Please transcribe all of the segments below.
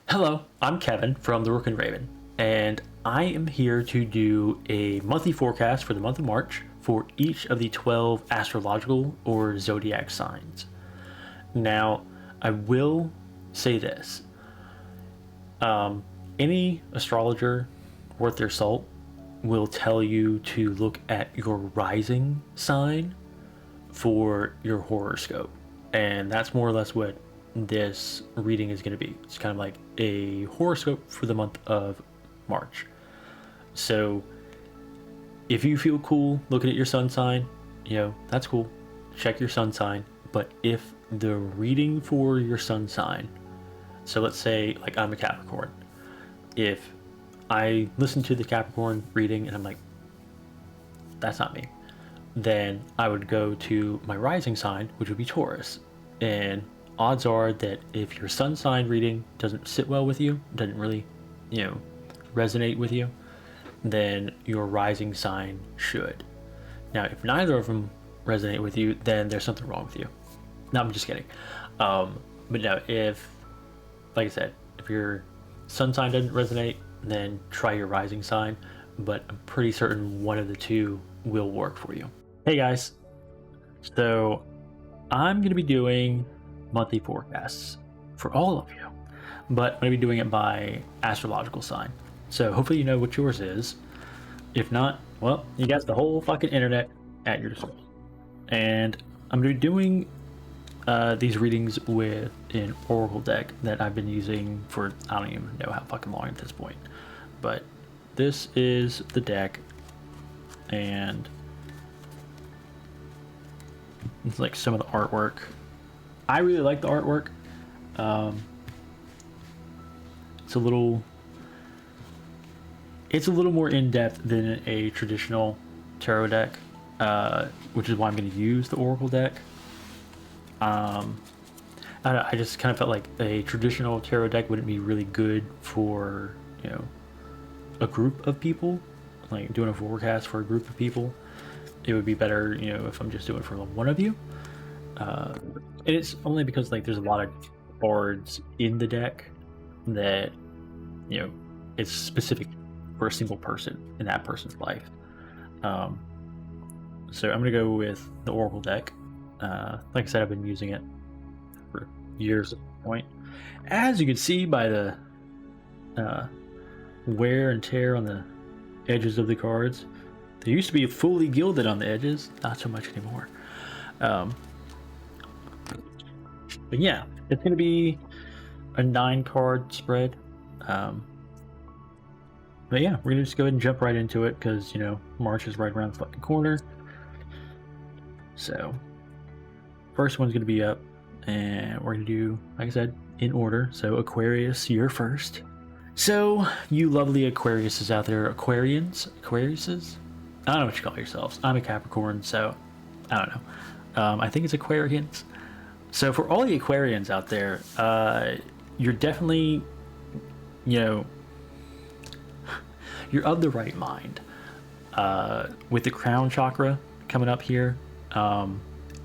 Hello, I'm Kevin from the Rook and Raven, and I am here to do a monthly forecast for the month of March for each of the 12 astrological or zodiac signs. Now, I will say this. Any astrologer worth their salt will tell you to look at your rising sign for your horoscope, and that's more or less what this reading is going to be. It's kind of like a horoscope for the month of March. So if you feel cool looking at your sun sign, that's cool. Check your sun sign. But if the reading for your sun sign, so let's say like I'm a Capricorn, if I listen to the Capricorn reading and I'm like, that's not me, then I would go to my rising sign, which would be Taurus. And odds are that if your sun sign reading doesn't sit well with you, doesn't really, resonate with you, then your rising sign should. Now, if neither of them resonate with you, then there's something wrong with you. No, I'm just kidding. But no, if, like I said, if your sun sign doesn't resonate, then try your rising sign. But I'm pretty certain one of the two will work for you. Hey guys, so I'm going to be doing monthly forecasts for all of you, but I'm going to be doing it by astrological sign. So hopefully you know what yours is. If not, well, you got the whole fucking internet at your disposal. And I'm going to be doing these readings with an oracle deck that I've been using for I don't even know how fucking long at this point. But this is the deck, and it's like some of the artwork. I really like the artwork. It's a little more in-depth than a traditional tarot deck, which is why I'm going to use the oracle deck. I don't know, I just kind of felt like a traditional tarot deck wouldn't be really good for a group of people, like doing a forecast for a group of people. It would be better if I'm just doing it for one of you. And it's only because like there's a lot of cards in the deck that it's specific for a single person in that person's life. So I'm gonna go with the oracle deck. Like I said, I've been using it for years at this point. As you can see by the wear and tear on the edges of the cards, they used to be fully gilded on the edges, not so much anymore. But yeah, it's going to be a 9-card spread. But yeah, we're going to just go ahead and jump right into it because, March is right around the fucking corner. So, first one's going to be up, and we're going to do, like I said, in order. So, Aquarius, you're first. So, you lovely Aquariuses out there, Aquariuses? I don't know what you call yourselves. I'm a Capricorn, so I don't know. I think it's Aquarians. So for all the Aquarians out there, you're definitely, you're of the right mind. With the crown chakra coming up here,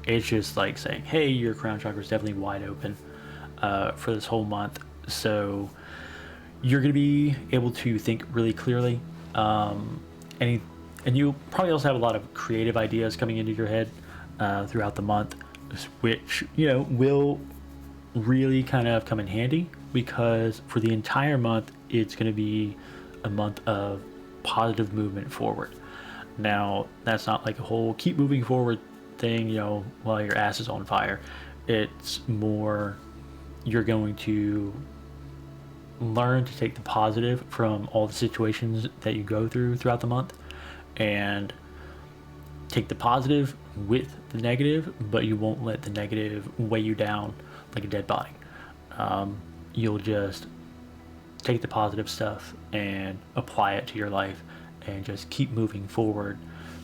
it's just like saying, hey, your crown chakra is definitely wide open for this whole month. So you're going to be able to think really clearly. And you'll probably also have a lot of creative ideas coming into your head throughout the month, which will really kind of come in handy because for the entire month it's going to be a month of positive movement forward. Now that's not like a whole keep moving forward thing while your ass is on fire. It's more you're going to learn to take the positive from all the situations that you go through throughout the month and take the positive with the negative, but you won't let the negative weigh you down like a dead body. You'll just take the positive stuff and apply it to your life and just keep moving forward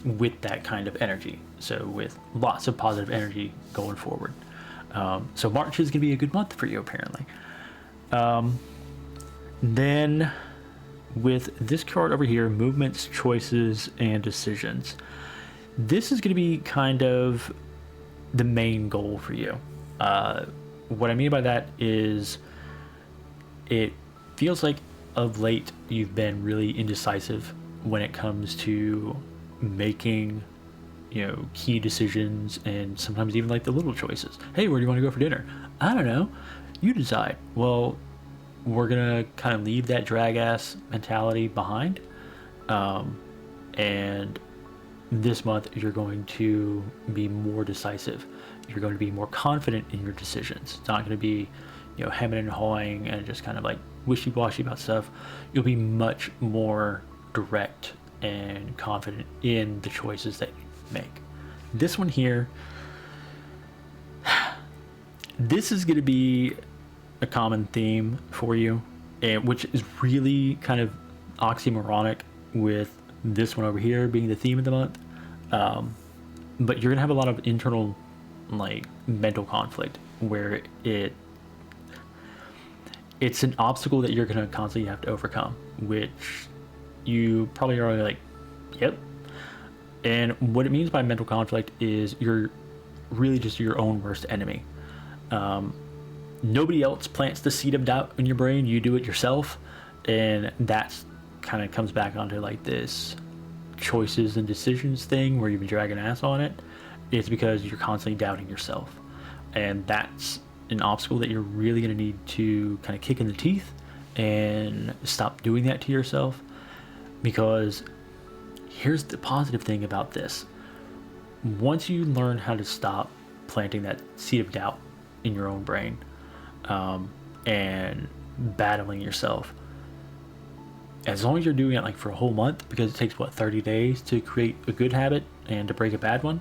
with that kind of energy. So with lots of positive energy going forward. So March is going to be a good month for you, apparently. Then with this card over here, movements, choices, and decisions. This is going to be kind of the main goal for you. What I mean by that is it feels like of late you've been really indecisive when it comes to making, key decisions, and sometimes even like the little choices. Hey, where do you want to go for dinner? I don't know. You decide. Well, we're gonna kind of leave that drag ass mentality behind. And this month you're going to be more decisive. You're going to be more confident in your decisions. It's not going to be, hemming and hawing and just kind of like wishy-washy about stuff. You'll be much more direct and confident in the choices that you make. This one here, this is going to be a common theme for you, and which is really kind of oxymoronic with this one over here being the theme of the month. But you're gonna have a lot of internal, like, mental conflict where it's an obstacle that you're gonna constantly have to overcome, which you probably are like, yep. And what it means by mental conflict is you're really just your own worst enemy. Nobody else plants the seed of doubt in your brain. You do it yourself, and that's kind of comes back onto like this choices and decisions thing where you've been dragging ass on it. It's because you're constantly doubting yourself, and that's an obstacle that you're really going to need to kind of kick in the teeth and stop doing that to yourself. Because here's the positive thing about this: once you learn how to stop planting that seed of doubt in your own brain, and battling yourself, as long as you're doing it like for a whole month, because it takes 30 days to create a good habit and to break a bad one,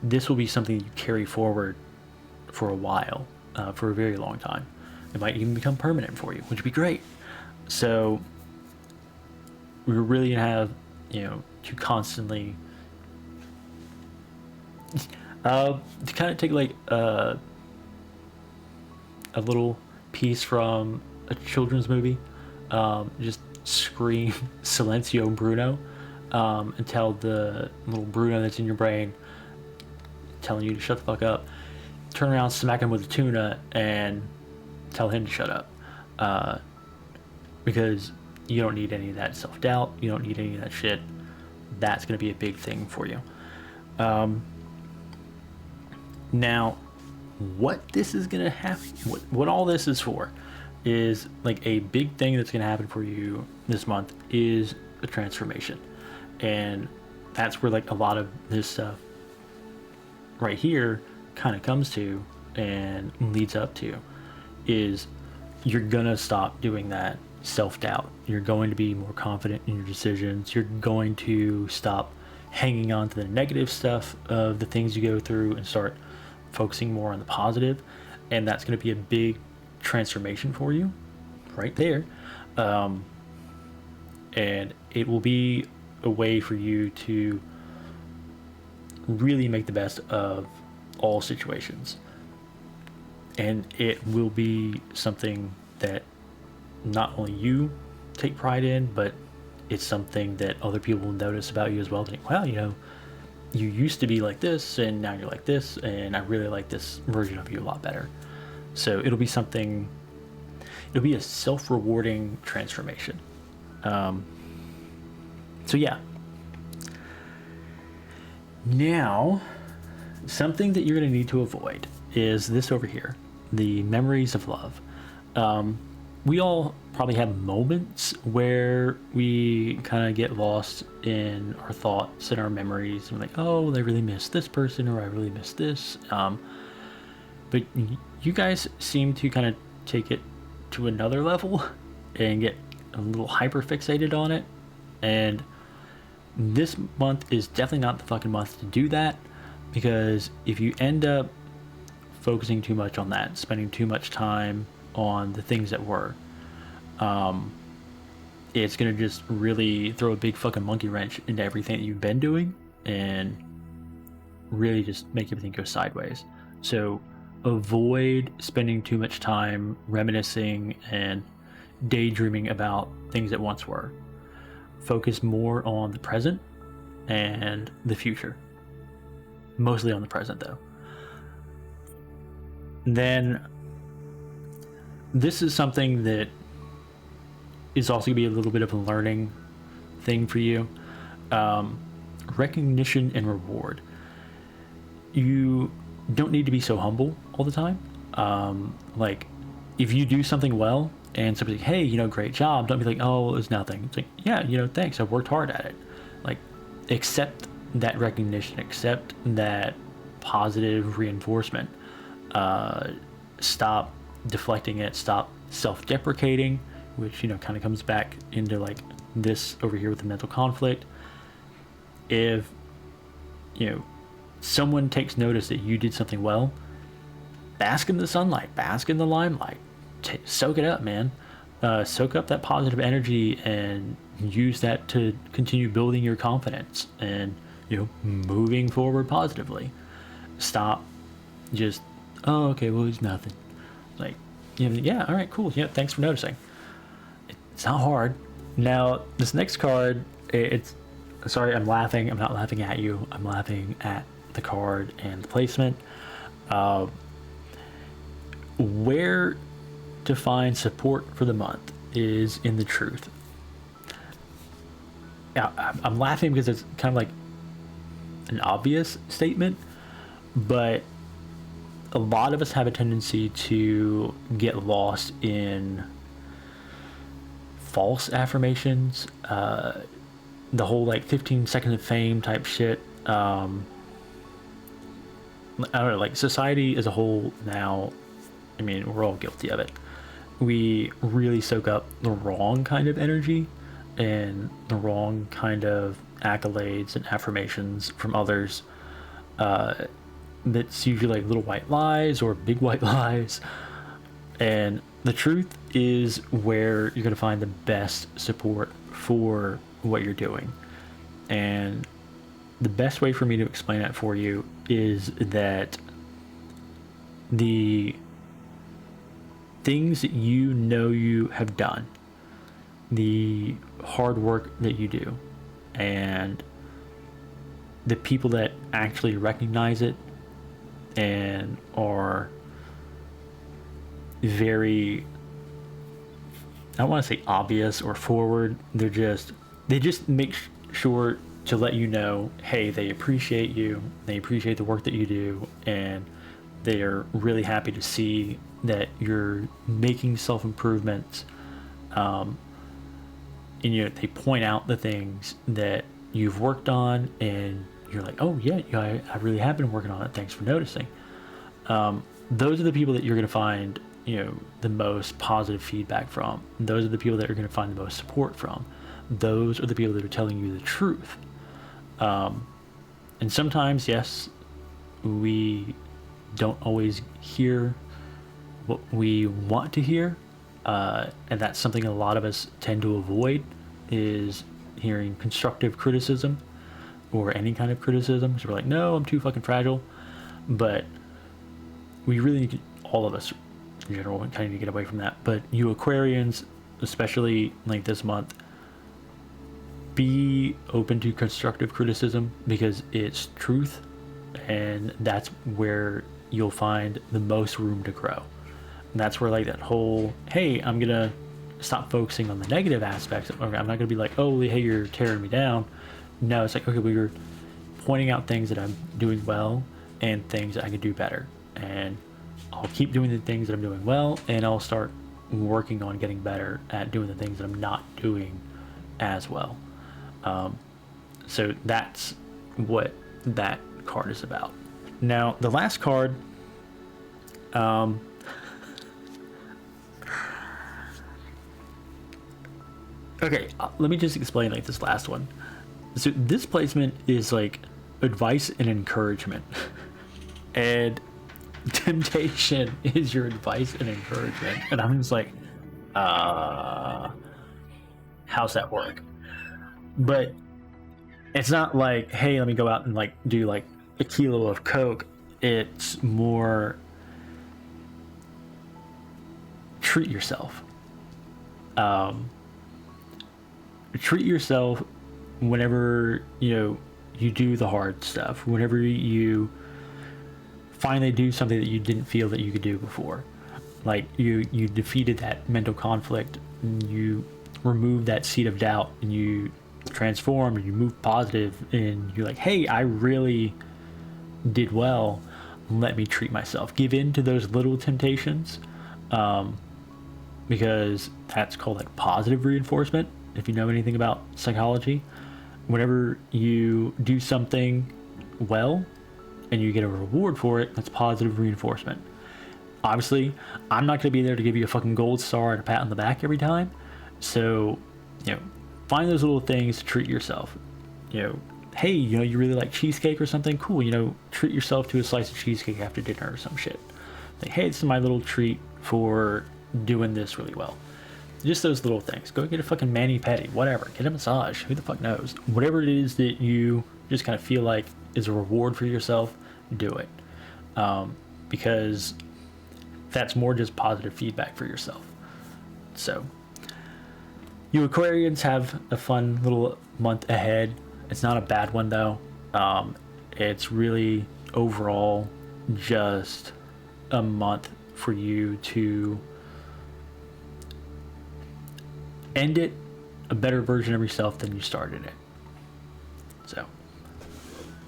this will be something you carry forward for a while, for a very long time. It might even become permanent for you, which would be great. So we're really gonna have to constantly to kind of take like a little piece from a children's movie, just scream Silencio Bruno, and tell the little Bruno that's in your brain telling you to shut the fuck up, turn around, smack him with a tuna, and tell him to shut up, because you don't need any of that self-doubt. You don't need any of that shit. That's going to be a big thing for you. Now, what this is going to happen, what all this is for, is like a big thing that's going to happen for you this month is a transformation. And that's where like a lot of this stuff right here kind of comes to and leads up to, is you're going to stop doing that self-doubt. You're going to be more confident in your decisions. You're going to stop hanging on to the negative stuff of the things you go through and start focusing more on the positive. And that's going to be a big transformation for you right there. And it will be a way for you to really make the best of all situations. And it will be something that not only you take pride in, but it's something that other people will notice about you as well. Think, wow, you used to be like this and now you're like this, and I really like this version of you a lot better. So it'll be a self-rewarding transformation. So yeah. Now, something that you're going to need to avoid is this over here, the memories of love. We all probably have moments where we kind of get lost in our thoughts and our memories, and we're like, oh, I really miss this person, or I really miss this. But you guys seem to kind of take it to another level and get a little hyper fixated on it. And this month is definitely not the fucking month to do that, because if you end up focusing too much on that, spending too much time on the things that were, it's gonna just really throw a big fucking monkey wrench into everything that you've been doing and really just make everything go sideways. So avoid spending too much time reminiscing and daydreaming about things that once were. Focus more on the present and the future. Mostly on the present, though. Then this is something that is also gonna be a little bit of a learning thing for you. Recognition and reward. You don't need to be so humble all the time. Like, if you do something well and somebody's like, hey, great job, don't be like, oh, it's nothing. It's like, yeah, thanks, I've worked hard at it. Like, accept that recognition, accept that positive reinforcement. Stop deflecting it, stop self-deprecating, which kind of comes back into like this over here with the mental conflict. If someone takes notice that you did something well, bask in the sunlight, bask in the limelight, soak it up, man. Soak up that positive energy and use that to continue building your confidence and moving forward positively. Stop just, oh, okay, well, it's nothing. Like, yeah, all right, cool, yeah, thanks for noticing. It's not hard. Now, this next card, it's, sorry, I'm laughing. I'm not laughing at you. I'm laughing at the card and the placement. Where to find support for the month is in the truth. Now, I'm laughing because it's kind of like an obvious statement, but a lot of us have a tendency to get lost in false affirmations, the whole like 15 seconds of fame type shit. I don't know, like society as a whole now, I mean, we're all guilty of it. We really soak up the wrong kind of energy and the wrong kind of accolades and affirmations from others. That's usually like little white lies or big white lies. And the truth is where you're going to find the best support for what you're doing. And the best way for me to explain that for you is that the things that you have done, the hard work that you do, and the people that actually recognize it and are very, I don't want to say obvious or forward, they just make sure to let you know, hey, they appreciate you, they appreciate the work that you do, and they're really happy to see that you're making self-improvements. And they point out the things that you've worked on, and you're like, oh yeah, I really have been working on it, thanks for noticing. Those are the people that you're going to find the most positive feedback from. Those are the people that you're going to find the most support from. Those are the people that are telling you the truth. And sometimes, yes, we don't always hear what we want to hear, and that's something a lot of us tend to avoid, is hearing constructive criticism or any kind of criticism, because we're like, no, I'm too fucking fragile. But we really need to, all of us in general, kind of need to get away from that. But you Aquarians, especially like this month, be open to constructive criticism, because it's truth, and that's where you'll find the most room to grow. And that's where like that whole, hey, I'm gonna stop focusing on the negative aspects. I'm not gonna be like, oh, hey, you're tearing me down. No, it's like, okay, well, you're pointing out things that I'm doing well and things that I can do better, and I'll keep doing the things that I'm doing well, and I'll start working on getting better at doing the things that I'm not doing as well. So that's what that card is about. Now, the last card, okay, let me just explain like this last one. So this placement is like advice and encouragement. And temptation is your advice and encouragement. And I'm just like, how's that work? But it's not like, hey, let me go out and like do like a kilo of coke. It's more treat yourself. Treat yourself whenever you do the hard stuff, whenever you finally do something that you didn't feel that you could do before. Like you defeated that mental conflict, and you remove that seed of doubt, and you transform, and you move positive, and you're like, hey, I really did well. Let me treat myself. Give in to those little temptations, because that's called like positive reinforcement. If you know anything about psychology, whenever you do something well and you get a reward for it, that's positive reinforcement. Obviously, I'm not going to be there to give you a fucking gold star and a pat on the back every time. So, find those little things to treat yourself. Hey, you really like cheesecake or something? Cool, treat yourself to a slice of cheesecake after dinner or some shit. Like, hey, this is my little treat for doing this really well. Just those little things. Go get a fucking mani-pedi, whatever. Get a massage. Who the fuck knows? Whatever it is that you just kind of feel like is a reward for yourself, do it. Because that's more just positive feedback for yourself. So, you Aquarians have a fun little month ahead. It's not a bad one though. It's really overall just a month for you to end it a better version of yourself than you started it. So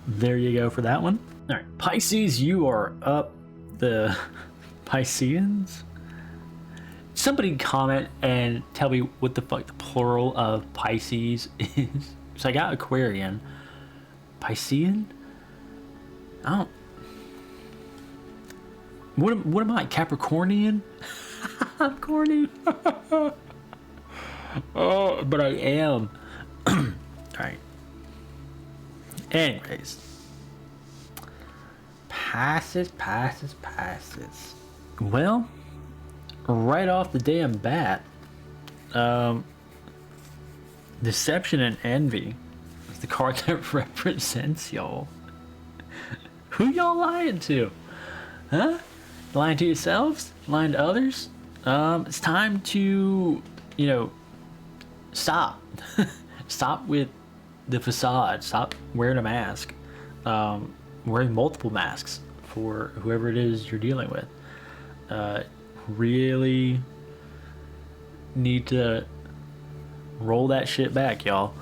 there you go for that one. All right, Pisces, you are up. The Pisceans. Somebody comment and tell me what the fuck the plural of Pisces is. So I got Aquarian. Piscean? I don't. What am I? Capricornian? I'm corny. Oh, but I am. Alright. Anyways. Passes. Well, right off the damn bat, Deception and Envy is the card that represents y'all. Who y'all lying to? Huh? Lying to yourselves? Lying to others? It's time to, stop. Stop with the facade. Stop wearing a mask. Wearing multiple masks for whoever it is you're dealing with. Really need to roll that shit back, y'all.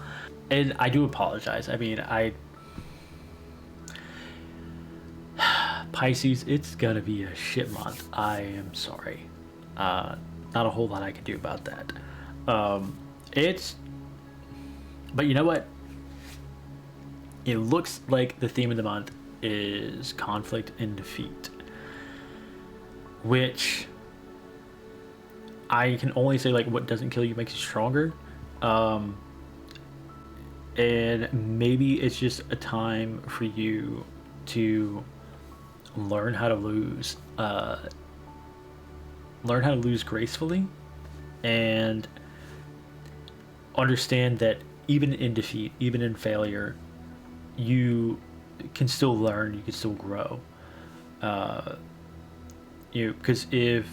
And I do apologize. I mean, Pisces, it's gonna be a shit month. I am sorry. Not a whole lot I can do about that. But you know what? It looks like the theme of the month is conflict and defeat, which I can only say, like, what doesn't kill you makes you stronger. And maybe it's just a time for you to learn how to lose, gracefully, and understand that even in defeat, even in failure, you can still learn, you can still grow. Because if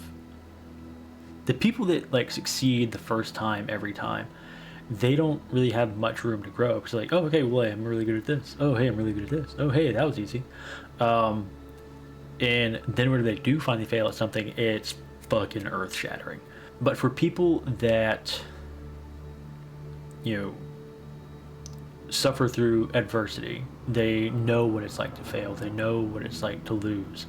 the people that like succeed the first time every time, they don't really have much room to grow, because like, oh, okay, well, I'm really good at this. Oh, hey, I'm really good at this. Oh, hey, that was easy. And then when they do finally fail at something, it's fucking earth-shattering. But for people that suffer through adversity, they know what it's like to fail, they know what it's like to lose,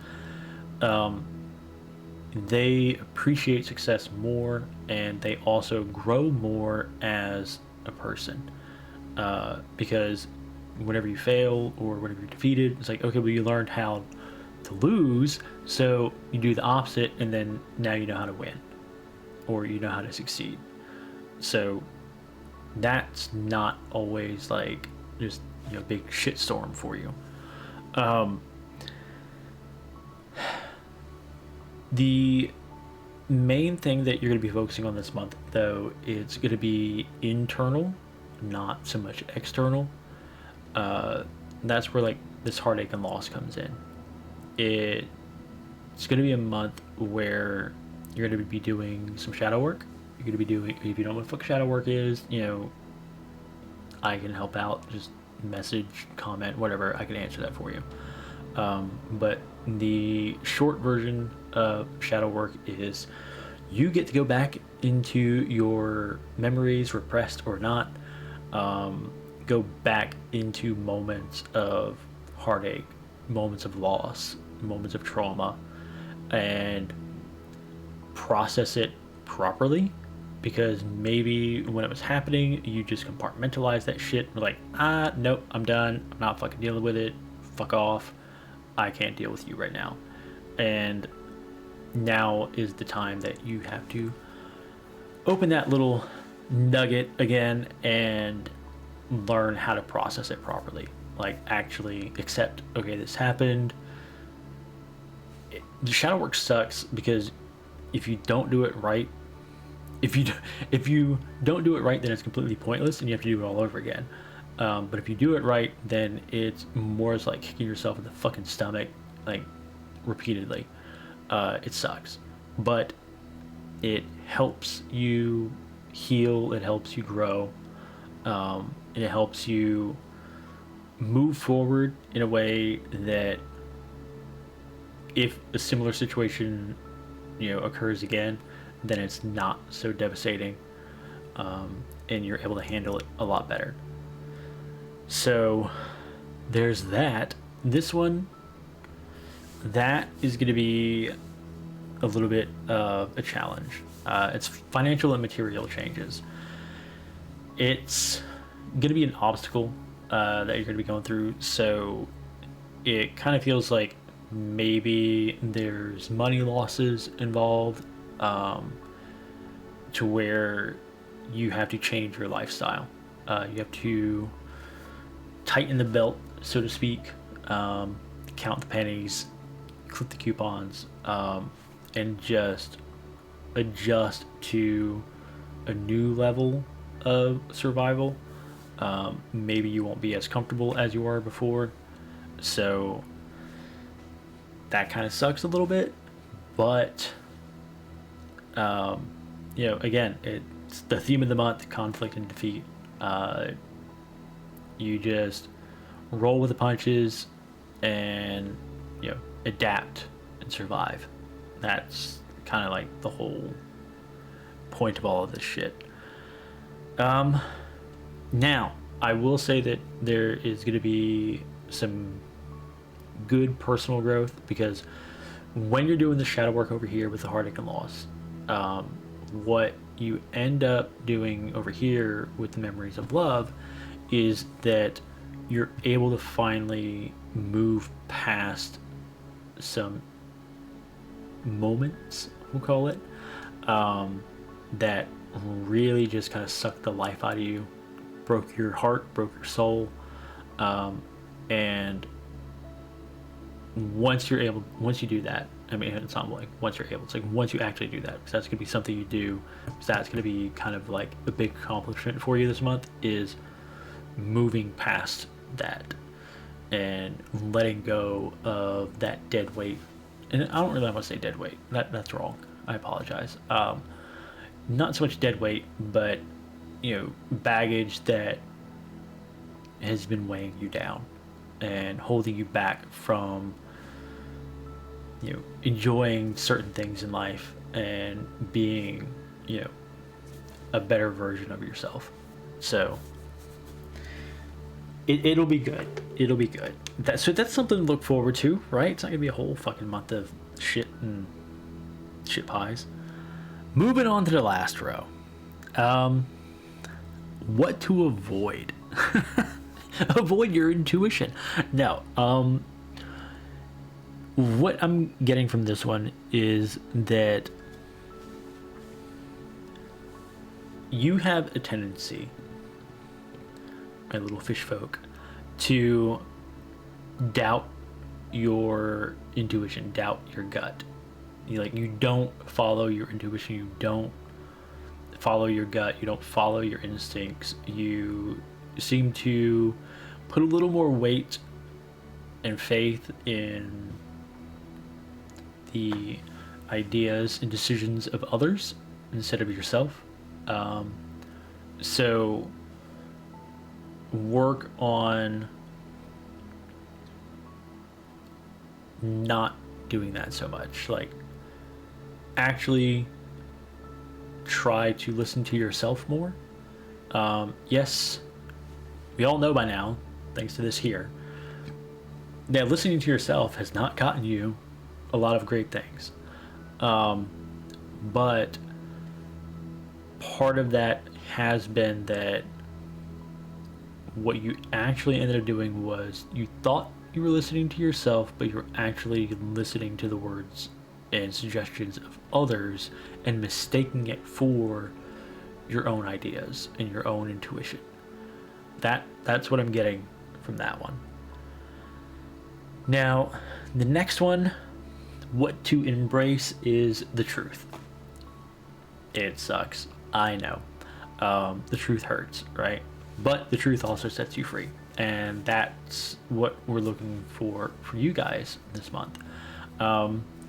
they appreciate success more, and they also grow more as a person, because whenever you fail or whenever you're defeated, it's like, okay, well, you learned how to lose, so you do the opposite, and then now you know how to win, or you know how to succeed. So that's not always like just big shitstorm for you. The main thing that you're going to be focusing on this month, though, it's going to be internal, not so much external. That's where like this heartache and loss comes in. It's going to be a month where you're going to be doing some shadow work. You're going to be doing, if you don't know what the fuck shadow work is, I can help out. Just message, comment, whatever. I can answer that for you. But the short version of shadow work is you get to go back into your memories, repressed or not, go back into moments of heartache, moments of loss, moments of trauma, and process it properly. Because maybe when it was happening, you just compartmentalized that shit. You're like, nope, I'm done. I'm not fucking dealing with it. Fuck off. I can't deal with you right now. And now is the time that you have to open that little nugget again and learn how to process it properly. Like, actually accept, okay, this happened. The shadow work sucks because if you don't do it right, if you don't do it right, then it's completely pointless and you have to do it all over again. But if you do it right, then it's more as like kicking yourself in the fucking stomach, like, repeatedly. It sucks, but it helps you heal, it helps you grow, and it helps you move forward in a way that if a similar situation, occurs again, then it's not so devastating, and you're able to handle it a lot better. So there's that. This one, that is going to be a little bit of a challenge. It's financial and material changes. It's going to be an obstacle that you're going to be going through. So it kind of feels like maybe there's money losses involved, to where you have to change your lifestyle. You have to tighten the belt, so to speak, count the pennies, clip the coupons, and just adjust to a new level of survival. Maybe you won't be as comfortable as you were before, so that kind of sucks a little bit, but again, it's the theme of the month: conflict and defeat. You just roll with the punches and adapt and survive. That's kind of like the whole point of all of this shit. Now I will say that there is going to be some good personal growth, because when you're doing the shadow work over here with the heartache and loss, what you end up doing over here with the memories of love is that you're able to finally move past some moments, we'll call it, that really just kind of sucked the life out of you, broke your heart, broke your soul, and once you do that, I mean, it's not like once you're able, it's like once you actually do that, because that's going to be something you do, so that's going to be kind of like a big accomplishment for you this month, is moving past that and letting go of that dead weight. And I don't really want to say dead weight, that's wrong, I apologize. Not so much dead weight, but baggage that has been weighing you down and holding you back from enjoying certain things in life and being a better version of yourself. So it'll be good. It'll be good. So that's something to look forward to, right? It's not gonna be a whole fucking month of shit and shit pies. Moving on to the last row. What to avoid? Avoid your intuition. No. What I'm getting from this one is that you have a tendency, my little fish folk, to doubt your intuition, doubt your gut. You don't follow your intuition, you don't follow your gut, you don't follow your instincts. You seem to put a little more weight and faith in the ideas and decisions of others instead of yourself. So work on not doing that so much. Like, actually try to listen to yourself more. Yes, we all know by now, thanks to this here, that listening to yourself has not gotten you a lot of great things. But part of that has been that what you actually ended up doing was you thought you were listening to yourself, but you're actually listening to the words and suggestions of others and mistaking it for your own ideas and your own intuition. That's what I'm getting from that one. Now, the next one, what to embrace, is the truth. It sucks, I know. The truth hurts, right? But the truth also sets you free, and that's what we're looking for you guys this month.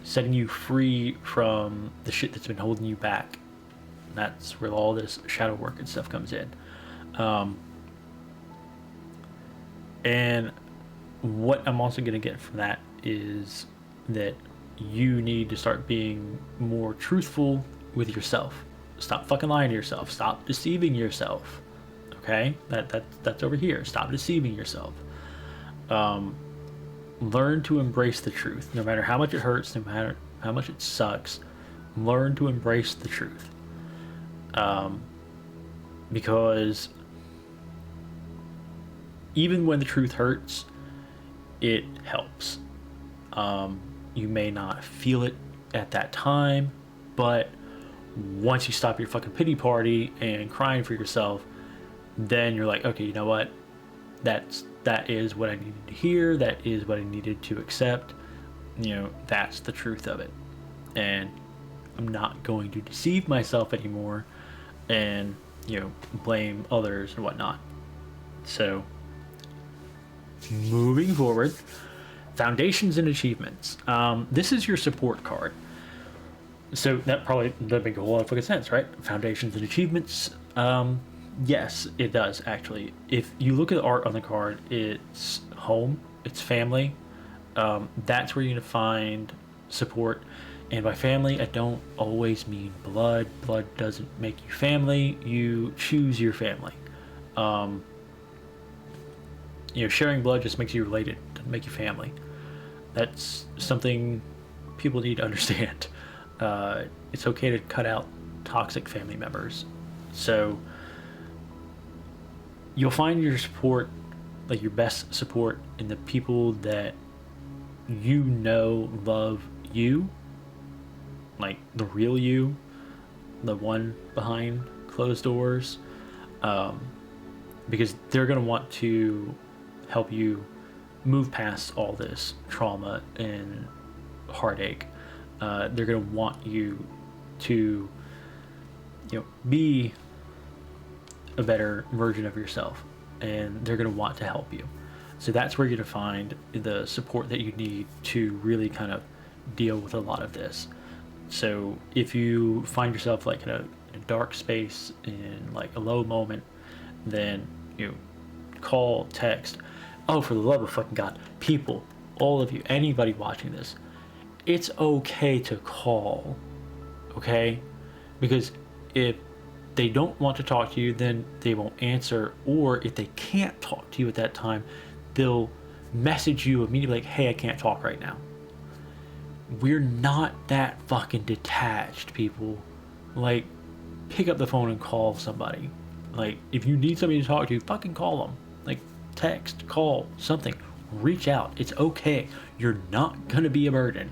Setting you free from the shit that's been holding you back. That's where all this shadow work and stuff comes in. And what I'm also going to get from that is that you need to start being more truthful with yourself. Stop fucking lying to yourself. Stop deceiving yourself. Okay? That's over here. Stop deceiving yourself. Learn to embrace the truth. No matter how much it hurts, no matter how much it sucks, learn to embrace the truth. Because even when the truth hurts, it helps. You may not feel it at that time, but once you stop your fucking pity party and crying for yourself, then you're like, okay, you know what? That is what I needed to hear. That is what I needed to accept. You know, that's the truth of it. And I'm not going to deceive myself anymore and, you know, blame others and whatnot. So, moving forward, foundations and achievements. This is your support card. So that probably doesn't make a whole lot of fucking sense, right? Foundations and achievements. Yes, it does, actually. If you look at the art on the card, it's home, it's family. That's where you're going to find support. And by family, I don't always mean blood. Blood doesn't make you family. You choose your family. You know, sharing blood just makes you related, doesn't make you family. That's something people need to understand. It's okay to cut out toxic family members. So you'll find your support, like your best support, in the people that you know love you, like the real you, the one behind closed doors, because they're going to want to help you move past all this trauma and heartache. They're going to want you to, you know, be a better version of yourself, and they're going to want to help you. So that's where you're going to find the support that you need to really kind of deal with a lot of this. So if you find yourself like in a dark space, in like a low moment, then you call, text. Oh, for the love of fucking God, people, all of you, anybody watching this, it's okay to call, okay? Because if they don't want to talk to you, then they won't answer. Or if they can't talk to you at that time, they'll message you immediately like, hey, I can't talk right now. We're not that fucking detached, people. Like, pick up the phone and call somebody. Like, if you need somebody to talk to, fucking call them. Like, text, call, something. Reach out. It's okay. You're not gonna be a burden.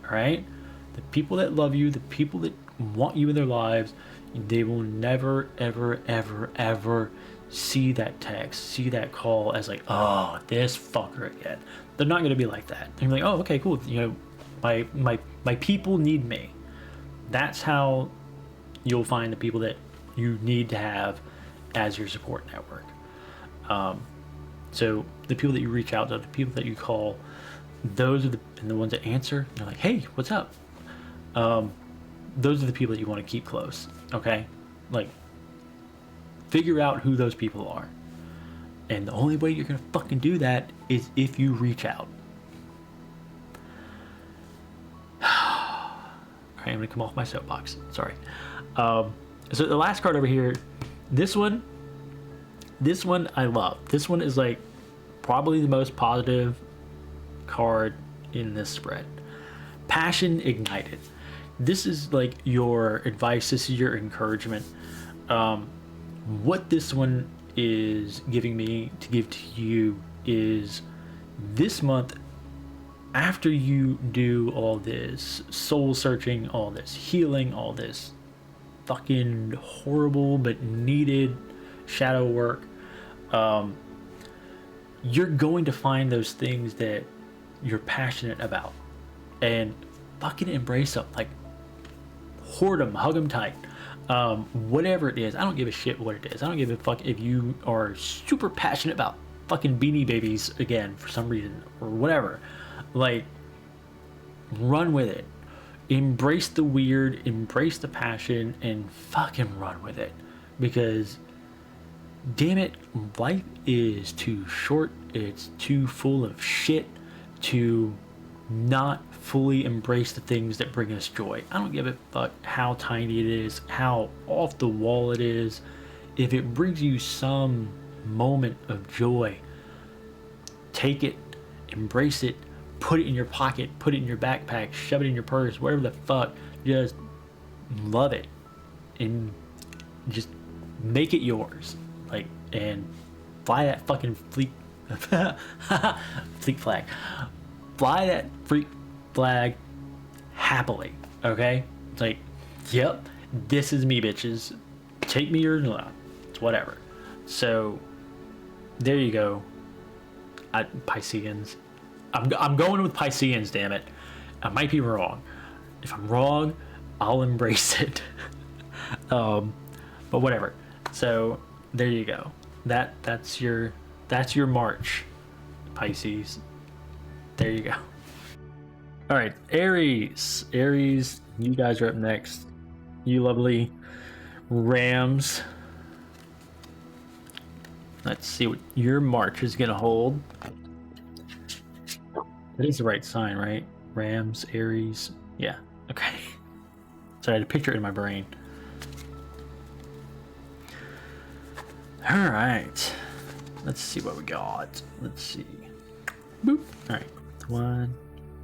Alright? The people that love you, the people that want you in their lives, they will never, ever, ever, ever see that text, see that call as like, oh, this fucker again. They're not gonna be like that. They're like, oh, okay, cool. You know, my people need me. That's how you'll find the people that you need to have as your support network. So the people that you reach out to, the people that you call, those are the ones that answer. They're like, hey, what's up? Those are the people that you want to keep close. Okay, like, figure out who those people are, and the only way you're gonna fucking do that is if you reach out. going to come off my soapbox. Sorry. So the last card over here, this one I love. This one is like probably the most positive card in this spread. Passion ignited. This is like your advice. This is your encouragement. What this one is giving me to give to you is this month, after you do all this soul searching, all this healing, all this fucking horrible but needed shadow work, you're going to find those things that you're passionate about and fucking embrace them. Like, hoard them, hug them tight. Whatever it is, I don't give a shit what it is. I don't give a fuck if you are super passionate about fucking Beanie Babies again for some reason or whatever. Like, run with it. Embrace the weird, embrace the passion, and fucking run with it. Because, damn it, life is too short, it's too full of shit to not fully embrace the things that bring us joy. I don't give a fuck how tiny it is, how off the wall it is. If it brings you some moment of joy, take it, embrace it, put it in your pocket, put it in your backpack, shove it in your purse, whatever the fuck. Just love it and just make it yours. Like, and fly that fucking fleet flag. Fly that freak flag happily, okay? It's like, yep, this is me, bitches. Take me or not. It's whatever. So, there you go. Pisceans. I'm going with Pisceans, damn it. I might be wrong. If I'm wrong, I'll embrace it. But whatever. So, there you go. That's your March, Pisces. There you go. All right, Aries. Aries, you guys are up next. You lovely Rams. Let's see what your March is gonna hold. That is the right sign, right? Rams, Aries. Yeah. Okay. So I had to picture it in my brain. All right. Let's see what we got. Let's see. Boop. All right. 1,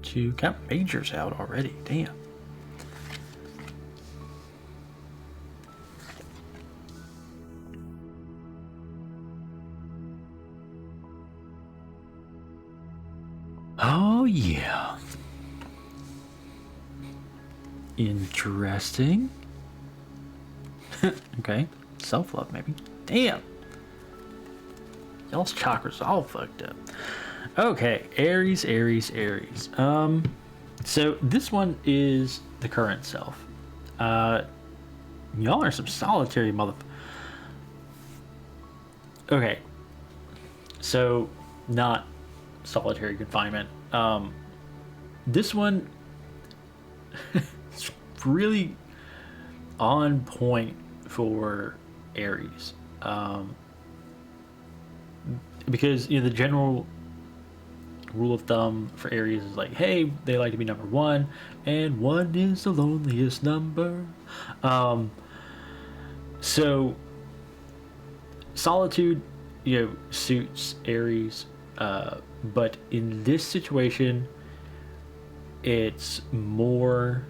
2. Got majors out already. Damn. Oh, yeah. Interesting. Okay. Self-love, maybe. Damn. Y'all's chakras all fucked up. Okay. Aries, Aries, Aries. So this one is the current self. Y'all are some solitary Okay. So, not solitary confinement. This one is really on point for Aries. Because, you know, the general rule of thumb for Aries is like, hey, they like to be number 1, and 1 is the loneliest number. So solitude, you know, suits Aries, but in this situation, it's more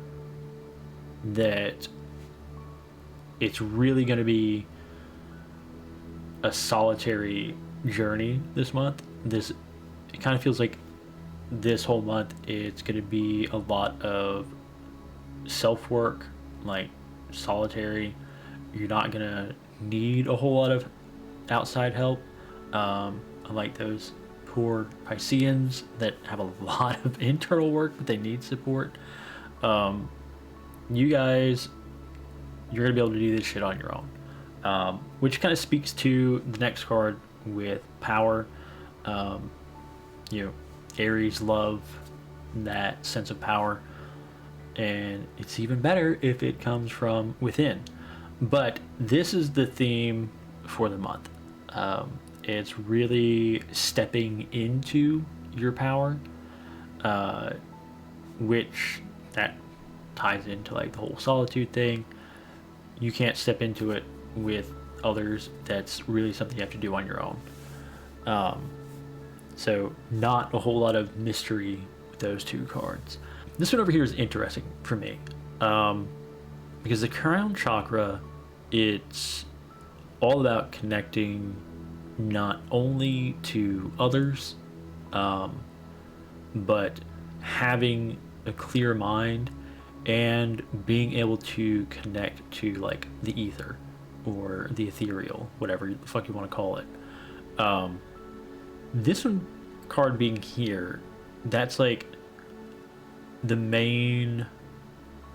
that it's really going to be a solitary journey this month. It kind of feels like this whole month it's going to be a lot of self-work, like solitary. You're not going to need a whole lot of outside help, unlike those poor Pisceans that have a lot of internal work but they need support. You guys, you're going to be able to do this shit on your own, which kind of speaks to the next card with power. You know, Aries love that sense of power, and it's even better if it comes from within. But this is the theme for the month. It's really stepping into your power, which that ties into like the whole solitude thing. You can't step into it with others. That's really something you have to do on your own. So not a whole lot of mystery with those two cards. This one over here is interesting for me, because the crown chakra, it's all about connecting not only to others, but having a clear mind and being able to connect to like the ether or the ethereal, whatever the fuck you want to call it. This one card being here, that's like the main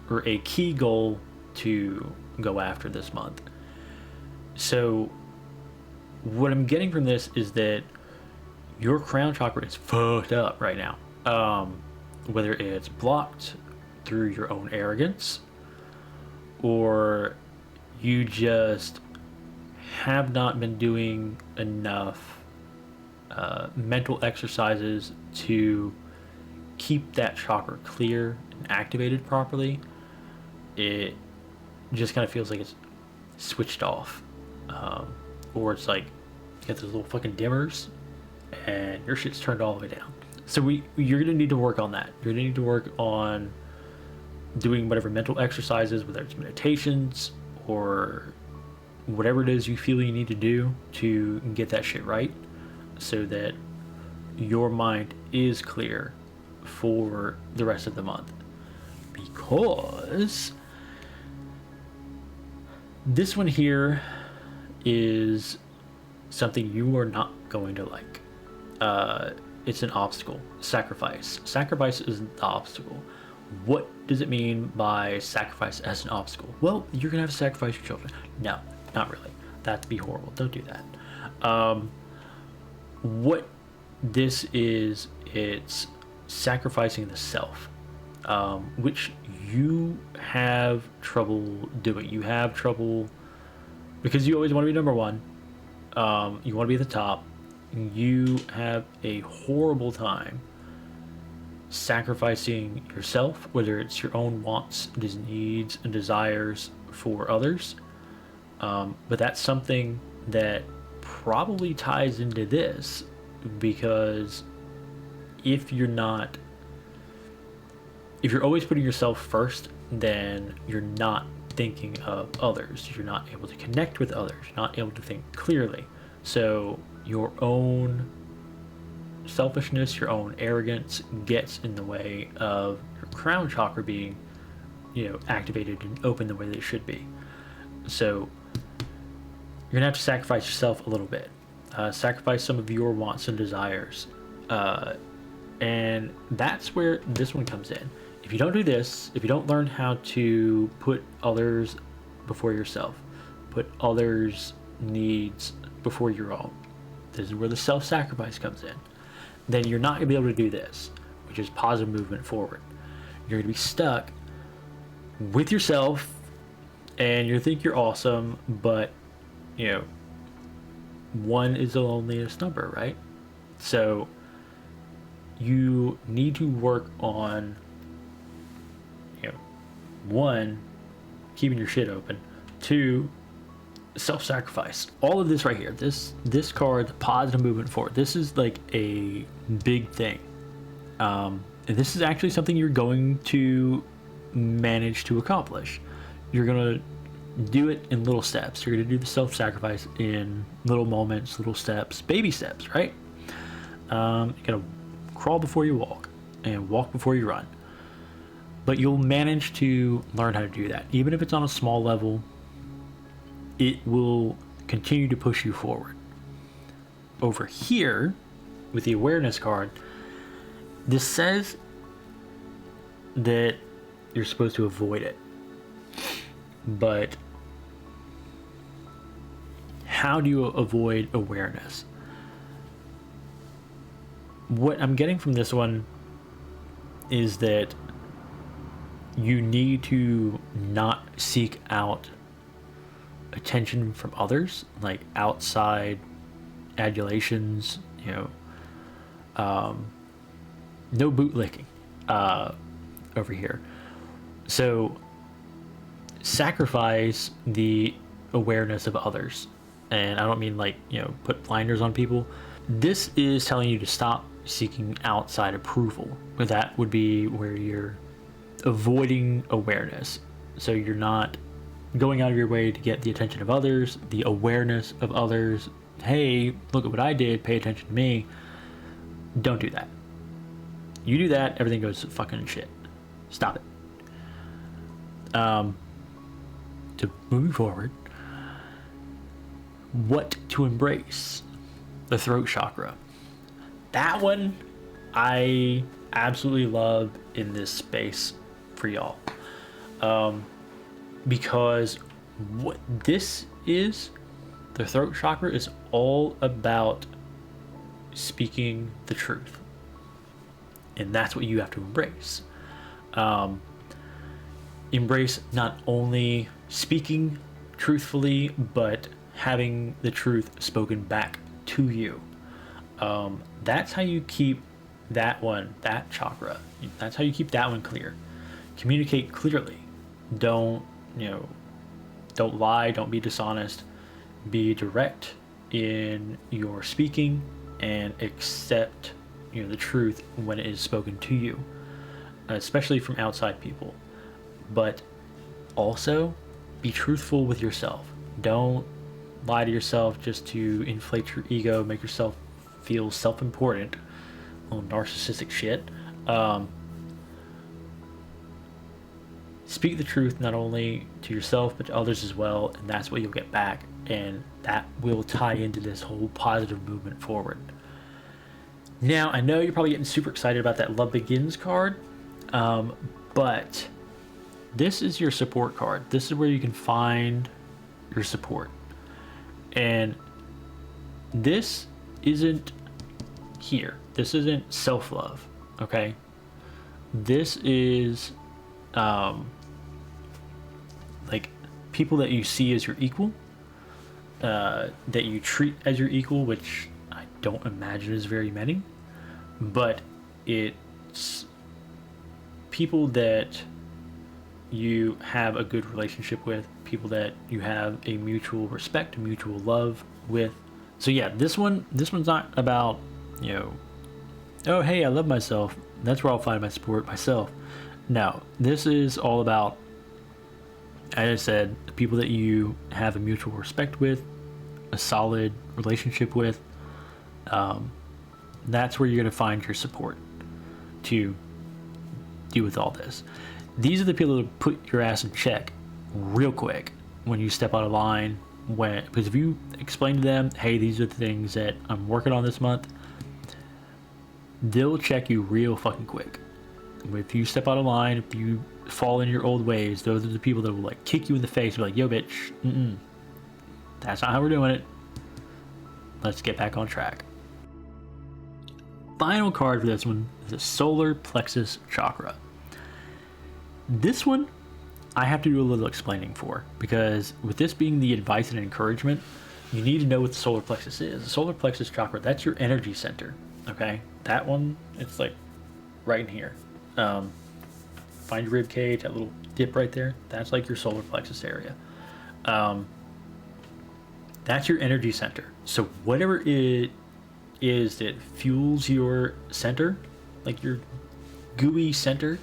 or a key goal to go after this month. So what I'm getting from this is that your crown chakra is fucked up right now. Whether it's blocked through your own arrogance, or you just have not been doing enough mental exercises to keep that chakra clear and activated properly. It just kind of feels like it's switched off, or it's like you got those little fucking dimmers and your shit's turned all the way down. So you're gonna need to work on that. You're gonna need to work on doing whatever mental exercises, whether it's meditations or whatever it is you feel you need to do to get that shit right, so that your mind is clear for the rest of the month. Because this one here is something you are not going to like. It's an obstacle. Sacrifice. Sacrifice is the obstacle. What does it mean by sacrifice as an obstacle? Well, you're gonna have to sacrifice your children. No, not really. That'd be horrible. Don't do that. What this is, it's sacrificing the self, which you have trouble doing. You have trouble because you always want to be number one. You want to be at the top. You have a horrible time sacrificing yourself, whether it's your own wants, needs, and desires for others. But that's something that probably ties into this, because if you're always putting yourself first, then you're not thinking of others. You're not able to connect with others. You're not able to think clearly. So your own selfishness, your own arrogance gets in the way of your crown chakra being, activated and open the way they should be. So you're gonna have to sacrifice yourself a little bit. Sacrifice some of your wants and desires. And that's where this one comes in. If you don't do this, if you don't learn how to put others before yourself, put others' needs before your own, this is where the self-sacrifice comes in, then you're not going to be able to do this, which is positive movement forward. You're going to be stuck with yourself, and you think you're awesome, but, one is the loneliest number, right? So you need to work on, one, keeping your shit open, two, self-sacrifice. All of this right here, this card, positive movement forward, this is like a big thing, and this is actually something you're going to manage to accomplish. You're gonna do it in little steps. You're gonna do the self-sacrifice in little moments, little steps, baby steps, right? You gotta crawl before you walk and walk before you run, but you'll manage to learn how to do that. Even if it's on a small level, it will continue to push you forward. Over here, with the awareness card, this says that you're supposed to avoid it. But how do you avoid awareness? What I'm getting from this one is that you need to not seek out attention from others, like outside adulations, no bootlicking over here. So sacrifice the awareness of others. And I don't mean like, put blinders on people. This is telling you to stop seeking outside approval. That would be where you're avoiding awareness. So you're not going out of your way to get the attention of others, the awareness of others. Hey, look at what I did, pay attention to me. Don't do that. You do that, everything goes to fucking shit. Stop it. To moving forward, what to embrace? The throat chakra. That one I absolutely love in this space for y'all. Because what this is, the throat chakra is all about speaking the truth. And that's what you have to embrace. Embrace not only speaking truthfully, but having the truth spoken back to you. That's how you keep that chakra. That's how you keep that one clear. Communicate clearly. Don't lie, don't be dishonest. Be direct in your speaking and accept, the truth when it is spoken to you, especially from outside people. But also be truthful with yourself. Don't lie to yourself just to inflate your ego, make yourself feel self-important. Little narcissistic shit. Speak the truth not only to yourself but to others as well, and that's what you'll get back, and that will tie into this whole positive movement forward. Now, I know you're probably getting super excited about that Love Begins card, but this is your support card. This is where you can find your support. And this isn't here. This isn't self-love, okay? This is like people that you see as your equal, that you treat as your equal, which I don't imagine is very many, but it's people that you have a good relationship with, people that you have a mutual respect, a mutual love with. So yeah, this one's not about, oh hey, I love myself, that's where I'll find my support, myself. No, this is all about, as I said, the people that you have a mutual respect with, a solid relationship with. That's where you're going to find your support to deal with all this. These are the people that put your ass in check real quick when you step out of line. Because if you explain to them, hey, these are the things that I'm working on this month, they'll check you real fucking quick. If you step out of line, if you fall in your old ways, those are the people that will like kick you in the face and be like, yo bitch, that's not how we're doing it. Let's get back on track. Final card for this one is the solar plexus chakra. This one I have to do a little explaining for, because with this being the advice and encouragement, you need to know what the solar plexus is. The solar plexus chakra, that's your energy center, okay? That one, it's like right in here. Find your rib cage, that little dip right there, that's like your solar plexus area. That's your energy center. So whatever it is that fuels your center, like your gooey center,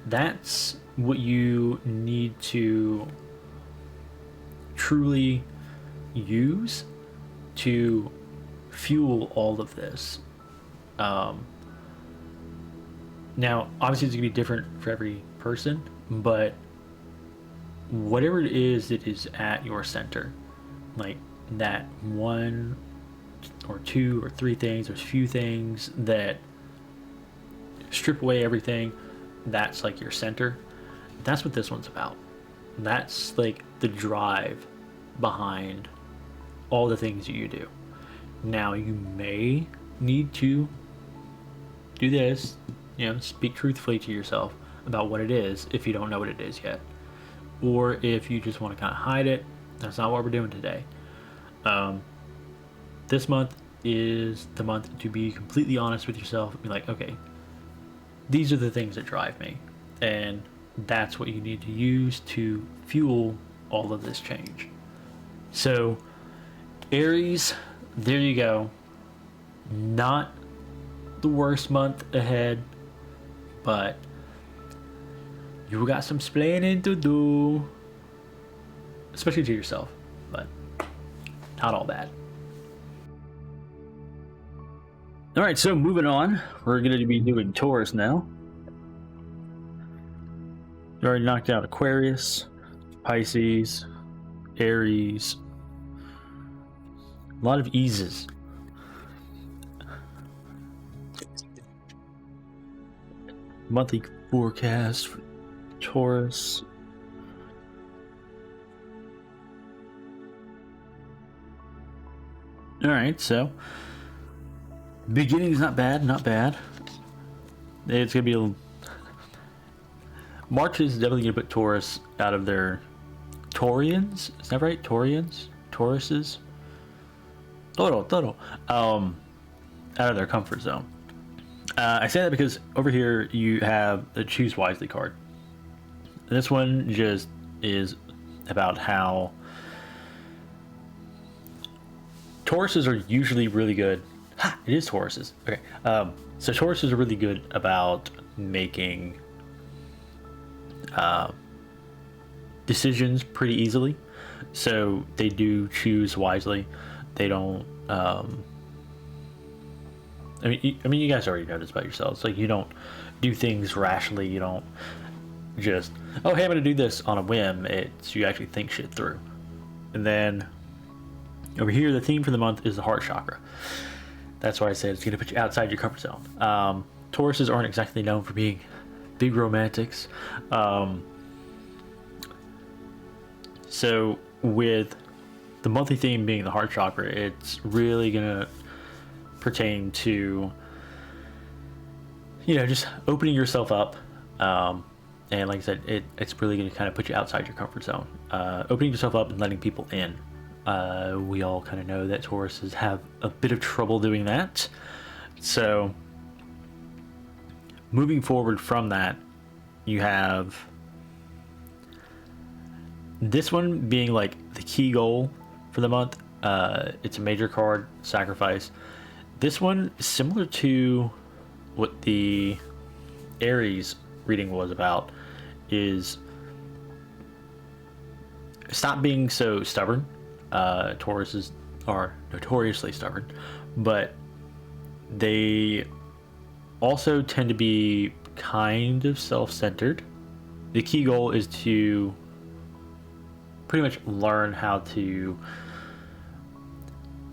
that's what you need to truly use to fuel all of this. Now, obviously it's going to be different for every person, but whatever it is that is at your center, like that one or two or three things, there's a few things that strip away everything, that's like your center. That's what this one's about. That's like the drive behind all the things that you do. Now, you may need to do this, speak truthfully to yourself about what it is if you don't know what it is yet. Or if you just want to kind of hide it, that's not what we're doing today. This month is the month to be completely honest with yourself and be like, okay, these are the things that drive me. And that's what you need to use to fuel all of this change. So, Aries, there you go. Not the worst month ahead, but you got some explaining to do, especially to yourself, but not all bad. All right, so moving on, we're going to be doing Taurus now. You already knocked out Aquarius, Pisces, Aries. A lot of eases. Monthly forecast for Taurus. All right, so beginning's not bad, not bad. It's gonna be March is definitely gonna put Taurus out of their Taurians. Is that right? Taurians, Tauruses. Todo. Out of their comfort zone. I say that because over here you have the Choose Wisely card. This one just is about how Tauruses are usually really good. It is Tauruses. Okay. So Tauruses are really good about making decisions pretty easily. So they do choose wisely. They don't. I mean, you guys already know this about yourselves. Like, you don't do things rashly. You don't just, oh, hey, I'm gonna do this on a whim. It's, you actually think shit through. And then over here, the theme for the month is the heart chakra. That's why I said it's gonna put you outside your comfort zone. Tauruses aren't exactly known for being big romantics. So with the monthly theme being the heart chakra, it's really gonna pertain to, you know, just opening yourself up, and like I said, it's really going to kind of put you outside your comfort zone, opening yourself up and letting people in. We all kind of know that Tauruses have a bit of trouble doing that, so moving forward from that, you have this one being like the key goal for the month. It's a major card, sacrifice. This one is similar to what the Aries reading was about, is stop being so stubborn. Tauruses are notoriously stubborn, but they also tend to be kind of self-centered. The key goal is to pretty much learn how to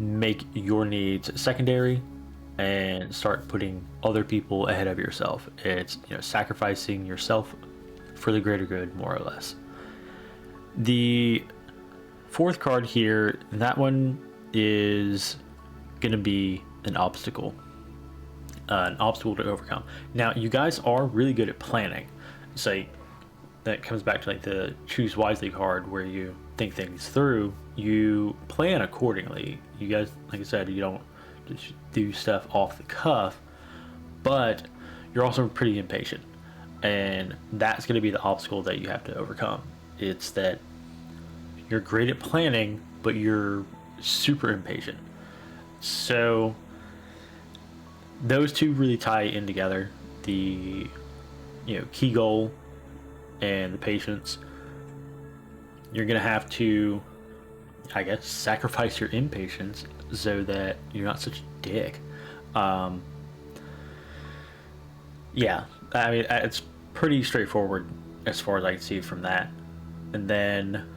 make your needs secondary and start putting other people ahead of yourself. It's, you know, sacrificing yourself for the greater good, more or less. The fourth card here, that one is going to be an obstacle to overcome. Now, you guys are really good at planning. So that comes back to like the Choose Wisely card, where you think things through, you plan accordingly. You guys, like I said, you don't just do stuff off the cuff, but you're also pretty impatient, and that's going to be the obstacle that you have to overcome. It's that you're great at planning, but you're super impatient. So those two really tie in together. The, you know, key goal and the patience. You're gonna have to, I guess, sacrifice your impatience so that you're not such a dick. Yeah, I mean, it's pretty straightforward as far as I can see from that. And then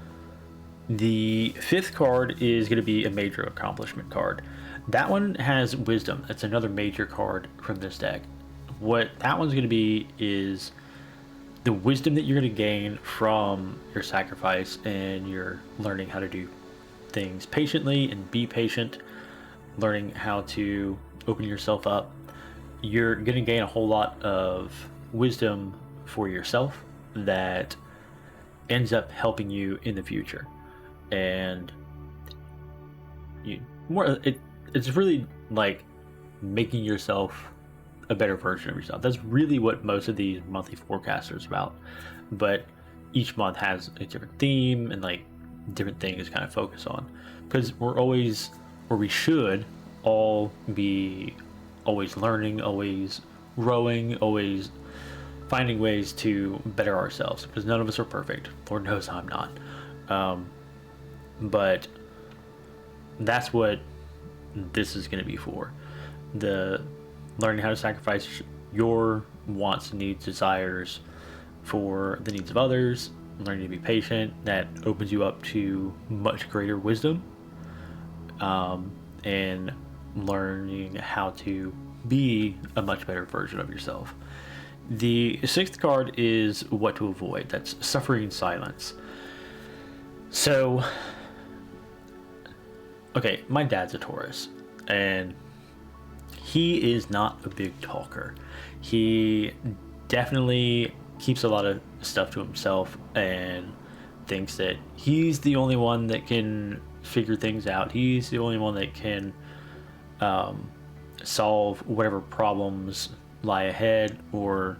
the fifth card is going to be a major accomplishment card. That one has wisdom. That's another major card from this deck. What that one's going to be is the wisdom that you're going to gain from your sacrifice and your learning how to do things patiently and be patient, learning how to open yourself up. You're going to gain a whole lot of wisdom for yourself that ends up helping you in the future. And it's really like making yourself a better version of yourself. That's really what most of these monthly forecasts are about. But each month has a different theme and like different things to kind of focus on, because we're always, or we should all be always learning, always growing, always finding ways to better ourselves, because none of us are perfect. Lord knows I'm not. But that's what this is going to be for. The learning how to sacrifice your wants, needs, desires for the needs of others, learning to be patient. That opens you up to much greater wisdom, and learning how to be a much better version of yourself. The sixth card is what to avoid. That's suffering in silence. So, okay, my dad's a Taurus, and he is not a big talker. He definitely keeps a lot of stuff to himself and thinks that he's the only one that can figure things out. He's the only one that can solve whatever problems lie ahead or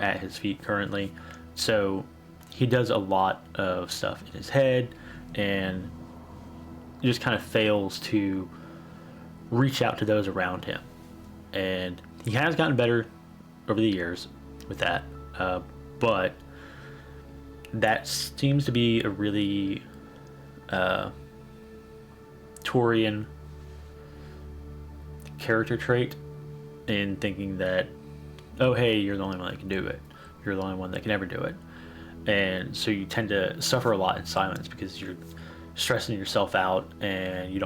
at his feet currently. So he does a lot of stuff in his head and just kind of fails to reach out to those around him. And he has gotten better over the years with that, but that seems to be a really Taurian character trait, in thinking that, oh hey, you're the only one that can do it, you're the only one that can ever do it. And so you tend to suffer a lot in silence because you're stressing yourself out, and you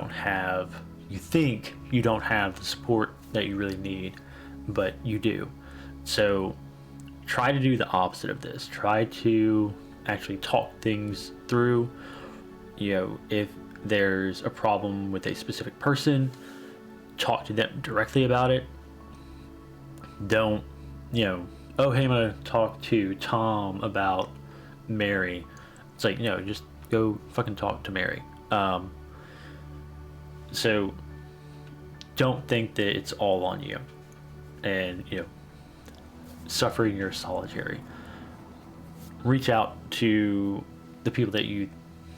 think you don't have the support that you really need, but you do. So try to do the opposite of this. Try to actually talk things through. If there's a problem with a specific person, talk to them directly about it. Don't, oh hey, I'm gonna talk to Tom about Mary. It's like, just go fucking talk to Mary. So don't think that it's all on you, and suffering your solitary. Reach out to the people that you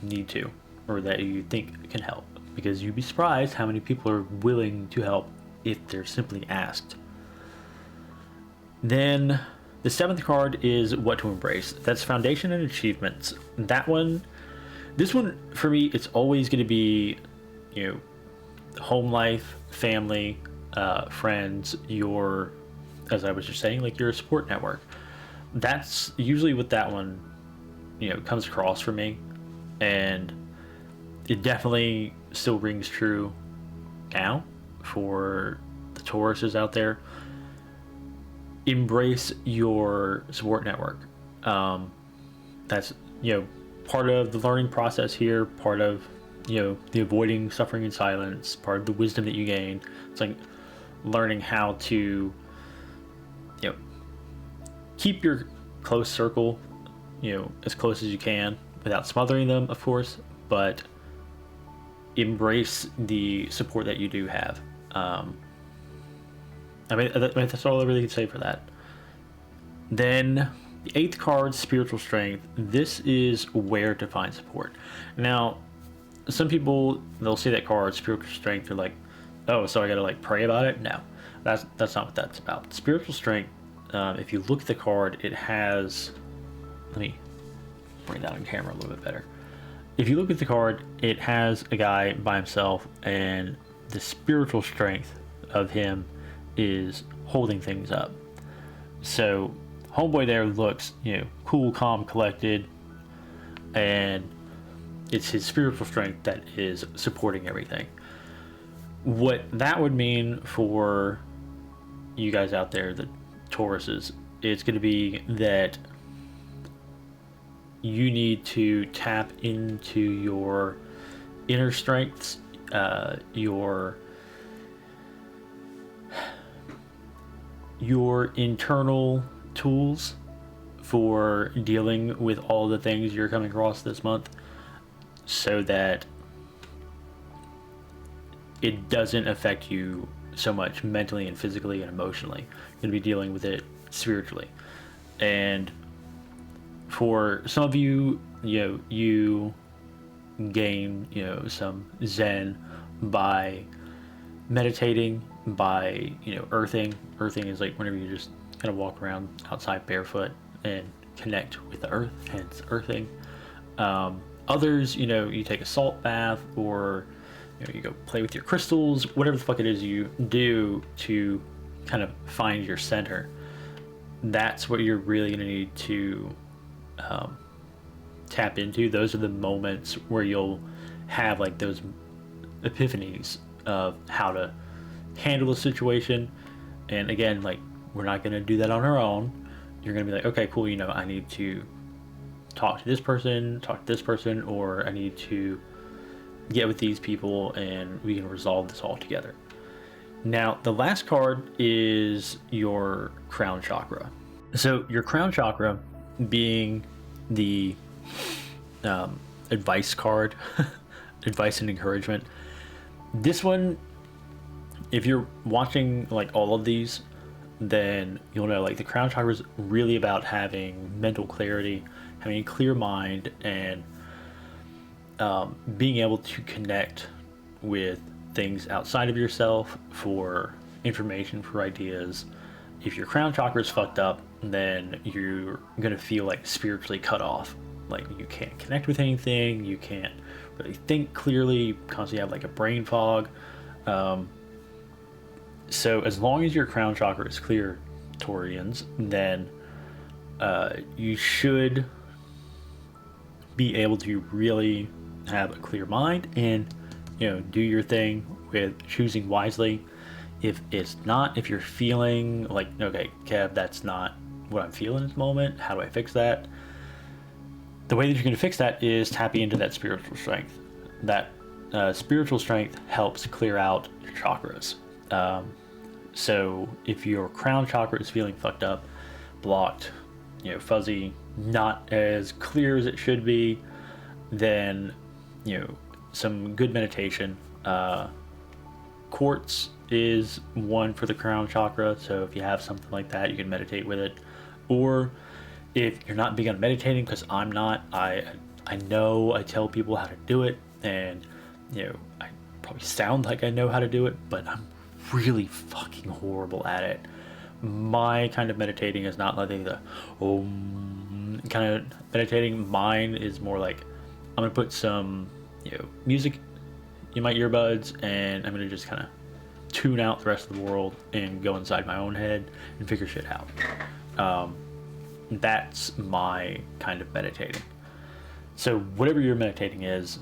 need to, or that you think can help, because you'd be surprised how many people are willing to help if they're simply asked. Then the seventh card is what to embrace. That's foundation and achievements. This one for me, it's always going to be, home life, family, friends, as I was just saying, like your support network. That's usually what that one, comes across for me. And it definitely still rings true now for the Tauruses out there. Embrace your support network. That's, part of the learning process here, part of, the avoiding suffering in silence, part of the wisdom that you gain. It's like learning how to, keep your close circle, as close as you can without smothering them, of course, but embrace the support that you do have. That's all I really can say for that. Then the eighth card, spiritual strength. This is where to find support. Now, some people, they'll see that card, spiritual strength, they're like, oh, so I gotta like pray about it? No, that's not what that's about. Spiritual strength, if you look at the card, it has, let me bring that on camera a little bit better. If you look at the card, it has a guy by himself, and the spiritual strength of him is holding things up. So homeboy there looks, cool, calm, collected, and it's his spiritual strength that is supporting everything. What that would mean for you guys out there, the Tauruses, it's going to be that you need to tap into your inner strengths, your internal tools for dealing with all the things you're coming across this month, so that it doesn't affect you so much mentally and physically and emotionally. You're going to be dealing with it spiritually. And for some of you, you gain, some zen by meditating, by, earthing. Earthing is like whenever you just kind of walk around outside barefoot and connect with the earth, hence earthing. Others, you take a salt bath, or you go play with your crystals, whatever the fuck it is you do to kind of find your center. That's what you're really going to need to tap into. Those are the moments where you'll have like those epiphanies of how to handle the situation. And again, like, we're not going to do that on our own. You're going to be like, okay, cool, I need to talk to this person, or I need to get with these people and we can resolve this all together. Now, the last card is your crown chakra. So your crown chakra being the advice card, advice and encouragement. This one, if you're watching like all of these, then you'll know like the crown chakra is really about having mental clarity, having a clear mind, and being able to connect with things outside of yourself for information, for ideas. If your crown chakra is fucked up, then you're gonna feel like spiritually cut off. Like you can't connect with anything, you can't really think clearly, you constantly have like a brain fog. So as long as your crown chakra is clear, Taurians, then you should be able to really have a clear mind and do your thing with choosing wisely. If you're feeling like, okay, Kev, that's not what I'm feeling at the moment, how do I fix that? The way that you're going to fix that is tapping into that spiritual strength. That spiritual strength helps clear out your chakras. So if your crown chakra is feeling fucked up, blocked, fuzzy, not as clear as it should be, then some good meditation. Quartz is one for the crown chakra, so if you have something like that, you can meditate with it. Or if you're not big on meditating, because I'm not, I know I tell people how to do it, and I probably sound like I know how to do it, but I'm really fucking horrible at it. My kind of meditating is not like the kind of meditating. Mine is more like I'm gonna put some music in my earbuds, and I'm gonna just kind of tune out the rest of the world and go inside my own head and figure shit out. That's my kind of meditating. So whatever your meditating is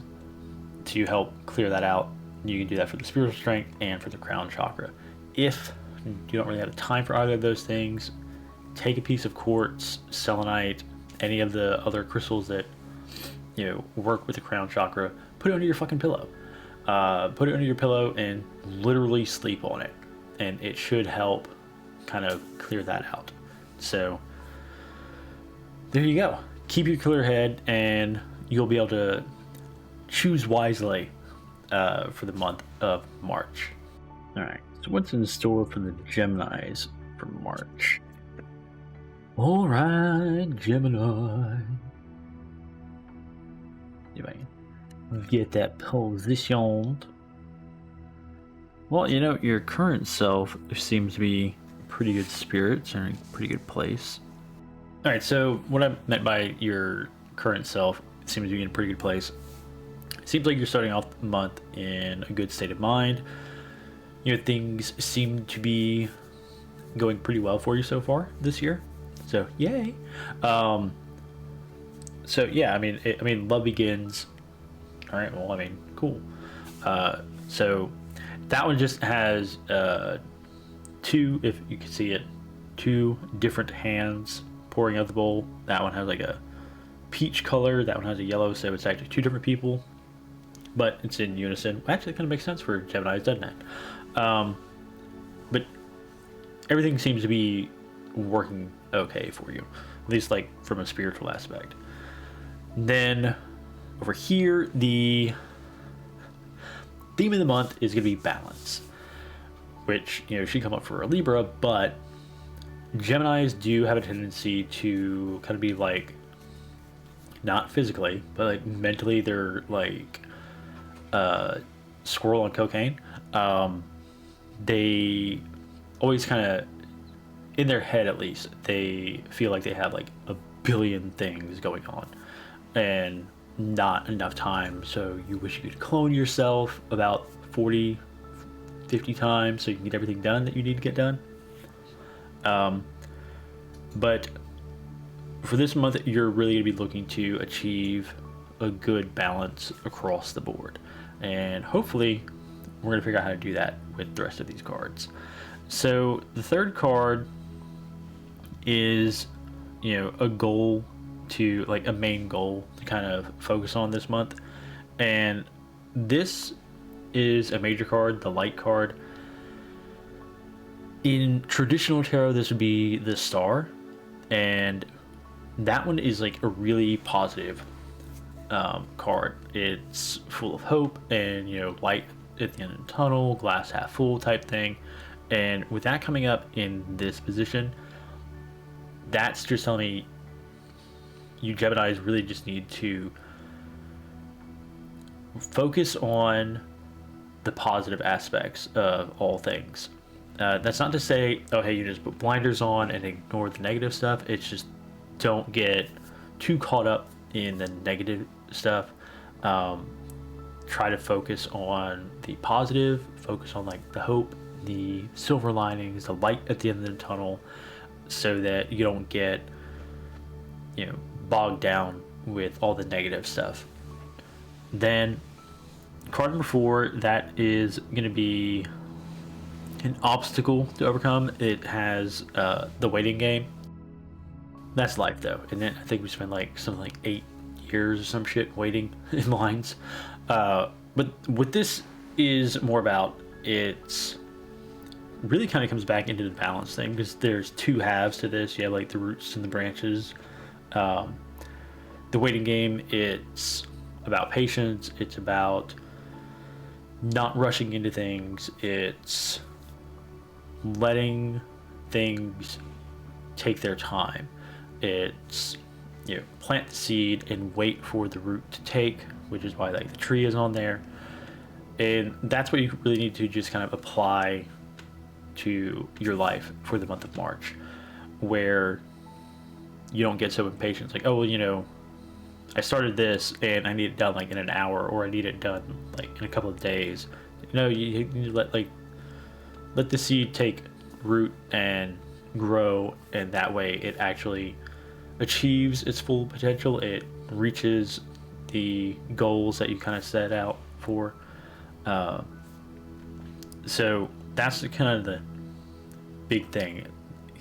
to help clear that out, you can do that for the spiritual strength and for the crown chakra. If you don't really have time for either of those things, take a piece of quartz, selenite, any of the other crystals that work with the crown chakra, put it under your fucking pillow. Put it under your pillow and literally sleep on it, and it should help kind of clear that out. So there you go. Keep your clear head, and you'll be able to choose wisely for the month of March. All right, so what's in store for the Geminis for March? All right, Gemini. Anyway, get that positioned. Well, your current self seems to be pretty good spirits and in a pretty good place. All right, so what I meant by your current self seems to be in a pretty good place. It seems like you're starting off the month in a good state of mind. Things seem to be going pretty well for you so far this year. So yay. So yeah, I mean, love begins. All right, well, cool. So that one just has two, if you can see it, two different hands pouring out the bowl. That one has like a peach color. That one has a yellow. So it's actually two different people, but it's in unison. Actually, it kind of makes sense for Geminis, doesn't it? But everything seems to be working okay for you, at least like from a spiritual aspect. Then over here, the theme of the month is going to be balance. which, you know, should come up for a Libra, but Geminis do have a tendency to kind of be like, not physically, but like mentally, they're like squirrel on cocaine. They always kind of, in their head at least, they feel like they have like a billion things going on and not enough time. So you wish you could clone yourself about 40, 50 times so you can get everything done that you need to get done. But for this month, you're really going to be looking to achieve a good balance across the board. And hopefully, we're going to figure out how to do that with the rest of these cards. So the third card is, you know, a goal to, like, a main goal to kind of focus on this month. And this is a major card, the light card. In traditional tarot, this would be the Star. And that one is like a really positive card. It's full of hope and, you know, light at the end of the tunnel, glass half full type thing. And with that coming up in this position, that's just telling me you Geminis really just need to focus on the positive aspects of all things. That's not to say, oh, hey, you just put blinders on and ignore the negative stuff. It's just, don't get too caught up in the negative stuff. Try to focus on the positive, focus on like the hope, the silver linings, the light at the end of the tunnel, so that you don't get, you know, bogged down with all the negative stuff. Then card number 4, that is going to be an obstacle to overcome. It has the waiting game. That's life though. And then I think we spent like something like 8 years or some shit waiting in lines. But what this is more about, it's really kind of comes back into the balance thing, because there's two halves to this. You have like the roots and the branches. The waiting game, it's about patience. It's about not rushing into things. It's letting things take their time. It's, you know, plant the seed and wait for the root to take, which is why like the tree is on there. And that's what you really need to just kind of apply to your life for the month of March, where you don't get so impatient. It's like, oh, well, you know, I started this and I need it done like in an hour, or I need it done like in a couple of days. No, you need to let the seed take root and grow, and that way it actually achieves its full potential. It reaches the goals that you kind of set out for. So that's kind of the big thing.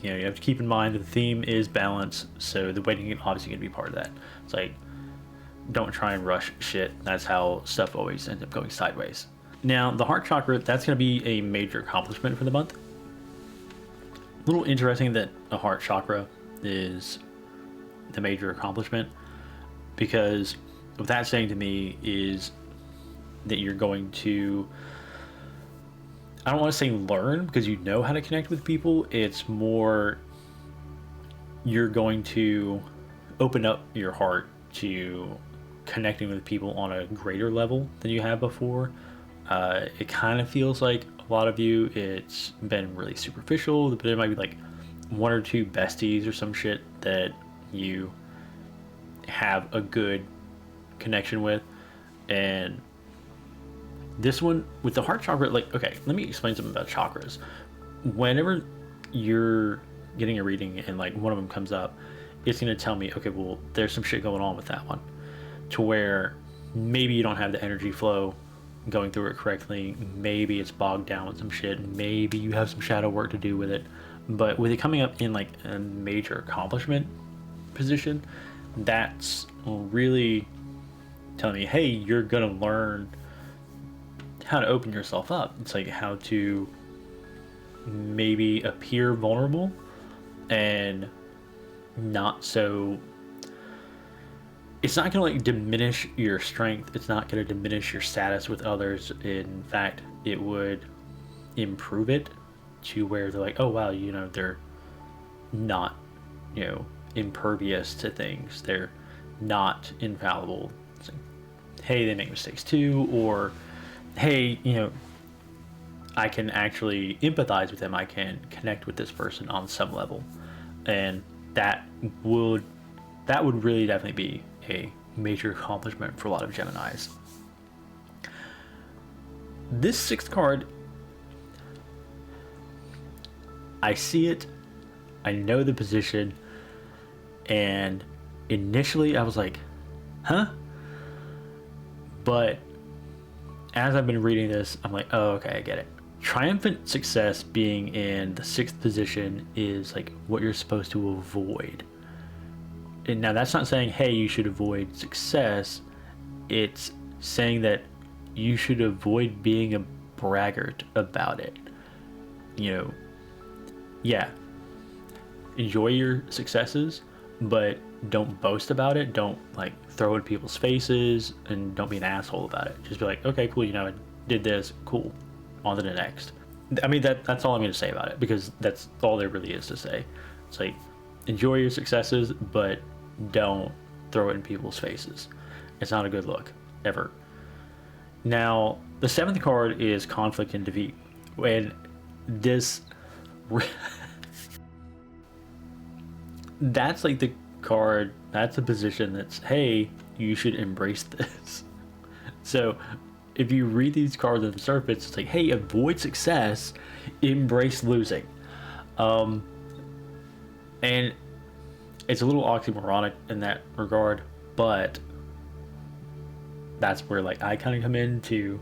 You know, you have to keep in mind that the theme is balance, so the waiting is obviously going to be part of that. It's like, don't try and rush shit. That's how stuff always ends up going sideways. Now, the heart chakra, that's going to be a major accomplishment for the month. A little interesting that the heart chakra is the major accomplishment, because what that's saying to me is that you're going to, I don't want to say learn, because you know how to connect with people. It's more, you're going to open up your heart to connecting with people on a greater level than you have before. It kind of feels like a lot of you, it's been really superficial, but there might be like one or two besties or some shit that you have a good connection with. And this one with the heart chakra, like, okay, let me explain something about chakras. Whenever you're getting a reading and like one of them comes up, it's going to tell me, okay, well, there's some shit going on with that one, to where maybe you don't have the energy flow going through it correctly. Maybe it's bogged down with some shit. Maybe you have some shadow work to do with it. But with it coming up in like a major accomplishment position, that's really telling me, hey, you're gonna learn how to open yourself up. It's like how to maybe appear vulnerable and not so, it's not gonna like diminish your strength. It's not gonna diminish your status with others. In fact, it would improve it to where they're like, oh wow, you know, they're not, you know, impervious to things. They're not infallible. It's like, hey, they make mistakes too, or hey, you know, I can actually empathize with them. I can connect with this person on some level, and that would really definitely be a major accomplishment for a lot of Geminis. This sixth card, I see it, I know the position, and initially I was like, huh? But as I've been reading this, I'm like, oh, okay, I get it. Triumphant success being in the sixth position is like what you're supposed to avoid. And now that's not saying, hey, you should avoid success. It's saying that you should avoid being a braggart about it. You know, yeah, enjoy your successes, but don't boast about it. Don't like throw it in people's faces, and don't be an asshole about it. Just be like, okay, cool, you know, I did this, cool, on to the next. I mean, that's all I'm going to say about it, because that's all there really is to say. It's like, enjoy your successes, but don't throw it in people's faces. It's not a good look, ever. Now, the seventh card is conflict and defeat. And this... that's like the card, that's a position that's, hey, you should embrace this. So if you read these cards on the surface, it's like, hey, avoid success, embrace losing. And it's a little oxymoronic in that regard, but that's where like I kind of come in to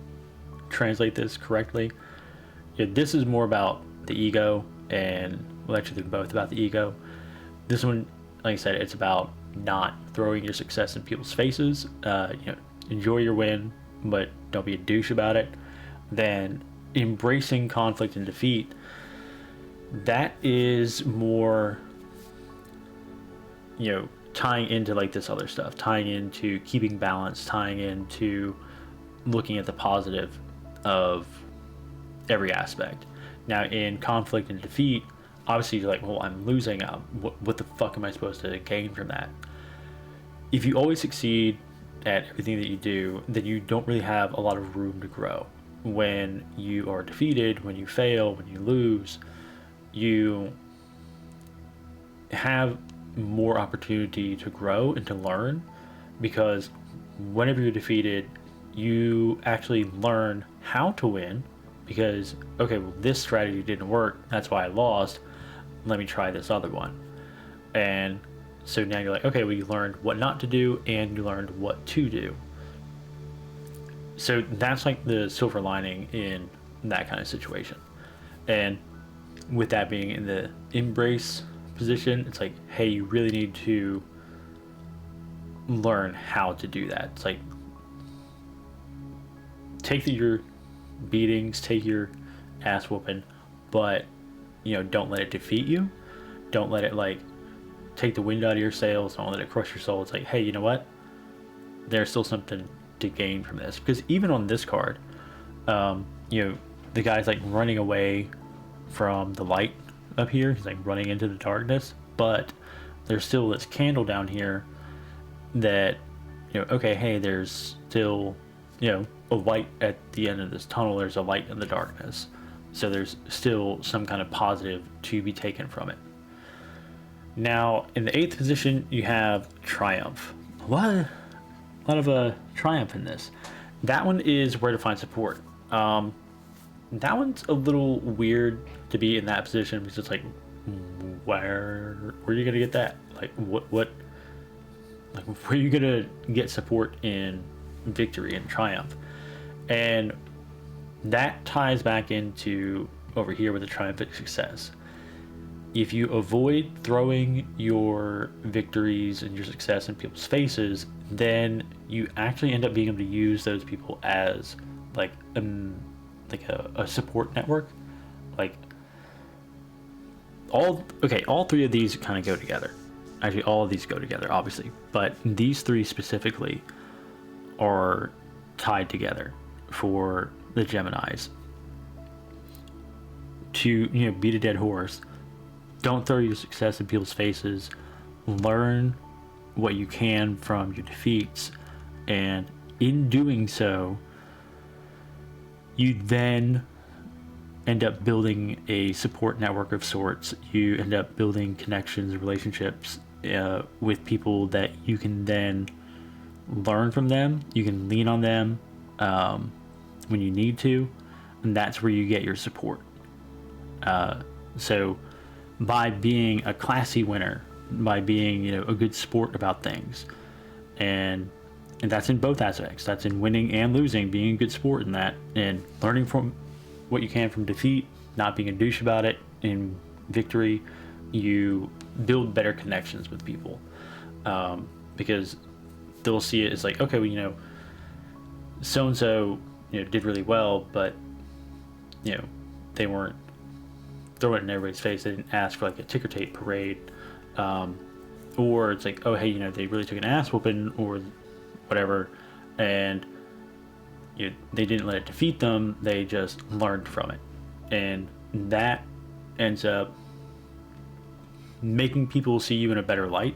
translate this correctly. Yeah, this is more about the ego, and well, actually they're both about the ego. This one, like I said, it's about not throwing your success in people's faces. You know, enjoy your win, but don't be a douche about it. Then embracing conflict and defeat, that is more, you know, tying into like this other stuff, tying into keeping balance, tying into looking at the positive of every aspect. Now in conflict and defeat, obviously you're like, well, I'm losing. What the fuck am I supposed to gain from that? If you always succeed at everything that you do, then you don't really have a lot of room to grow. When you are defeated, when you fail, when you lose, you have more opportunity to grow and to learn, because whenever you're defeated, you actually learn how to win, because, okay, well, this strategy didn't work, that's why I lost, let me try this other one. And so now you're like, okay, well, you learned what not to do and you learned what to do. So that's like the silver lining in that kind of situation. And with that being in the embrace position, it's like, hey, you really need to learn how to do that. It's like, take your beatings, take your ass whooping, but, you know, don't let it defeat you. Don't let it like take the wind out of your sails. Don't let it crush your soul. It's like, hey, you know what? There's still something to gain from this. Because even on this card, you know, the guy's like running away from the light up here. He's like running into the darkness, but there's still this candle down here that, you know, okay, hey, there's still, you know, a light at the end of this tunnel. There's a light in the darkness. So there's still some kind of positive to be taken from it. Now, in the eighth position, you have triumph. A lot of triumph in this. That one is where to find support. That one's a little weird to be in that position, because it's like, where are you gonna get that? Like, what like, where are you gonna get support in victory and triumph? And that ties back into over here with the triumphant success. If you avoid throwing your victories and your success in people's faces, then you actually end up being able to use those people as like a support network. Like all three of these kind of go together. Actually, all of these go together, obviously, but these three specifically are tied together for the Geminis. to, you know, beat a dead horse. Don't throw your success in people's faces. Learn what you can from your defeats, and in doing so, you then end up building a support network of sorts. You end up building connections, relationships with people that you can then learn from them. You can lean on them when you need to, and that's where you get your support. So by being a classy winner, by being, you know, a good sport about things, and that's in both aspects. That's in winning and losing, being a good sport in that, and learning from what you can from defeat, not being a douche about it. In victory, you build better connections with people, because they'll see it as like, okay, well, you know, so and so, you know, did really well, but, you know, they weren't throwing it in everybody's face. They didn't ask for like a ticker tape parade, or it's like, oh hey, you know, they really took an ass whooping or whatever, and you know, they didn't let it defeat them. They just learned from it, and that ends up making people see you in a better light.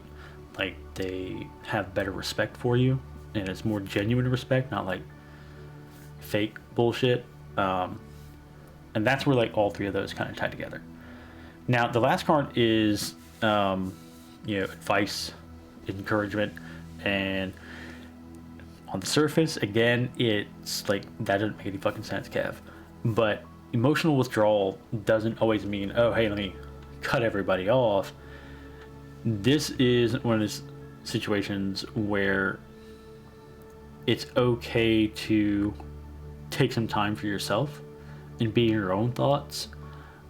Like, they have better respect for you, and it's more genuine respect, not like fake bullshit. And that's where like all three of those kind of tie together. Now the last card is you know, advice, encouragement, and on the surface, again, it's like, that doesn't make any fucking sense, Kev. But emotional withdrawal doesn't always mean, oh hey, let me cut everybody off. This is one of those situations where it's okay to take some time for yourself and be in your own thoughts,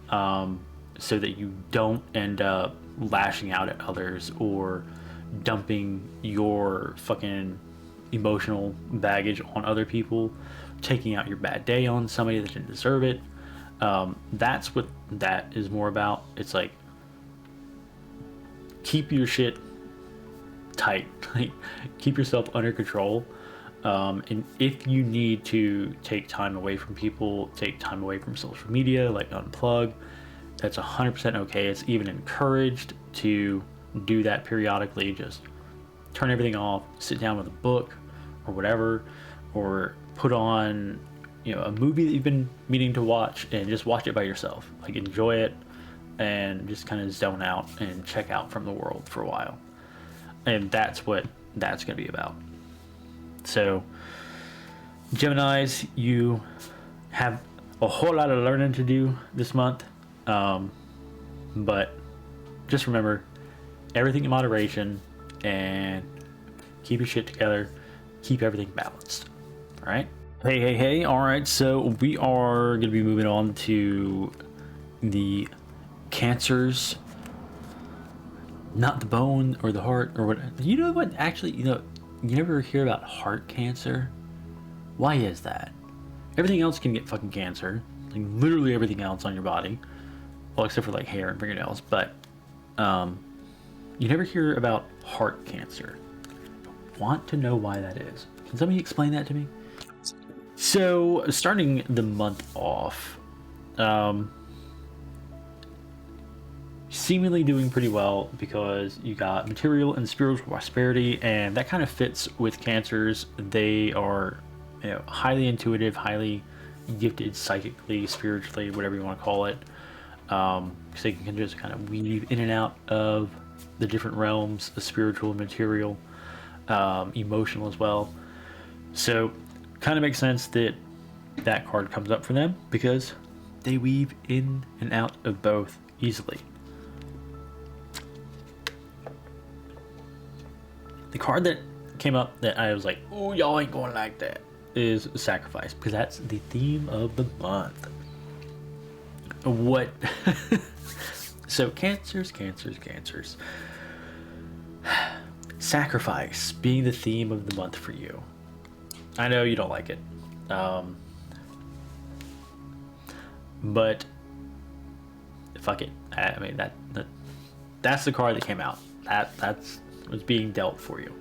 so that you don't end up lashing out at others or dumping your fucking emotional baggage on other people, taking out your bad day on somebody that didn't deserve it. That's what that is more about. It's like, keep your shit tight, like keep yourself under control. And if you need to take time away from people, take time away from social media, like unplug, that's 100% okay. It's even encouraged to do that periodically. Just turn everything off, sit down with a book or whatever, or put on, you know, a movie that you've been meaning to watch, and just watch it by yourself. Like, enjoy it and just kind of zone out and check out from the world for a while. And that's what that's going to be about. So, Geminis, you have a whole lot of learning to do this month, but just remember, everything in moderation, and keep your shit together, keep everything balanced. All right? Hey. All right, so we are going to be moving on to the Cancers. Not the bone or the heart or what. You know what? Actually, you know, you never hear about heart cancer. Why is that? Everything else can get fucking cancer. Like, literally everything else on your body. Well, except for like hair and fingernails. But you never hear about heart cancer. Want to know why that is? Can somebody explain that to me? So, starting the month off, seemingly doing pretty well, because you got material and spiritual prosperity, and that kind of fits with Cancers. They are, you know, highly intuitive, highly gifted psychically, spiritually, whatever you want to call it. So they can just kind of weave in and out of the different realms, the spiritual, material, emotional as well. So kind of makes sense that that card comes up for them, because they weave in and out of both easily. The card that came up that I was like, oh, y'all ain't going like that, is Sacrifice, because that's the theme of the month. What? So Cancers. Sacrifice being the theme of the month for you. I know you don't like it. But fuck it. I mean, that's the card that came out. That's what's being dealt for you.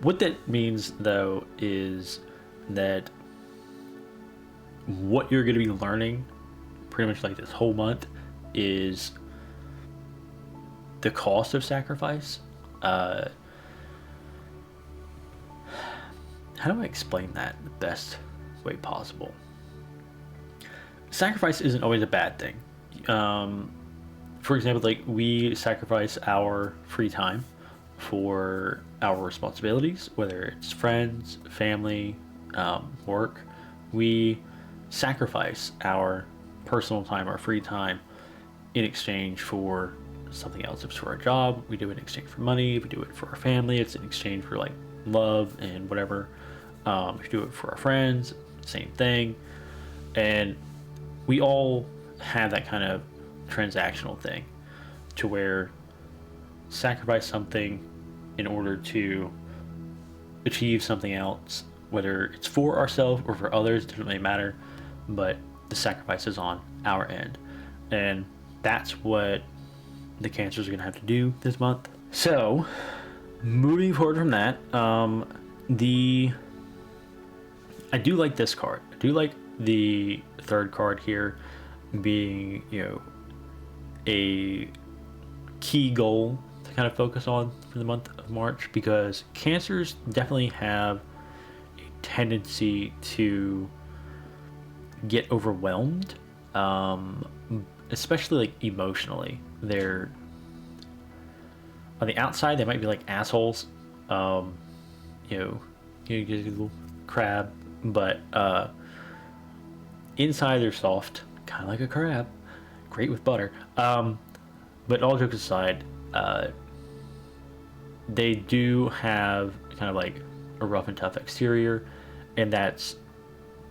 What that means, though, is that what you're going to be learning pretty much like this whole month is the cost of sacrifice. How do I explain that the best way possible? Sacrifice isn't always a bad thing. For example, like we sacrifice our free time for our responsibilities, whether it's friends, family, work. We sacrifice our personal time, our free time, in exchange for something else. If it's for our job, we do it in exchange for money. If we do it for our family, it's in exchange for like love and whatever. If we do it for our friends, same thing. And we all have that kind of transactional thing to where sacrifice something in order to achieve something else, whether it's for ourselves or for others, doesn't really matter, but the sacrifice is on our end. And that's what the Cancers are going to have to do this month. So moving forward from that, I do like this card. I do like the third card here being, a key goal to kind of focus on for the month of March, because Cancers definitely have a tendency to get overwhelmed, especially like emotionally. They're on the outside, they might be like assholes, you get a little crab, but inside they're soft, kind of like a crab, great with butter. But all jokes aside, they do have kind of like a rough and tough exterior, and that's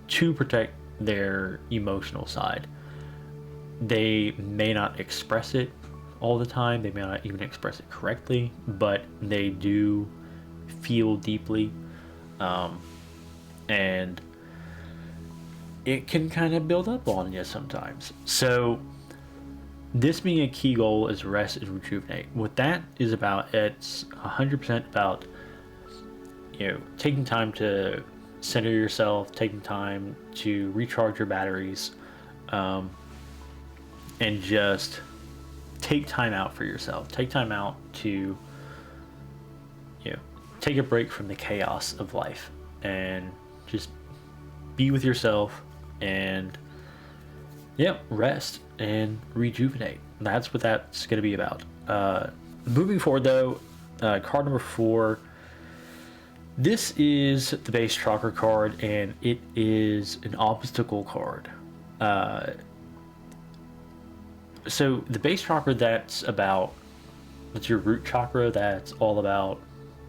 to protect their emotional side. They may not express it all the time, they may not even express it correctly, but they do feel deeply, and it can kind of build up on you sometimes. So this being a key goal is rest and rejuvenate. What that is about, it's 100% about, taking time to center yourself, taking time to recharge your batteries, and just take time out for yourself. Take time out to, take a break from the chaos of life and just be with yourself and rest and rejuvenate. That's what that's going to be about. Moving forward though, card number 4, this is the base chakra card, and it is an obstacle card. So the base chakra, that's your root chakra, that's all about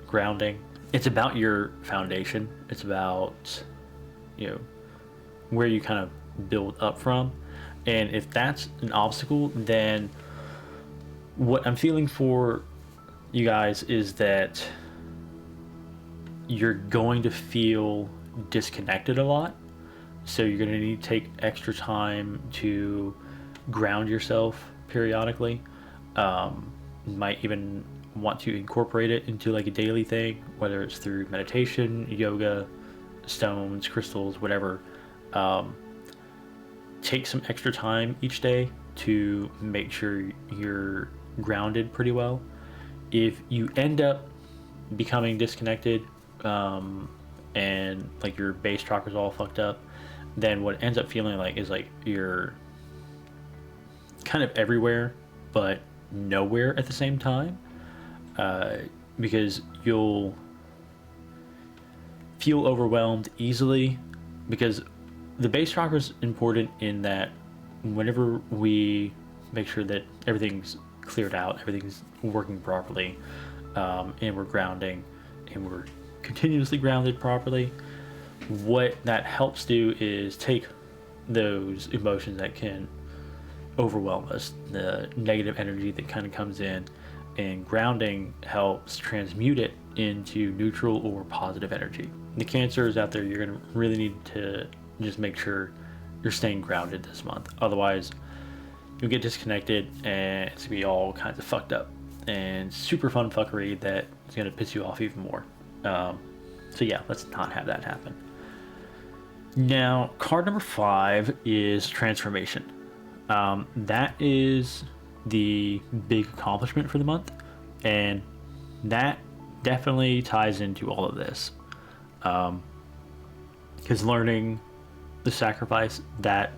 grounding. It's about your foundation. It's about, where you kind of build up from. And if that's an obstacle, then what I'm feeling for you guys is that you're going to feel disconnected a lot. So you're going to need to take extra time to ground yourself periodically. You might even want to incorporate it into like a daily thing, whether it's through meditation, yoga, stones, crystals, whatever. Take some extra time each day to make sure you're grounded pretty well. If you end up becoming disconnected, and like your base chakra's all fucked up, then what it ends up feeling like is like you're kind of everywhere but nowhere at the same time, because you'll feel overwhelmed easily, because the base chakra is important in that whenever we make sure that everything's cleared out, everything's working properly, and we're grounding and we're continuously grounded properly, what that helps do is take those emotions that can overwhelm us, the negative energy that kind of comes in, and grounding helps transmute it into neutral or positive energy. The Cancers out there, you're going to really need to just make sure you're staying grounded this month. Otherwise, you'll get disconnected and it's going to be all kinds of fucked up and super fun fuckery that is going to piss you off even more. So yeah, let's not have that happen. Now, card number 5 is transformation. That is the big accomplishment for the month, and that definitely ties into all of this. Because learning the sacrifice that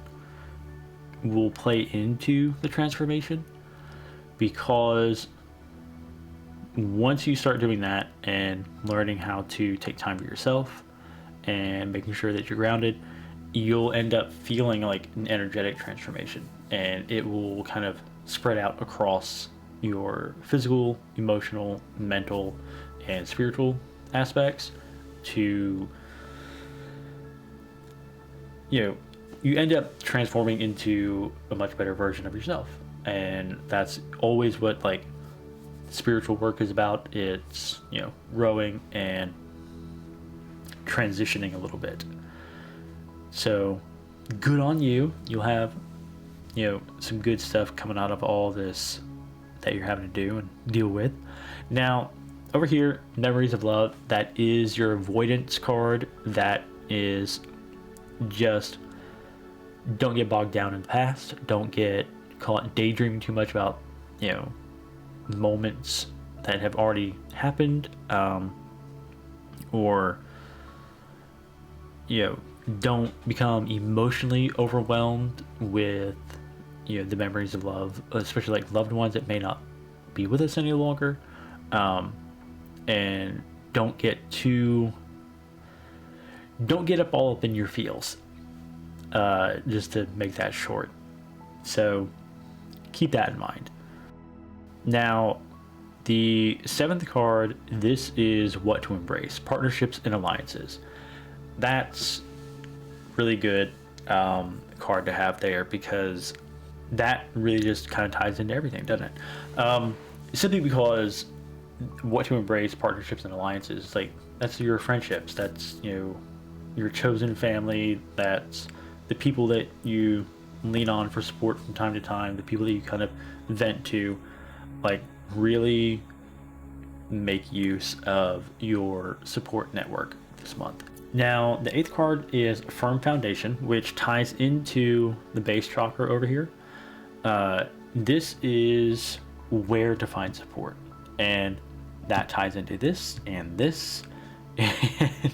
will play into the transformation, because once you start doing that and learning how to take time for yourself and making sure that you're grounded, you'll end up feeling like an energetic transformation, and it will kind of spread out across your physical, emotional, mental, and spiritual aspects to, you end up transforming into a much better version of yourself. And that's always what like spiritual work is about. It's, growing and transitioning a little bit. So good on you. You'll have, some good stuff coming out of all this that you're having to do and deal with. Now, over here, Memories of Love, that is your avoidance card. That is just, don't get bogged down in the past. Don't get caught daydreaming too much about, moments that have already happened, or don't become emotionally overwhelmed with the memories of love, especially like loved ones that may not be with us any longer, and don't get up all up in your feels, just to make that short. So keep that in mind. Now, the 7th card, this is what to embrace: partnerships and alliances. That's really good card to have there, because that really just kind of ties into everything, doesn't it? Simply because what to embrace, partnerships and alliances, like that's your friendships, that's your chosen family, that's the people that you lean on for support from time to time, the people that you kind of vent to. Like, really make use of your support network this month. Now, the 8th card is Firm Foundation, which ties into the base chakra over here. This is where to find support, and that ties into this and this and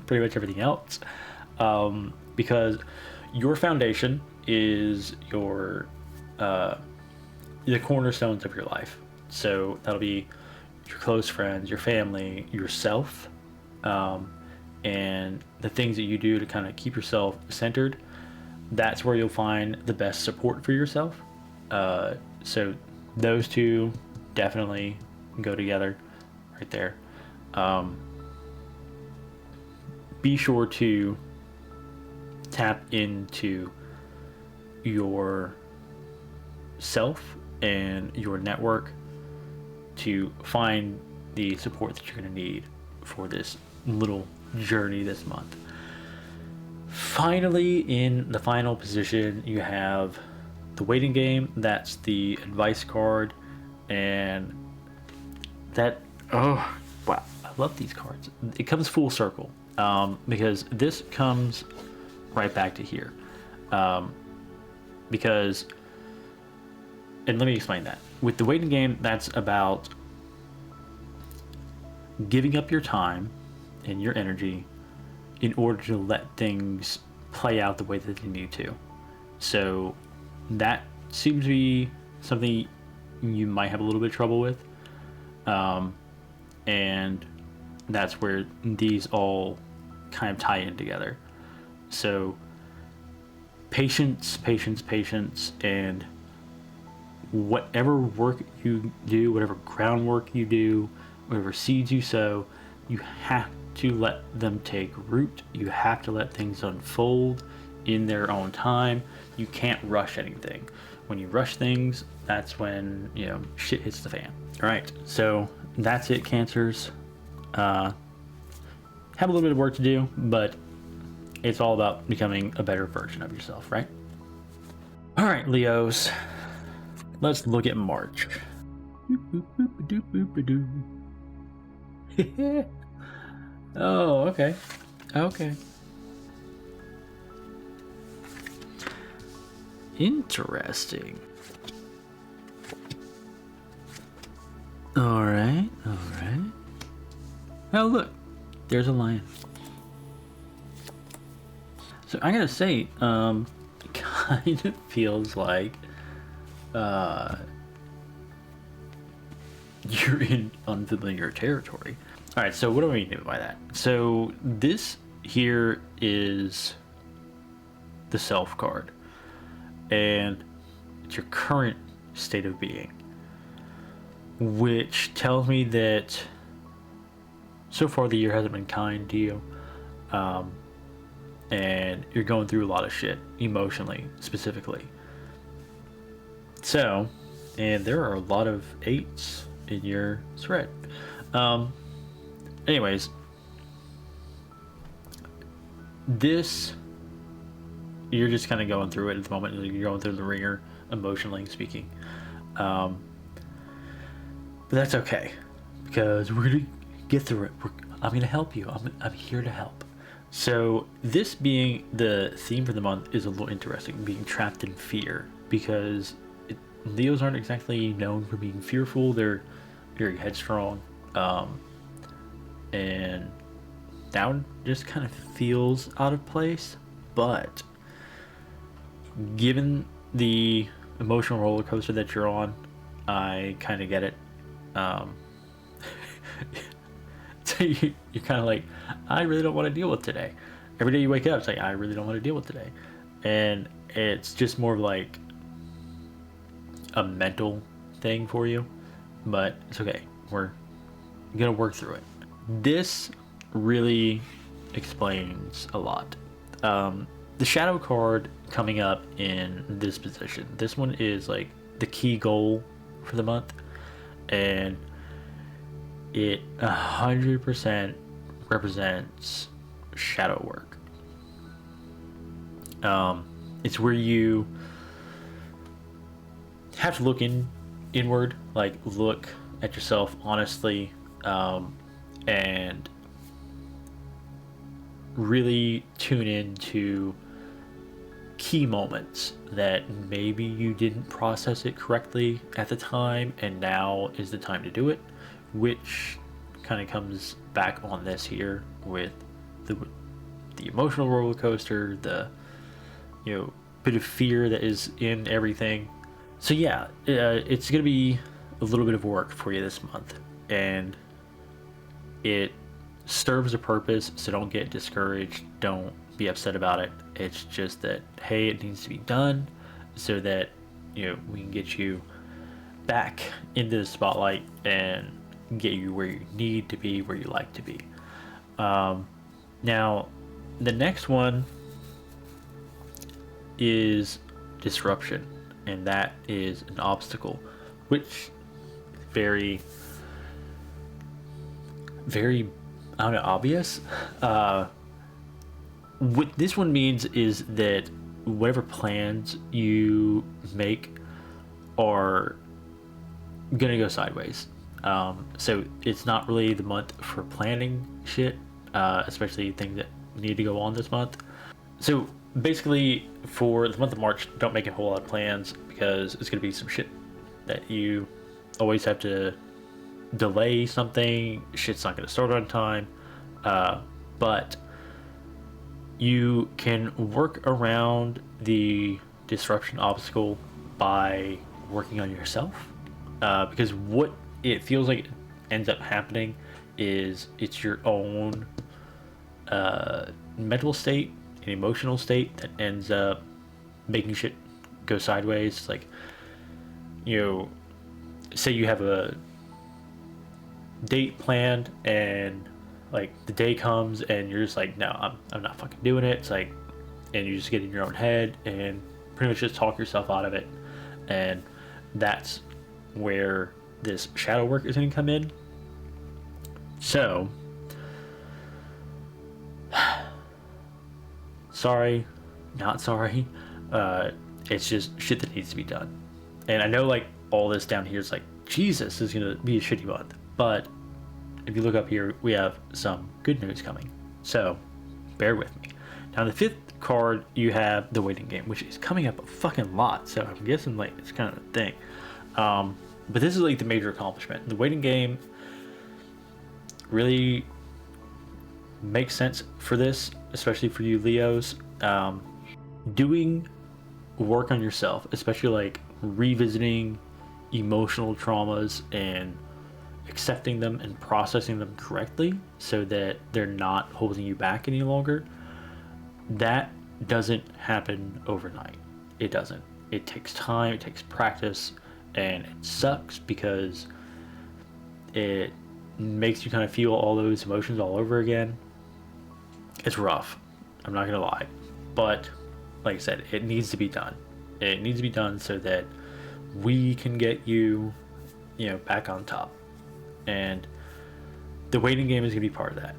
pretty much everything else, because your foundation is your the cornerstones of your life. So that'll be your close friends, your family, yourself, and the things that you do to kind of keep yourself centered. That's where you'll find the best support for yourself. So those two definitely go together right there. Be sure to tap into your self and your network to find the support that you're going to need for this little journey this month. Finally, in the final position, you have the Waiting Game. That's the advice card, and that, oh wow, I love these cards. It comes full circle, because this comes right back to here, because, and let me explain that. With the Waiting Game, that's about giving up your time and your energy in order to let things play out the way that they need to. So that seems to be something you might have a little bit of trouble with, and that's where these all kind of tie in together. So patience, and whatever work you do, whatever groundwork you do, whatever seeds you sow, you have to let them take root. You have to let things unfold in their own time. You can't rush anything. When you rush things, that's when, shit hits the fan. All right, so that's it, Cancers. Have a little bit of work to do, but it's all about becoming a better version of yourself, right? All right, Leos, let's look at March. Oh, okay. Interesting. All right. Oh, look, there's a lion. So I gotta say, it kind of feels like you're in unfamiliar territory. All right, so what do I mean by that? So this here is the self card, and it's your current state of being, which tells me that so far the year hasn't been kind to you, and you're going through a lot of shit emotionally, specifically. So, and there are a lot of 8s in your thread. Anyways, this, you're just kind of going through it at the moment. You're going through the ringer, emotionally speaking. But that's okay, because we're gonna get through it. I'm gonna help you. I'm here to help. So this being the theme for the month is a little interesting, being trapped in fear, because Leos aren't exactly known for being fearful. They're very headstrong, and that one just kind of feels out of place. But given the emotional roller coaster that you're on, I kind of get it. So you're kind of like, I really don't want to deal with today. Every day you wake up, it's like, I really don't want to deal with today. And it's just more of like a mental thing for you, but it's okay. We're gonna work through it. This really explains a lot. The shadow card coming up in this position, this one is like the key goal for the month, and it 100% represents shadow work. It's where you have to look inward, like look at yourself honestly, and really tune into key moments that maybe you didn't process it correctly at the time, and now is the time to do it, which kind of comes back on this here with the emotional roller coaster, the bit of fear that is in everything. So yeah, it's gonna be a little bit of work for you this month, and it serves a purpose, so don't get discouraged, don't be upset about it. It's just that, hey, it needs to be done so that we can get you back into the spotlight and get you where you need to be, where you like to be. Now the next one is disruption, and that is an obstacle, which very I don't know, obvious. What this one means is that whatever plans you make are gonna go sideways. So it's not really the month for planning shit, especially things that need to go on this month. So basically, for the month of March, don't make a whole lot of plans, because it's gonna be some shit that you always have to delay something. Shit's not gonna start on time, but you can work around the disruption obstacle by working on yourself, because what it feels like ends up happening is it's your own mental state and emotional state that ends up making shit go sideways. Like, say you have a date planned, and like the day comes and you're just like, no, I'm not fucking doing it. It's like, and you just get in your own head and pretty much just talk yourself out of it. And that's where this shadow work is going to come in. So sorry, not sorry. It's just shit that needs to be done. And I know, like, all this down here is like, Jesus, is going to be a shitty month. But if you look up here, we have some good news coming. So bear with me. Now the fifth card, you have the waiting game, which is coming up a fucking lot, so I'm guessing like it's kind of a thing. But this is like the major accomplishment. The waiting game really makes sense for this, especially for you Leos. Doing work on yourself, especially like revisiting emotional traumas and accepting them and processing them correctly so that they're not holding you back any longer. That doesn't happen overnight. It doesn't. It takes time, it takes practice, and it sucks because it makes you kind of feel all those emotions all over again. It's rough, I'm not gonna lie, but like I said, it needs to be done. It needs to be done so that we can get you, back on top. And the waiting game is gonna be part of that.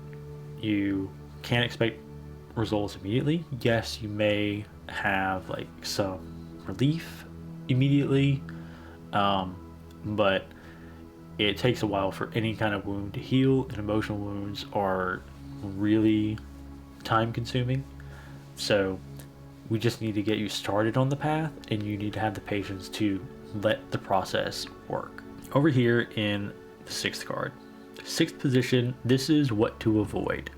You can't expect results immediately. Yes, you may have like some relief immediately, but it takes a while for any kind of wound to heal, and emotional wounds are really time consuming. So we just need to get you started on the path, and you need to have the patience to let the process work. Over here in the sixth card, sixth position, this is what to avoid.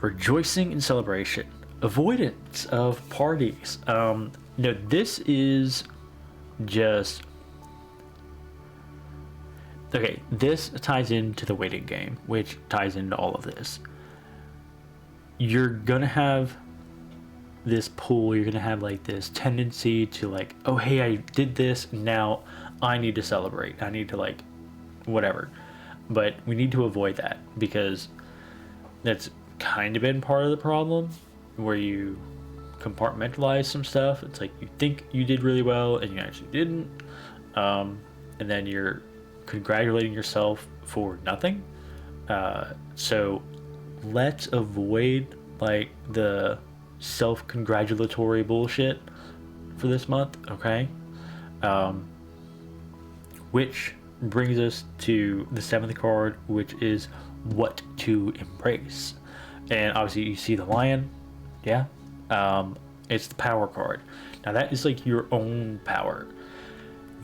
Rejoicing and celebration. Avoidance of parties. This is just... Okay, this ties into the waiting game, which ties into all of this. You're gonna have this pull, you're gonna have like this tendency to like, oh hey, I did this, now I need to celebrate, I need to like whatever. But we need to avoid that, because that's kind of been part of the problem, where you compartmentalize some stuff. It's like you think you did really well and you actually didn't, and then you're congratulating yourself for nothing. So let's avoid like the self-congratulatory bullshit for this month, okay? Which brings us to the seventh card, which is what to embrace. And obviously you see the lion, yeah? It's the power card. Now that is like your own power.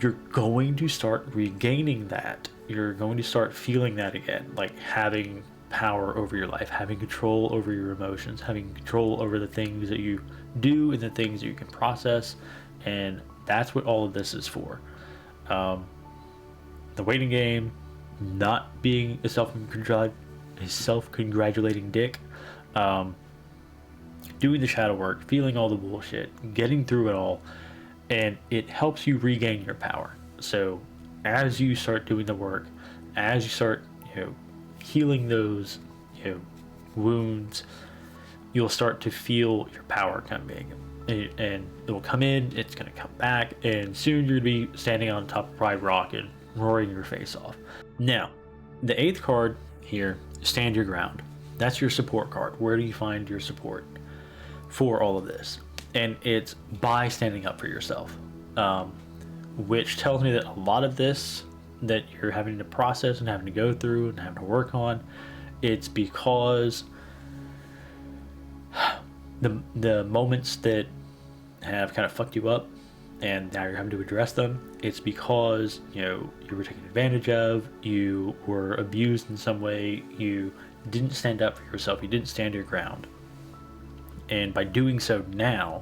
You're going to start regaining that. You're going to start feeling that again, like having power over your life, having control over your emotions, having control over the things that you do and the things that you can process. And that's what all of this is for. The waiting game, not being a self-congratulating dick, doing the shadow work, feeling all the bullshit, getting through it all, and it helps you regain your power. So as you start doing the work, as you start healing those wounds, you'll start to feel your power coming, and it will come in, it's going to come back, and soon you're going to be standing on top of Pride Rock and roaring your face off. Now the eighth card here, stand your ground. That's your support card. Where do you find your support for all of this? And it's by standing up for yourself, which tells me that a lot of this that you're having to process and having to go through and having to work on, it's because the moments that have kind of fucked you up and now you're having to address them, it's because you were taken advantage of, you were abused in some way, you didn't stand up for yourself, you didn't stand your ground. And by doing so now,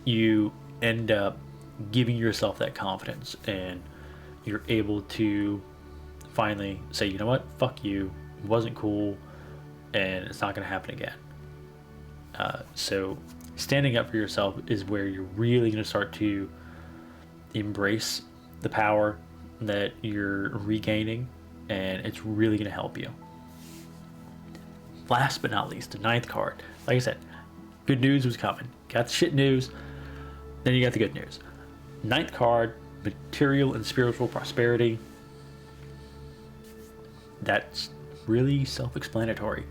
you end up giving yourself that confidence, and you're able to finally say, you know what, fuck you, it wasn't cool, and it's not going to happen again. So standing up for yourself is where you're really going to start to embrace the power that you're regaining, and it's really going to help you. Last but not least, the ninth card. Like I said, good news was coming. Got the shit news, then you got the good news. Ninth card, material and spiritual prosperity. That's really self-explanatory.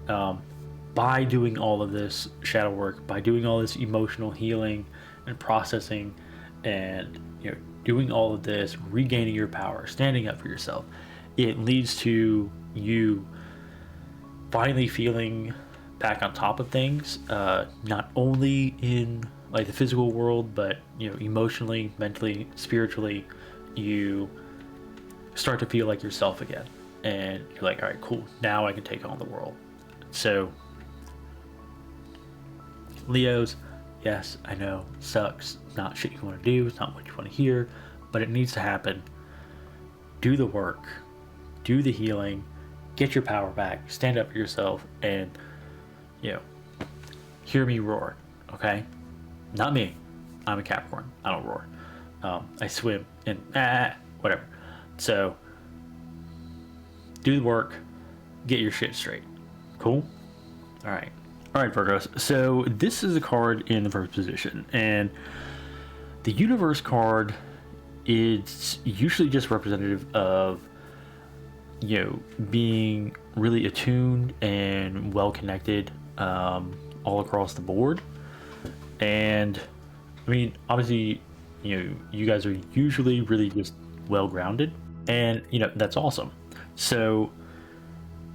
By doing all of this shadow work, by doing all this emotional healing and processing, and doing all of this, regaining your power, standing up for yourself, it leads to you finally feeling back on top of things, not only in like the physical world, but emotionally, mentally, spiritually. You start to feel like yourself again, and you're like, all right, cool, now I can take on the world. So Leos, yes, I know, sucks, not shit you want to do, it's not what you want to hear, but it needs to happen. Do the work, do the healing, get your power back, stand up for yourself, and hear me roar. Okay, not me, I'm a Capricorn, I don't roar. I swim and whatever. So do the work, get your shit straight. Cool. All right, Virgos. So this is a card in the first position, and the universe card is usually just representative of being really attuned and well connected all across the board. And I mean, obviously, you guys are usually really just well grounded, and that's awesome. So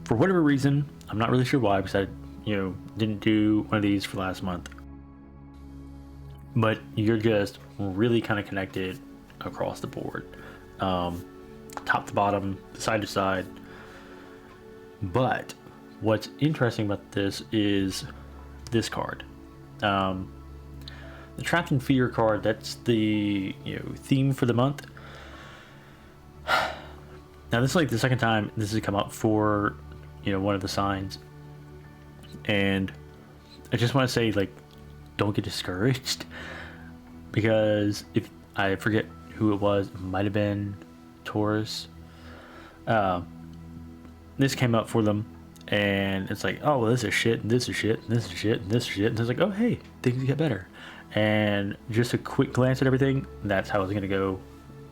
for whatever reason, I'm not really sure why, because I didn't do one of these for last month, but you're just really kind of connected across the board, top to bottom, side to side. But what's interesting about this is this card, the Trapped in Fear card. That's the theme for the month. Now this is like the second time this has come up for one of the signs, and I just want to say, like, don't get discouraged, because if I forget who it was, it might have been Taurus. This came up for them, and it's like, oh well, this is shit, and this is shit, and this is shit, and this is shit, and it's like, oh hey, things get better. And just a quick glance at everything, that's how it's going to go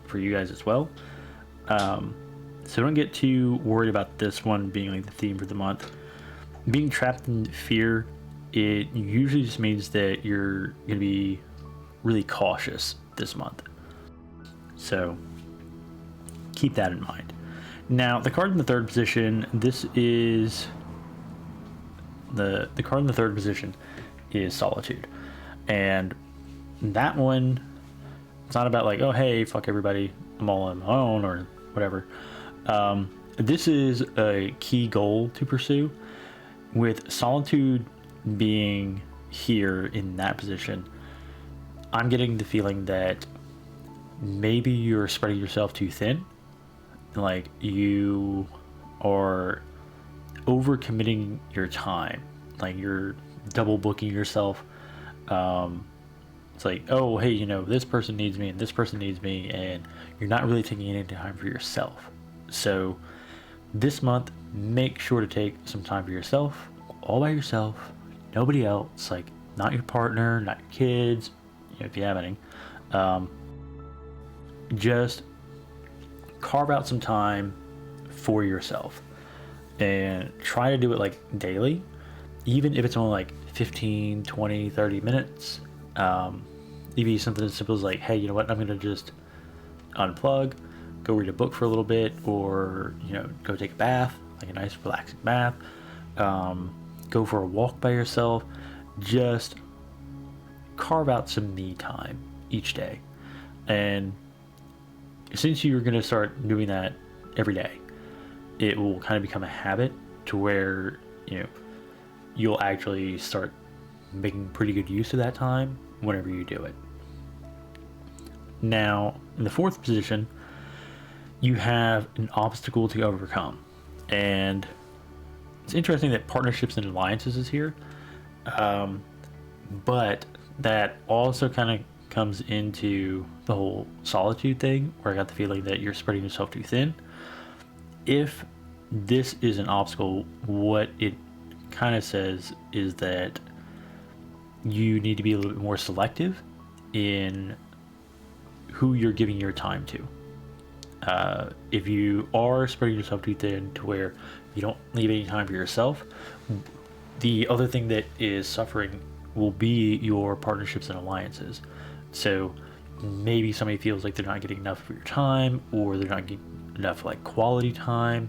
for you guys as well. So don't get too worried about this one being like the theme for the month. Being trapped in fear, it usually just means that you're going to be really cautious this month. So keep that in mind. Now, the card in the third position, this is the card in the third position is Solitude. And that one, it's not about like, oh hey, fuck everybody, I'm all on my own or whatever. This is a key goal to pursue. With Solitude being here in that position, I'm getting the feeling that maybe you're spreading yourself too thin. Like, you are overcommitting your time. Like, you're double booking yourself. It's like, oh hey, this person needs me and this person needs me, and you're not really taking any time for yourself. So this month, make sure to take some time for yourself, all by yourself, nobody else, like not your partner, not your kids, if you have any. Just carve out some time for yourself and try to do it like daily, even if it's only like 15, 20, 30 minutes. Maybe something as simple as like, hey, you know what, I'm gonna just unplug, go read a book for a little bit, or go take a bath, like a nice relaxing bath, go for a walk by yourself. Just carve out some me time each day. And since you're going to start doing that every day, it will kind of become a habit to where you'll actually start making pretty good use of that time whenever you do it. Now, in the fourth position, you have an obstacle to overcome. And it's interesting that partnerships and alliances is here, but that also kind of comes into the whole solitude thing, where I got the feeling that you're spreading yourself too thin. If this is an obstacle, what it kind of says is that you need to be a little bit more selective in who you're giving your time to. If you are spreading yourself too thin to where you don't leave any time for yourself, the other thing that is suffering will be your partnerships and alliances. So maybe somebody feels like they're not getting enough of your time, or they're not getting enough like quality time.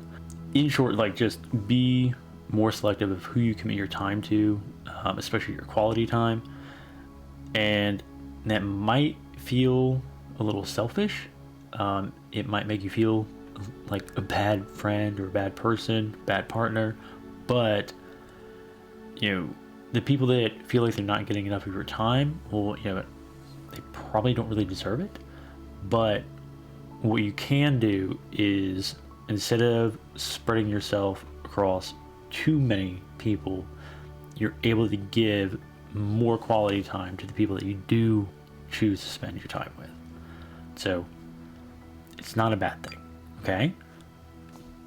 In short, like, just be more selective of who you commit your time to, especially your quality time. And that might feel a little selfish. It might make you feel like a bad friend or a bad person, bad partner, but the people that feel like they're not getting enough of your time, well, they probably don't really deserve it. But what you can do is, instead of spreading yourself across too many people, you're able to give more quality time to the people that you do choose to spend your time with. So it's not a bad thing. Okay?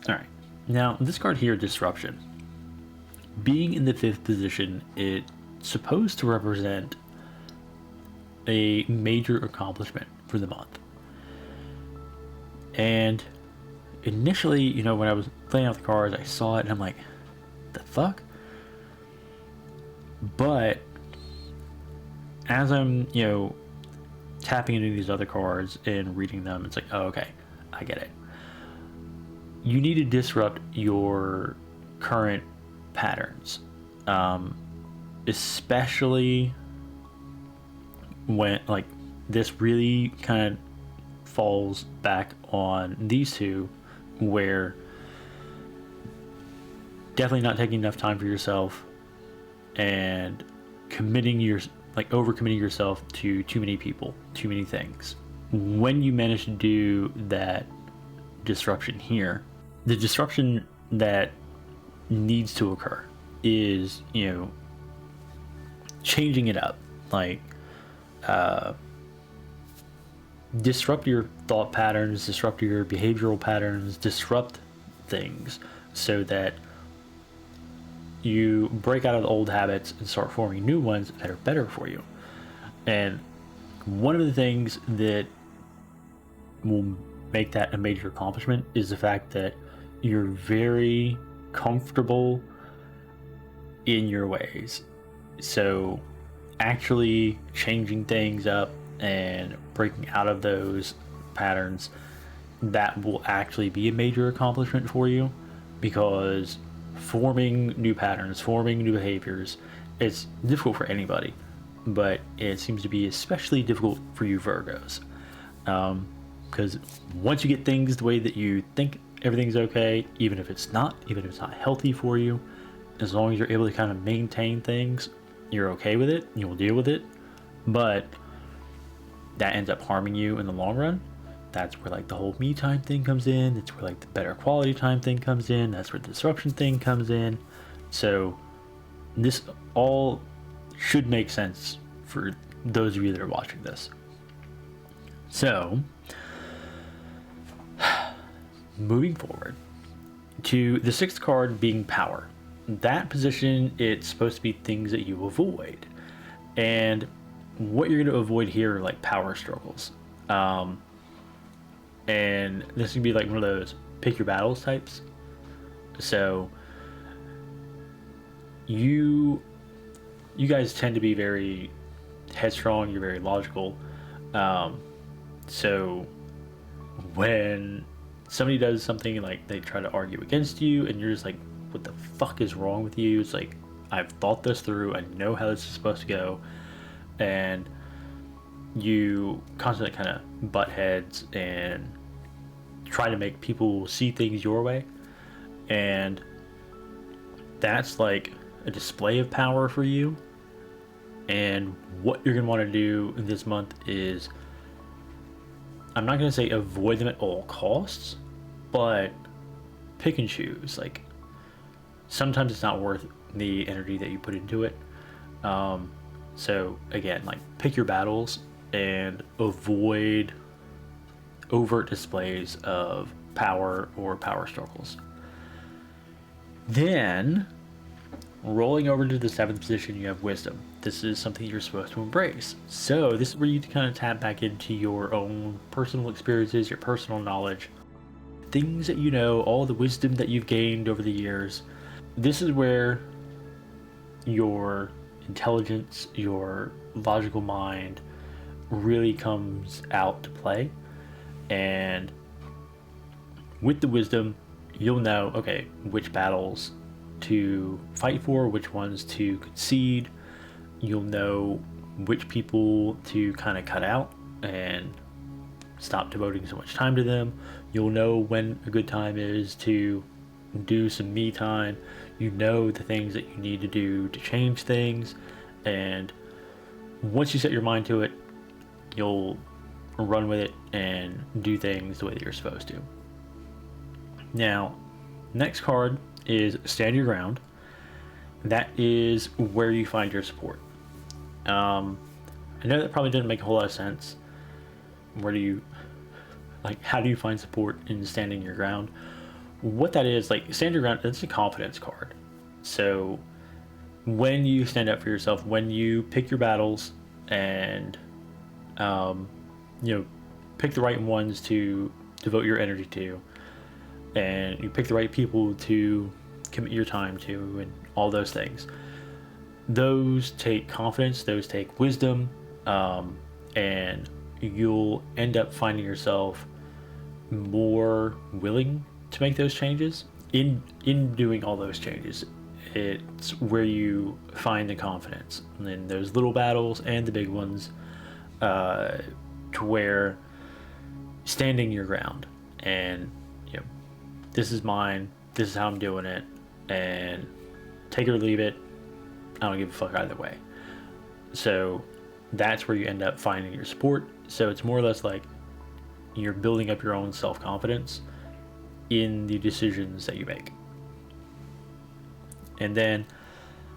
All right. Now, this card here, Disruption. Being in the 5th position, it's supposed to represent a major accomplishment for the month. And initially, when I was playing out the cards, I saw it and I'm like, the fuck? But as I'm, tapping into these other cards and reading them, it's like, oh, okay, I get it. You need to disrupt your current patterns, especially when this really kind of falls back on these two, where definitely not taking enough time for yourself and overcommitting yourself to too many people, too many things. When you manage to do that disruption here, the disruption that needs to occur is, changing it up. Disrupt your thought patterns, disrupt your behavioral patterns, disrupt things so that you break out of the old habits and start forming new ones that are better for you. And one of the things that will make that a major accomplishment is the fact that you're very comfortable in your ways. So actually changing things up and breaking out of those patterns, that will actually be a major accomplishment for you, because forming new patterns, forming new behaviors, it's difficult for anybody, but it seems to be especially difficult for you Virgos, because once you get things the way that you think everything's okay, even if it's not healthy for you, as long as you're able to kind of maintain things, you're okay with it, you'll deal with it. But that ends up harming you in the long run. That's where the whole me time thing comes in. That's where the better quality time thing comes in. That's where the disruption thing comes in. So this all should make sense for those of you that are watching this. So moving forward to the 6th card, being Power. That position, it's supposed to be things that you avoid. And what you're going to avoid here are power struggles. And this can be one of those pick your battles types. So you guys tend to be very headstrong, you're very logical. So when somebody does something, they try to argue against you and you're just what the fuck is wrong with you? It's I've thought this through, I know how this is supposed to go, and you constantly kind of butt heads and try to make people see things your way, and that's a display of power for you. And what you're going to want to do this month is, I'm not going to say avoid them at all costs, but pick and choose. Sometimes it's not worth the energy that you put into it. So again, pick your battles and avoid overt displays of power or power struggles. Then, rolling over to the 7th position, you have Wisdom. This is something you're supposed to embrace. So this is where you kind of tap back into your own personal experiences, your personal knowledge, things that you know, all the wisdom that you've gained over the years. This is where your intelligence, your logical mind really comes out to play. And with the wisdom, you'll know, okay, which battles to fight for, which ones to concede. You'll know which people to kind of cut out and stop devoting so much time to them. You'll know when a good time is to do some me time. You know the things that you need to do to change things, and once you set your mind to it, you'll run with it and do things the way that you're supposed to. Now, next card is Stand Your Ground. That is where you find your support. I know that probably didn't make a whole lot of sense. How do you find support in standing your ground? What that is, like, stand your ground, it's a confidence card. So when you stand up for yourself, when you pick your battles and pick the right ones to devote your energy to, and you pick the right people to commit your time to, and all those things, those take confidence, those take wisdom, and you'll end up finding yourself more willing to make those changes. In doing all those changes, it's where you find the confidence, and then those little battles and the big ones, to where standing your ground and this is mine, this is how I'm doing it, and take it or leave it, I don't give a fuck either way. So that's where you end up finding your support. So it's more or less like you're building up your own self-confidence in the decisions that you make. And then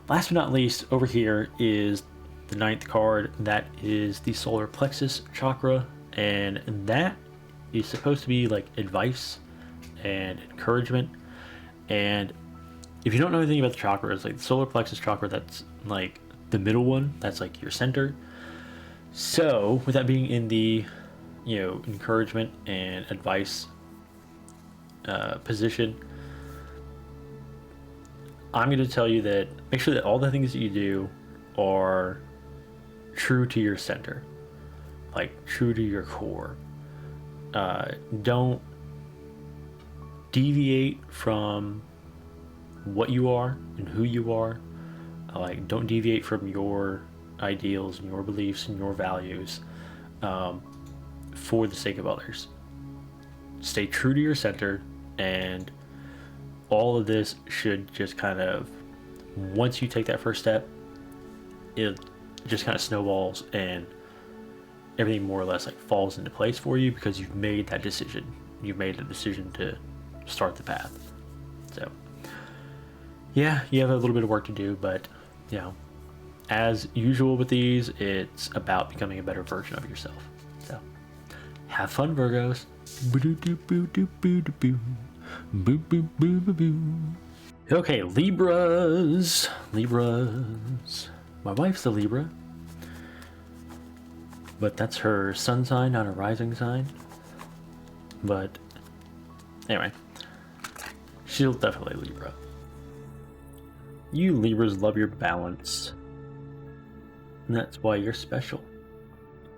last but not least, over here is the 9th card. That is the solar plexus chakra, and that is supposed to be like advice and encouragement. And if you don't know anything about the chakras, like the solar plexus chakra, that's like the middle one, that's like your center. So with that being in the encouragement and advice position, I'm going to tell you that make sure that all the things that you do are true to your center, like true to your core. Don't deviate from what you are and who you are. Like, don't deviate from your ideals and your beliefs and your values for the sake of others. Stay true to your center, and all of this should just kind of, once you take that first step, it just kind of snowballs and everything more or less like falls into place for you, because you've made that decision. You've made a decision to start the path. So yeah, you have a little bit of work to do, but as usual with these, it's about becoming a better version of yourself. So have fun, Virgos. Okay, Libras. My wife's a Libra, but that's her sun sign, not a rising sign. But anyway, she'll definitely Libra. You Libras love your balance, and that's why you're special,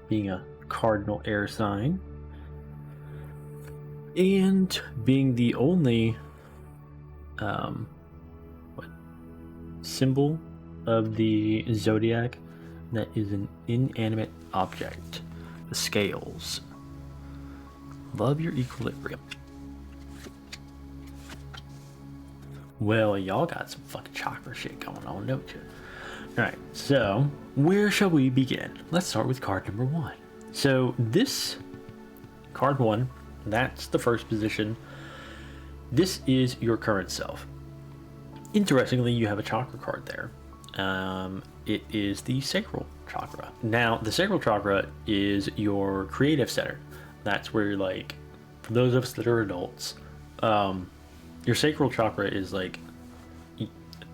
being a cardinal air sign and being the only symbol of the Zodiac that is an inanimate object. The scales. Love your equilibrium. Well, y'all got some fucking chakra shit going on, don't you? Alright, so where shall we begin? Let's start with card number 1. So this card 1, that's the first position. This is your current self. Interestingly, you have a chakra card there. It is the sacral chakra. Now, the sacral chakra is your creative center. That's where, like, for those of us that are adults, your sacral chakra is like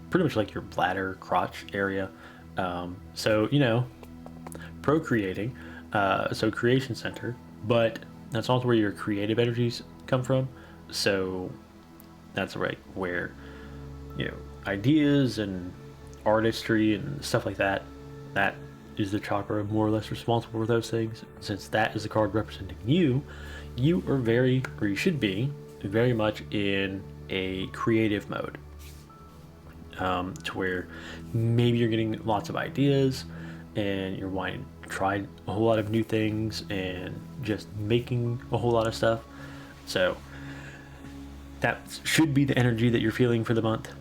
pretty much like your bladder, crotch area. So, procreating, so creation center, but that's also where your creative energies come from. So that's right where, ideas and artistry and stuff like that, that is the chakra more or less responsible for those things. Since that is the card representing you, you are you should be very much in a creative mode. to where maybe you're getting lots of ideas and you're wanting to try a whole lot of new things and just making a whole lot of stuff. So that should be the energy that you're feeling for the month,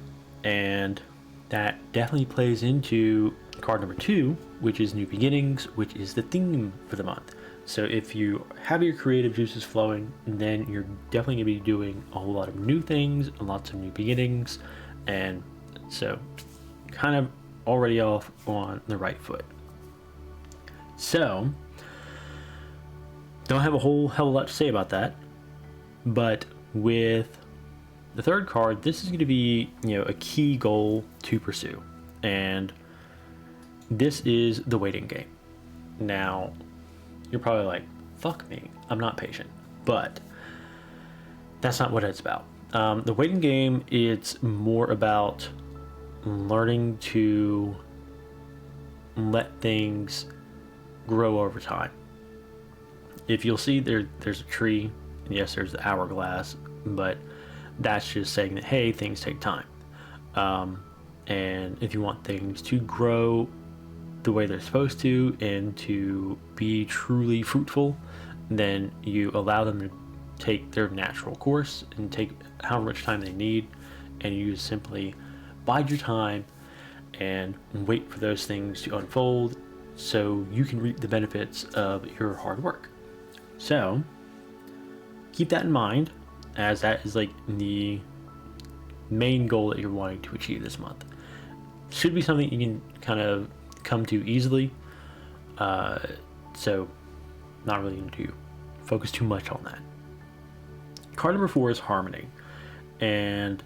and that definitely plays into card number 2, which is new beginnings, which is the theme for the month. So if you have your creative juices flowing, then you're definitely going to be doing a whole lot of new things, lots of new beginnings, and so kind of already off on the right foot. So don't have a whole hell of a lot to say about that, but with the third card, this is going to be, a key goal to pursue, and this is the waiting game. Now, you're probably like, fuck me, I'm not patient, but that's not what it's about. The waiting game, it's more about learning to let things grow over time. If you'll see there's a tree, and yes, there's the hourglass, but that's just saying that, hey, things take time. And if you want things to grow the way they're supposed to and to be truly fruitful, then you allow them to take their natural course and take however much time they need, and you simply bide your time and wait for those things to unfold so you can reap the benefits of your hard work. So keep that in mind, as that is like the main goal that you're wanting to achieve this month. Should be something you can kind of come to easily, so not really going to focus too much on that. Card number 4 is harmony, and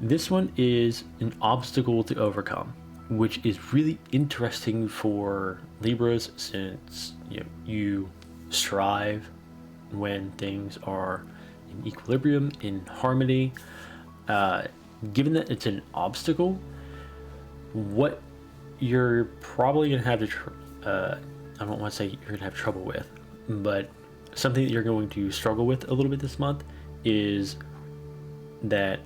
this one is an obstacle to overcome, which is really interesting for Libras, since you strive when things are in equilibrium, in harmony. Given that it's an obstacle, what you're probably going to have to, I don't want to say you're going to have trouble with, but something that you're going to struggle with a little bit this month is that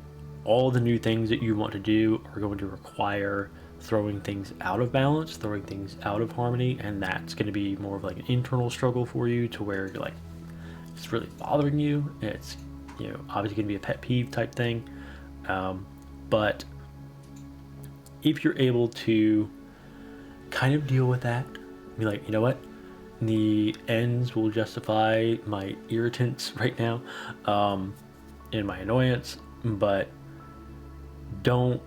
all the new things that you want to do are going to require throwing things out of balance, throwing things out of harmony, and that's going to be more of like an internal struggle for you, to where you're like, it's really bothering you. It's obviously going to be a pet peeve type thing, but if you're able to kind of deal with that, be like, you know what, the ends will justify my irritants right now, and my annoyance, but don't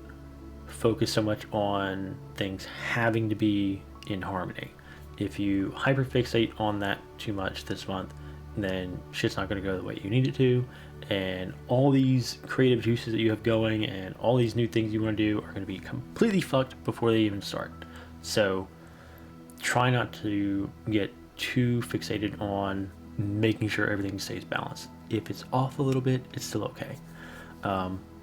focus so much on things having to be in harmony. If you hyperfixate on that too much this month, then shit's not going to go the way you need it to, and all these creative juices that you have going and all these new things you want to do are going to be completely fucked before they even start. So try not to get too fixated on making sure everything stays balanced. If it's off a little bit, it's still okay.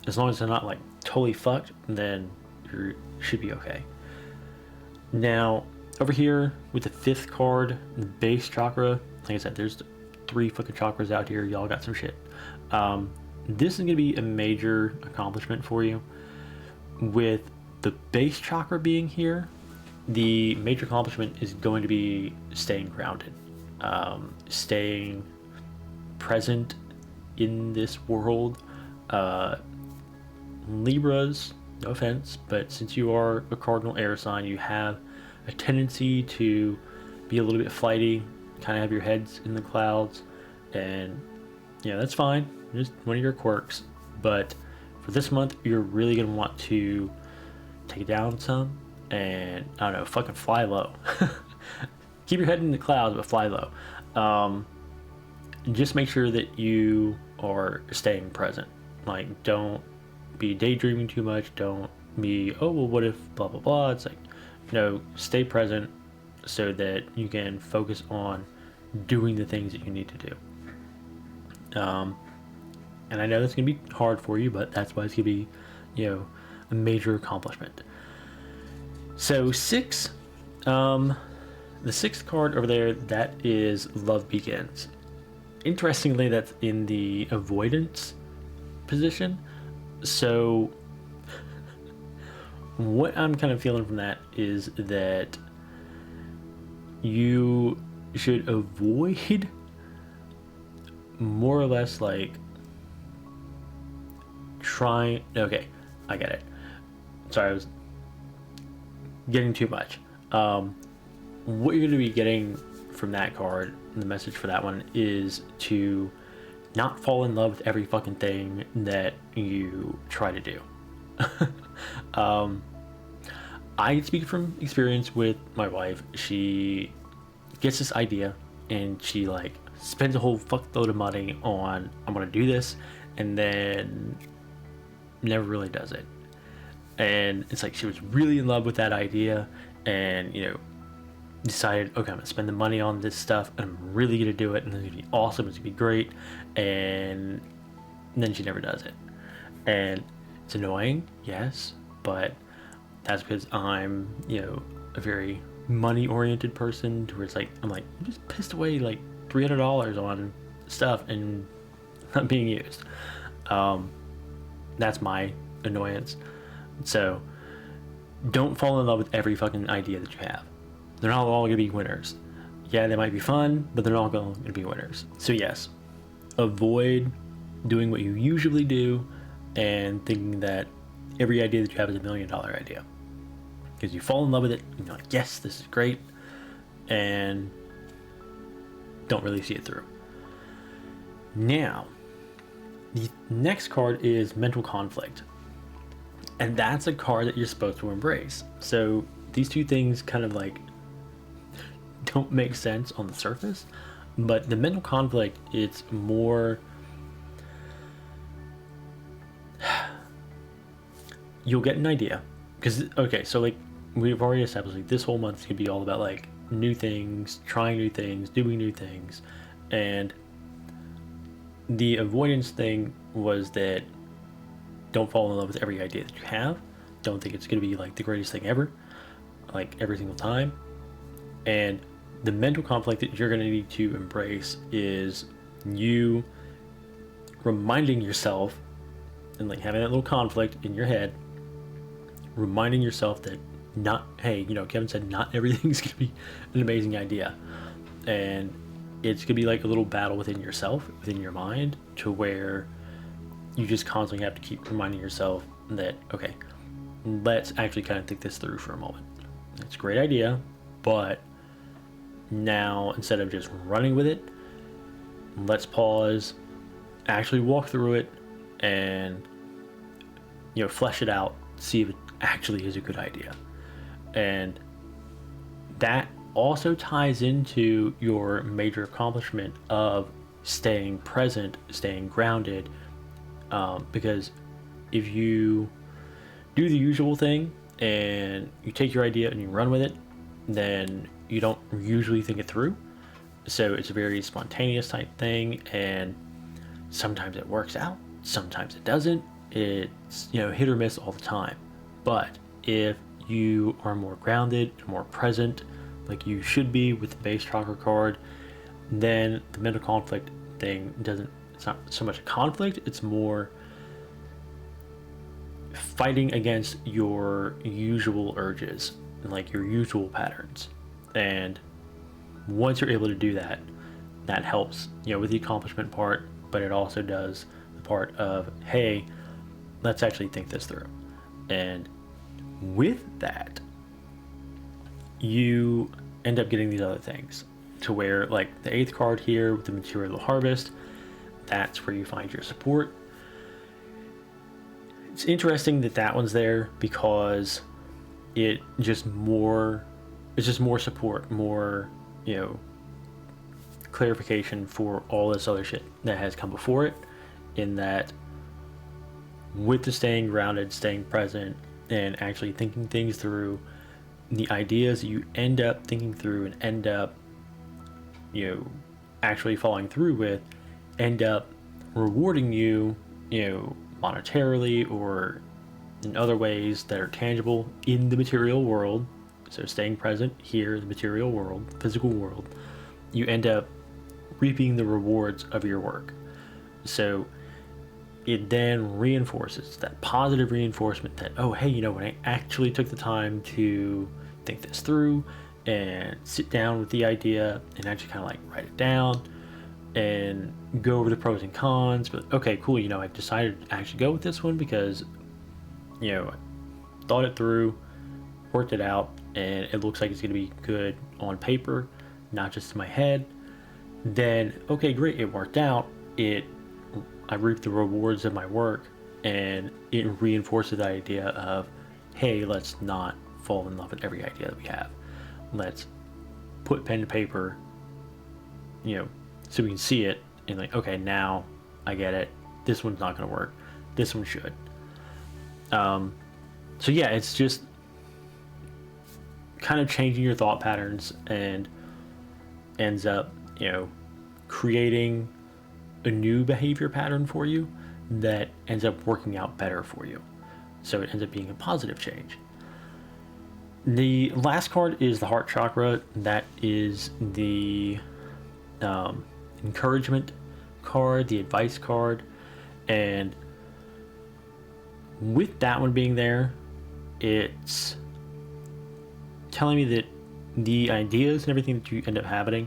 As long as they're not like totally fucked, then you should be okay. Now, over here with the 5th card, the base chakra, like I said, there's 3 fucking chakras out here. Y'all got some shit. This is going to be a major accomplishment for you. With the base chakra being here, the major accomplishment is going to be staying grounded, staying present in this world. Libras, no offense, but since you are a cardinal air sign, you have a tendency to be a little bit flighty, kind of have your heads in the clouds, and that's fine, just one of your quirks. But for this month, you're really going to want to take it down some, and I don't know, fucking fly low. Keep your head in the clouds, but fly low. Just make sure that you are staying present. Like, don't be daydreaming too much. Don't be, oh, well, what if blah, blah, blah. It's like, no, stay present so that you can focus on doing the things that you need to do. And I know that's going to be hard for you, but that's why it's going to be, a major accomplishment. So 6, the 6th card over there, that is Love Begins. Interestingly, that's in the avoidance position. So what I'm kind of feeling from that is that you should avoid more or less like trying. Okay, I get it. Sorry, I was getting too much. What you're going to be getting from that card, the message for that one, is to not fall in love with every fucking thing that you try to do. I speak from experience with my wife. She gets this idea and she like spends a whole fuckload of money on, I'm gonna do this, and then never really does it. And it's like she was really in love with that idea and, you know, decided, okay, I'm gonna spend the money on this stuff and I'm really gonna do it and it's gonna be awesome, it's gonna be great, and then she never does it. And it's annoying, yes, but that's because I'm, you know, a very money oriented person to where it's like, I'm like, you just pissed away like $300 on stuff and not being used. That's my annoyance. So don't fall in love with every fucking idea that you have. They're not all gonna be winners. Yeah, they might be fun, but they're not gonna be winners. So yes, avoid doing what you usually do and thinking that every idea that you have is $1 million idea. Because you fall in love with it, and you're like, yes, this is great, and don't really see it through. Now, the next card is mental conflict. And that's a card that you're supposed to embrace. So these two things kind of like don't make sense on the surface, but the mental conflict, it's more, you'll get an idea. Because, okay, so like we've already established, like this whole month could be all about like new things, trying new things, doing new things. And the avoidance thing was that don't fall in love with every idea that you have. Don't think it's going to be like the greatest thing ever, like every single time. And the mental conflict that you're going to need to embrace is you reminding yourself and like having that little conflict in your head, reminding yourself that not, hey, you know, Kevin said not everything's going to be an amazing idea. And it's going to be like a little battle within yourself, within your mind, to where you just constantly have to keep reminding yourself that, okay, let's actually kind of think this through for a moment. It's a great idea, but now instead of just running with it, let's pause, actually walk through it, and, you know, flesh it out, see if it actually is a good idea. And that also ties into your major accomplishment of staying present, staying grounded, because if you do the usual thing and you take your idea and you run with it, then you don't usually think it through. So it's a very spontaneous type thing, and sometimes it works out, sometimes it doesn't. It's, you know, hit or miss all the time. But if you are more grounded, more present, like you should be with the base chakra card, then the mental conflict thing it's not so much a conflict, it's more fighting against your usual urges and like your usual patterns. And once you're able to do that, that helps, you know, with the accomplishment part, but it also does the part of, hey, let's actually think this through. And with that, you end up getting these other things to where, like the 8th card here with the material harvest, that's where you find your support. It's interesting that that one's there because it's just more support, more, you know, clarification for all this other shit that has come before it, in that with the staying grounded, staying present, and actually thinking things through, the ideas you end up thinking through and end up, you know, actually following through with, end up rewarding you, you know, monetarily or in other ways that are tangible in the material world. So staying present here in the material world, physical world, you end up reaping the rewards of your work. So it then reinforces that positive reinforcement that, oh, hey, when I actually took the time to think this through and sit down with the idea and actually kind of like write it down and go over the pros and cons, but okay, cool, I decided to actually go with this one because, I thought it through, worked it out, and it looks like it's going to be good on paper, not just in my head. Then, okay, great, it worked out. I reap the rewards of my work, and it reinforces the idea of, hey, let's not fall in love with every idea that we have. Let's put pen to paper, so we can see it and like, okay, now I get it. This one's not going to work. This one should. So yeah, it's just kind of changing your thought patterns and ends up, creating a new behavior pattern for you that ends up working out better for you. So it ends up being a positive change. The last card is the heart chakra. That is the encouragement card, the advice card. And with that one being there, it's telling me that the ideas and everything that you end up having,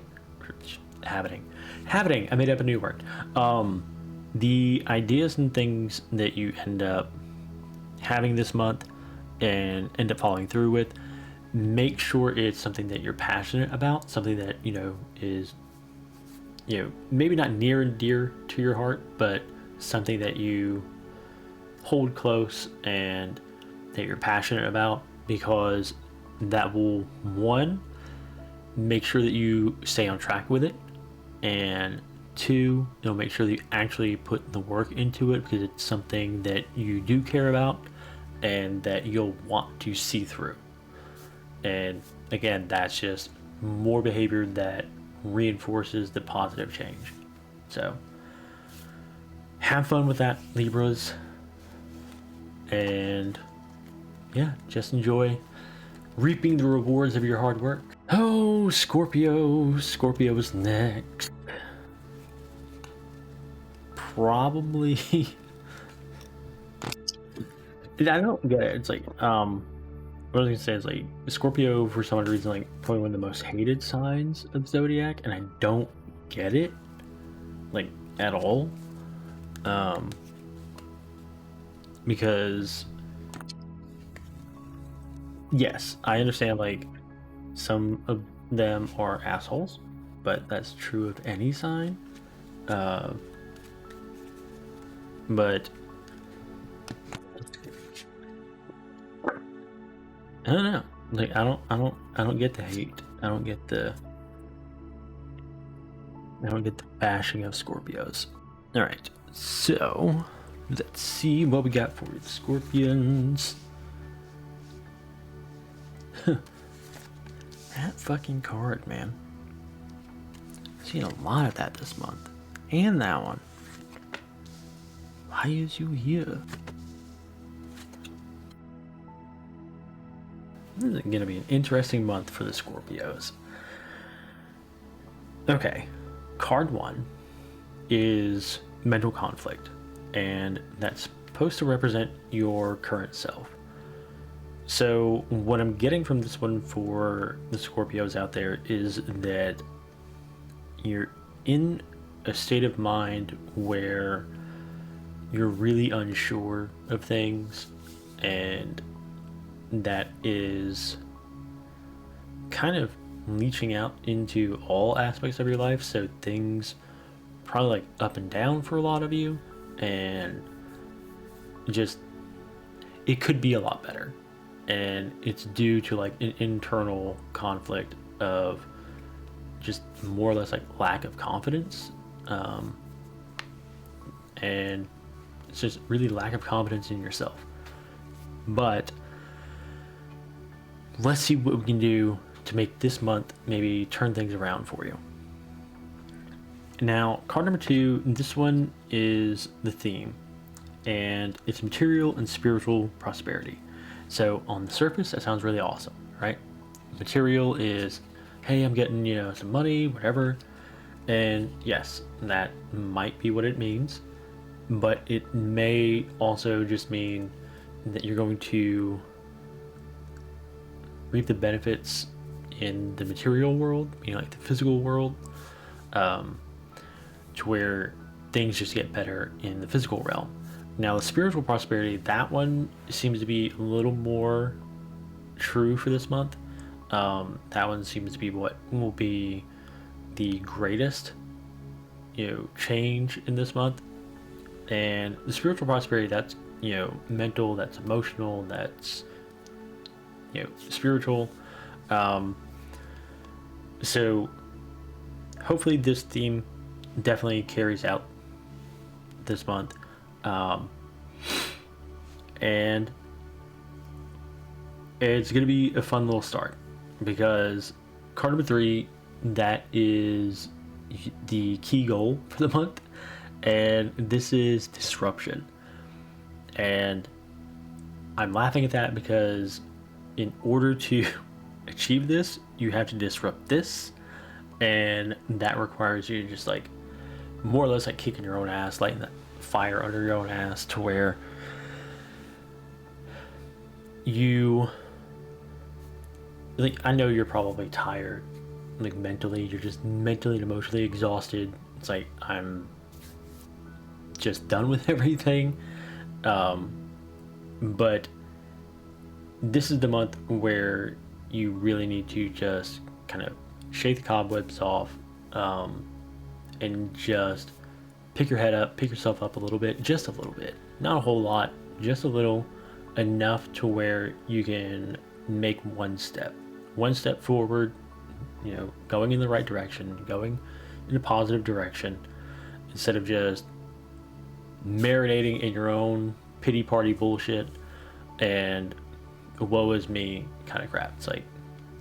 I made up a new word. The ideas and things that you end up having this month and end up following through with, make sure it's something that you're passionate about, something that, is, maybe not near and dear to your heart, but something that you hold close and that you're passionate about, because that will, one, make sure that you stay on track with it, and two, make sure that you actually put the work into it because it's something that you do care about and that you'll want to see through. And again, that's just more behavior that reinforces the positive change. So have fun with that, Libras, and yeah, just enjoy reaping the rewards of your hard work. Oh, Scorpio is next. Probably I don't get it. It's like what I was gonna say is like Scorpio, for some reason, like probably one of the most hated signs of Zodiac, and I don't get it like at all. Because yes, I understand like some of them are assholes, but that's true of any sign. But I don't know. Like I don't get the hate. I don't get the bashing of Scorpios. All right, so let's see what we got for the Scorpions. That fucking card, man. I've seen a lot of that this month, and that one. Why is you here? This is going to be an interesting month for the Scorpios. Okay, card one is mental conflict, and that's supposed to represent your current self. So what I'm getting from this one for the Scorpios out there is that you're in a state of mind where you're really unsure of things, and that is kind of leaching out into all aspects of your life. So things probably like up and down for a lot of you, and just it could be a lot better, and it's due to like an internal conflict of just more or less like lack of confidence, and it's just really lack of confidence in yourself. But let's see what we can do to make this month maybe turn things around for you. Now, card number two, this one is the theme, and it's material and spiritual prosperity. So on the surface, that sounds really awesome, right? Material is, hey, I'm getting, some money, whatever. And yes, that might be what it means. but it may also just mean that you're going to reap the benefits in the material world, like the physical world, to where things just get better in the physical realm. Now, the spiritual prosperity, that one seems to be a little more true for this month. That one seems to be what will be the greatest, change in this month. And the spiritual prosperity, that's, mental, that's emotional, that's, spiritual. So hopefully this theme definitely carries out this month. And it's going to be a fun little start, because card number 3, that is the key goal for the month, and this is disruption. And I'm laughing at that because in order to achieve this, you have to disrupt this, and that requires you to just like more or less like kicking your own ass, lighting the fire under your own ass, to where you, like, I know you're probably tired, like mentally, you're just mentally and emotionally exhausted. It's like, I'm just done with everything. But this is the month where you really need to just kind of shake the cobwebs off, and just pick your head up, pick yourself up a little bit, just a little bit, not a whole lot, just a little, enough to where you can make one step forward, going in the right direction, going in a positive direction, instead of just marinating in your own pity party bullshit and woe is me kind of crap. It's like,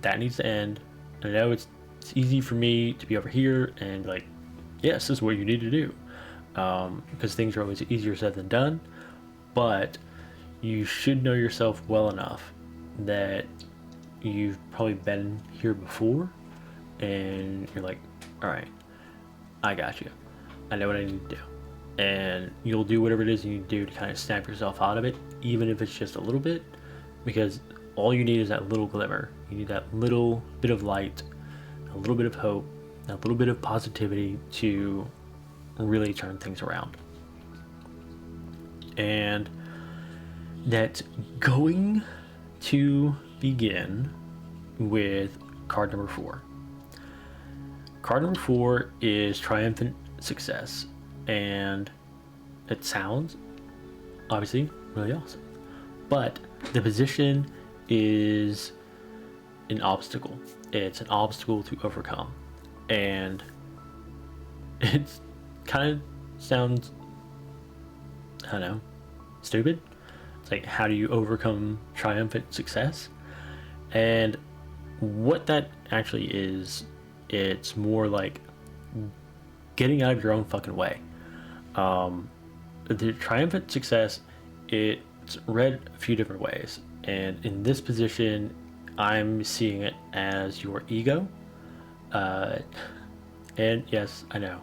that needs to end. I know it's easy for me to be over here and like, yes, this is what you need to do, because things are always easier said than done. But you should know yourself well enough that you've probably been here before, and you're like, all right, I got you, I know what I need to do. And you'll do whatever it is you need to do to kind of snap yourself out of it, even if it's just a little bit, because all you need is that little glimmer. You need that little bit of light, a little bit of hope, a little bit of positivity to really turn things around. And that's going to begin with card number 4. Card number 4 is triumphant success, and it sounds obviously really awesome, but the position is an obstacle. It's an obstacle to overcome, and it kind of sounds, I don't know, stupid. It's like, how do you overcome triumphant success? And what that actually is, it's more like getting out of your own fucking way. The triumphant success, it's read a few different ways, and in this position I'm seeing it as your ego. And yes, I know,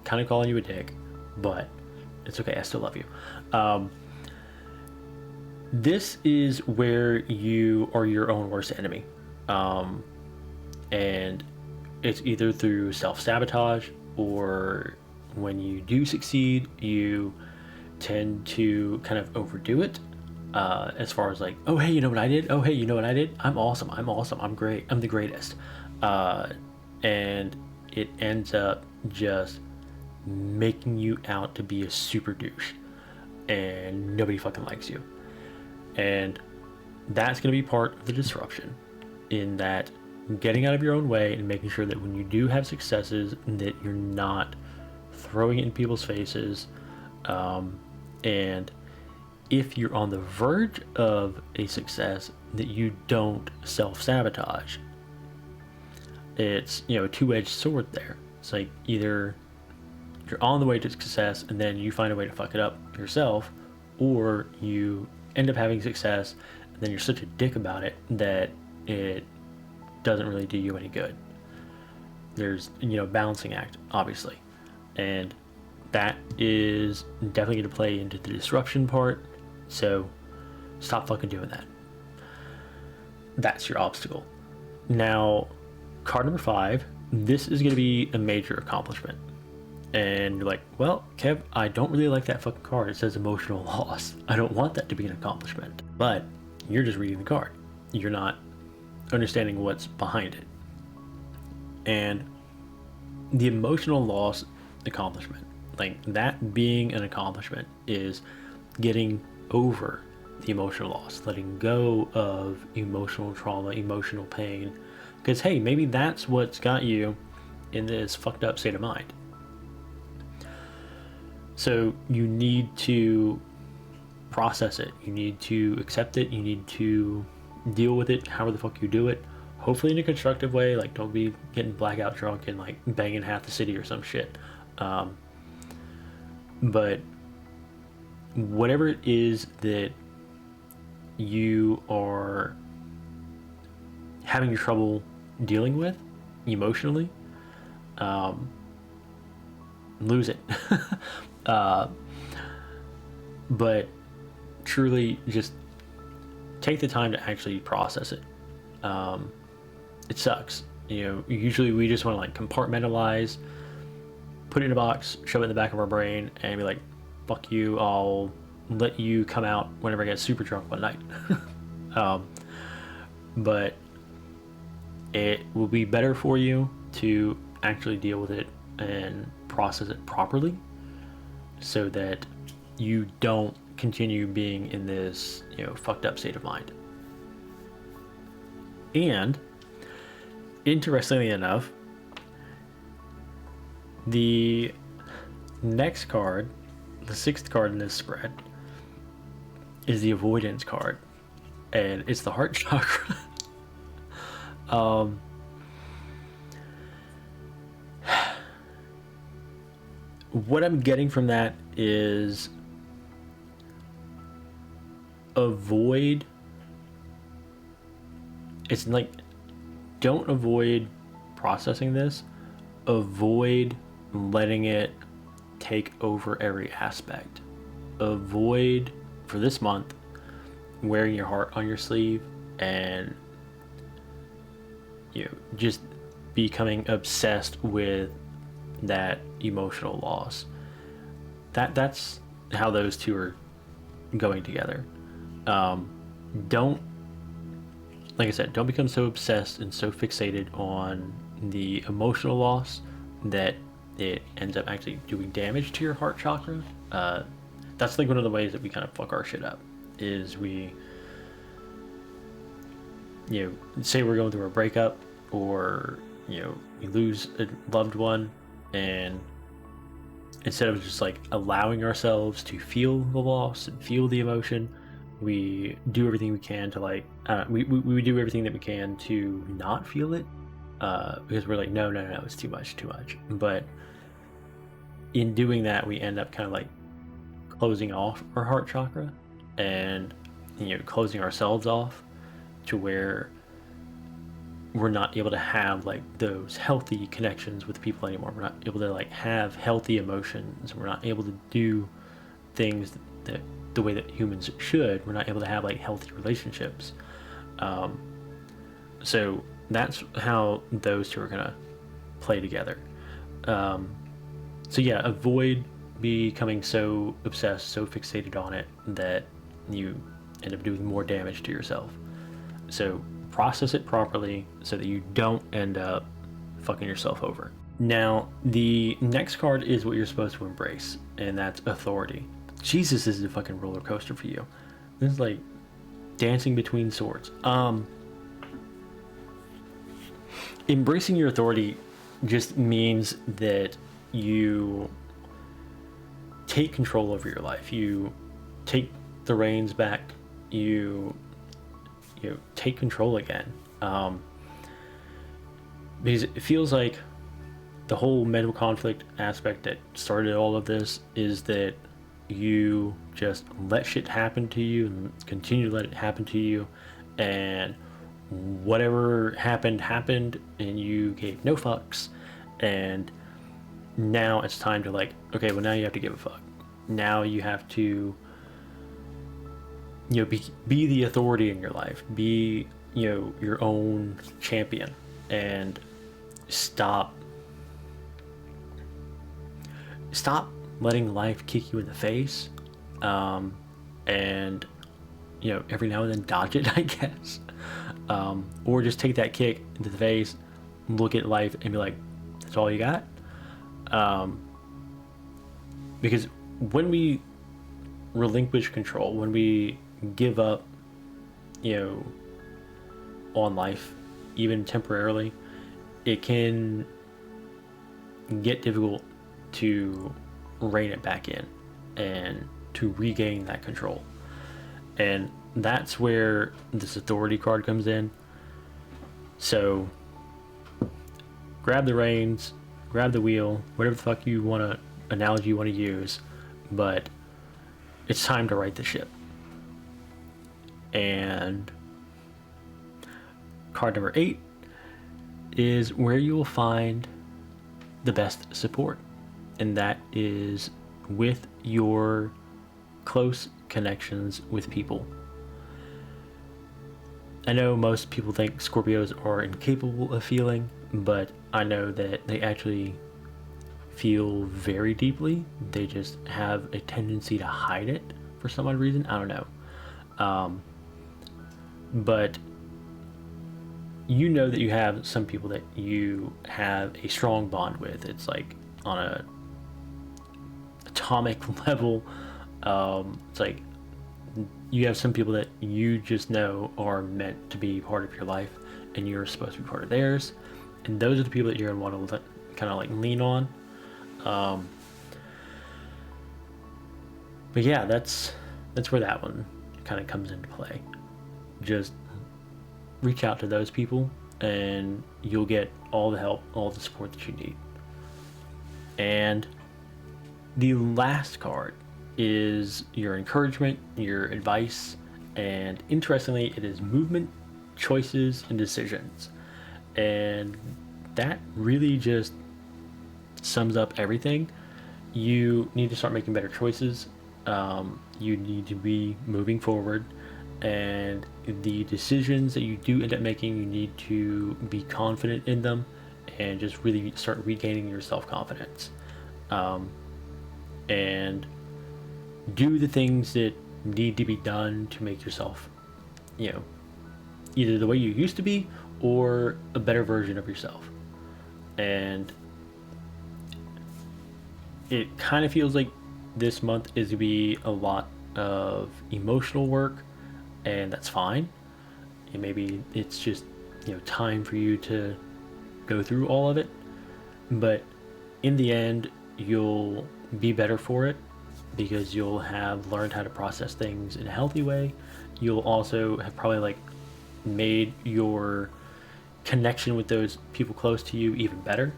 kind of calling you a dick, but it's okay, I still love you. This is where you are your own worst enemy, and it's either through self-sabotage, or when you do succeed, you tend to kind of overdo it, as far as like, oh hey, you know what I did? Oh hey, you know what I did? I'm awesome, I'm great, I'm the greatest. And it ends up just making you out to be a super douche, and nobody fucking likes you. And that's going to be part of the disruption, in that getting out of your own way and making sure that when you do have successes, that you're not throwing it in people's faces. And if you're on the verge of a success, that you don't self-sabotage. It's, a two-edged sword there. It's like, either you're on the way to success and then you find a way to fuck it up yourself, or you end up having success and then you're such a dick about it that it doesn't really do you any good. There's, balancing act, obviously. And that is definitely going to play into the disruption part. So stop fucking doing that. That's your obstacle. Now, card number 5, this is going to be a major accomplishment. And you're like, well, Kev, I don't really like that fucking card. It says emotional loss. I don't want that to be an accomplishment. But you're just reading the card. You're not understanding what's behind it. And the emotional loss accomplishment, like that being an accomplishment, is getting over the emotional loss, letting go of emotional trauma, emotional pain. Because, hey, maybe that's what's got you in this fucked up state of mind. So you need to process it. You need to accept it. You need to deal with it however the fuck you do it. Hopefully in a constructive way. Like, don't be getting blackout drunk and like banging half the city or some shit. But whatever it is that you are having trouble dealing with emotionally, lose it. But truly just take the time to actually process it. It sucks. You know, usually we just want to like compartmentalize, put it in a box, shove it in the back of our brain, and be like, fuck you, I'll let you come out whenever I get super drunk one night. But it will be better for you to actually deal with it and process it properly, so that you don't continue being in this, you know, fucked up state of mind. And interestingly enough, the next card, the 6th card in this spread, is the avoidance card, and it's the heart chakra. What I'm getting from that is avoid. It's like, don't avoid processing this. Avoid letting it take over every aspect. Avoid, for this month, wearing your heart on your sleeve and, you know, just becoming obsessed with that emotional loss. That's how those two are going together. Don't, like I said, don't become so obsessed and so fixated on the emotional loss that it ends up actually doing damage to your heart chakra. That's like one of the ways that we kind of fuck our shit up, is we, you know, say we're going through a breakup, or, you know, you lose a loved one, and instead of just like allowing ourselves to feel the loss and feel the emotion, we do everything we can to like, we do everything that we can to not feel it, because we're like, no, it's too much. But in doing that, we end up kind of like closing off our heart chakra, and, you know, closing ourselves off to where we're not able to have like those healthy connections with people anymore. We're not able to like have healthy emotions. We're not able to do things that the way that humans should. We're not able to have like healthy relationships. So that's how those two are gonna play together. So yeah, avoid becoming so obsessed, so fixated on it that you end up doing more damage to yourself. So process it properly so that you don't end up fucking yourself over. Now, the next card is what you're supposed to embrace, and that's authority. Jesus, is a fucking roller coaster for you. This is like dancing between swords. Embracing your authority just means that you take control over your life. You take the reins back. You take control again. Because it feels like the whole mental conflict aspect that started all of this is that you just let shit happen to you and continue to let it happen to you, and whatever happened and you gave no fucks, and now it's time to like, okay, well now you have to give a fuck. Now you have to, be the authority in your life, be, your own champion, and stop letting life kick you in the face, and every now and then dodge it, I guess, or just take that kick into the face, look at life and be like, that's all you got. Because when we relinquish control, when we give up on life, even temporarily, it can get difficult to rein it back in and to regain that control. And that's where this authority card comes in. So grab the reins, grab the wheel, whatever the fuck analogy you want to use, but it's time to right the ship. And card number 8 is where you will find the best support, and that is with your close connections with people. I know most people think Scorpios are incapable of feeling, but I know that they actually feel very deeply. They just have a tendency to hide it for some odd reason. I don't know. But you know that you have some people that you have a strong bond with. It's like on a atomic level. It's like you have some people that you just know are meant to be part of your life, and you're supposed to be part of theirs. And those are the people that you're going to want to kind of like lean on. But yeah, that's where that one kind of comes into play. Just reach out to those people and you'll get all the help, all the support that you need. And the last card is your encouragement, your advice, and interestingly, it is movement, choices, and decisions. And that really just sums up everything. You need to start making better choices. You need to be moving forward, and the decisions that you do end up making, you need to be confident in them and just really start regaining your self-confidence, and do the things that need to be done to make yourself either the way you used to be or a better version of yourself. And it kind of feels like this month is to be a lot of emotional work, and that's fine. And maybe it's just time for you to go through all of it, but in the end you'll be better for it because you'll have learned how to process things in a healthy way. You'll also have probably like made your connection with those people close to you even better,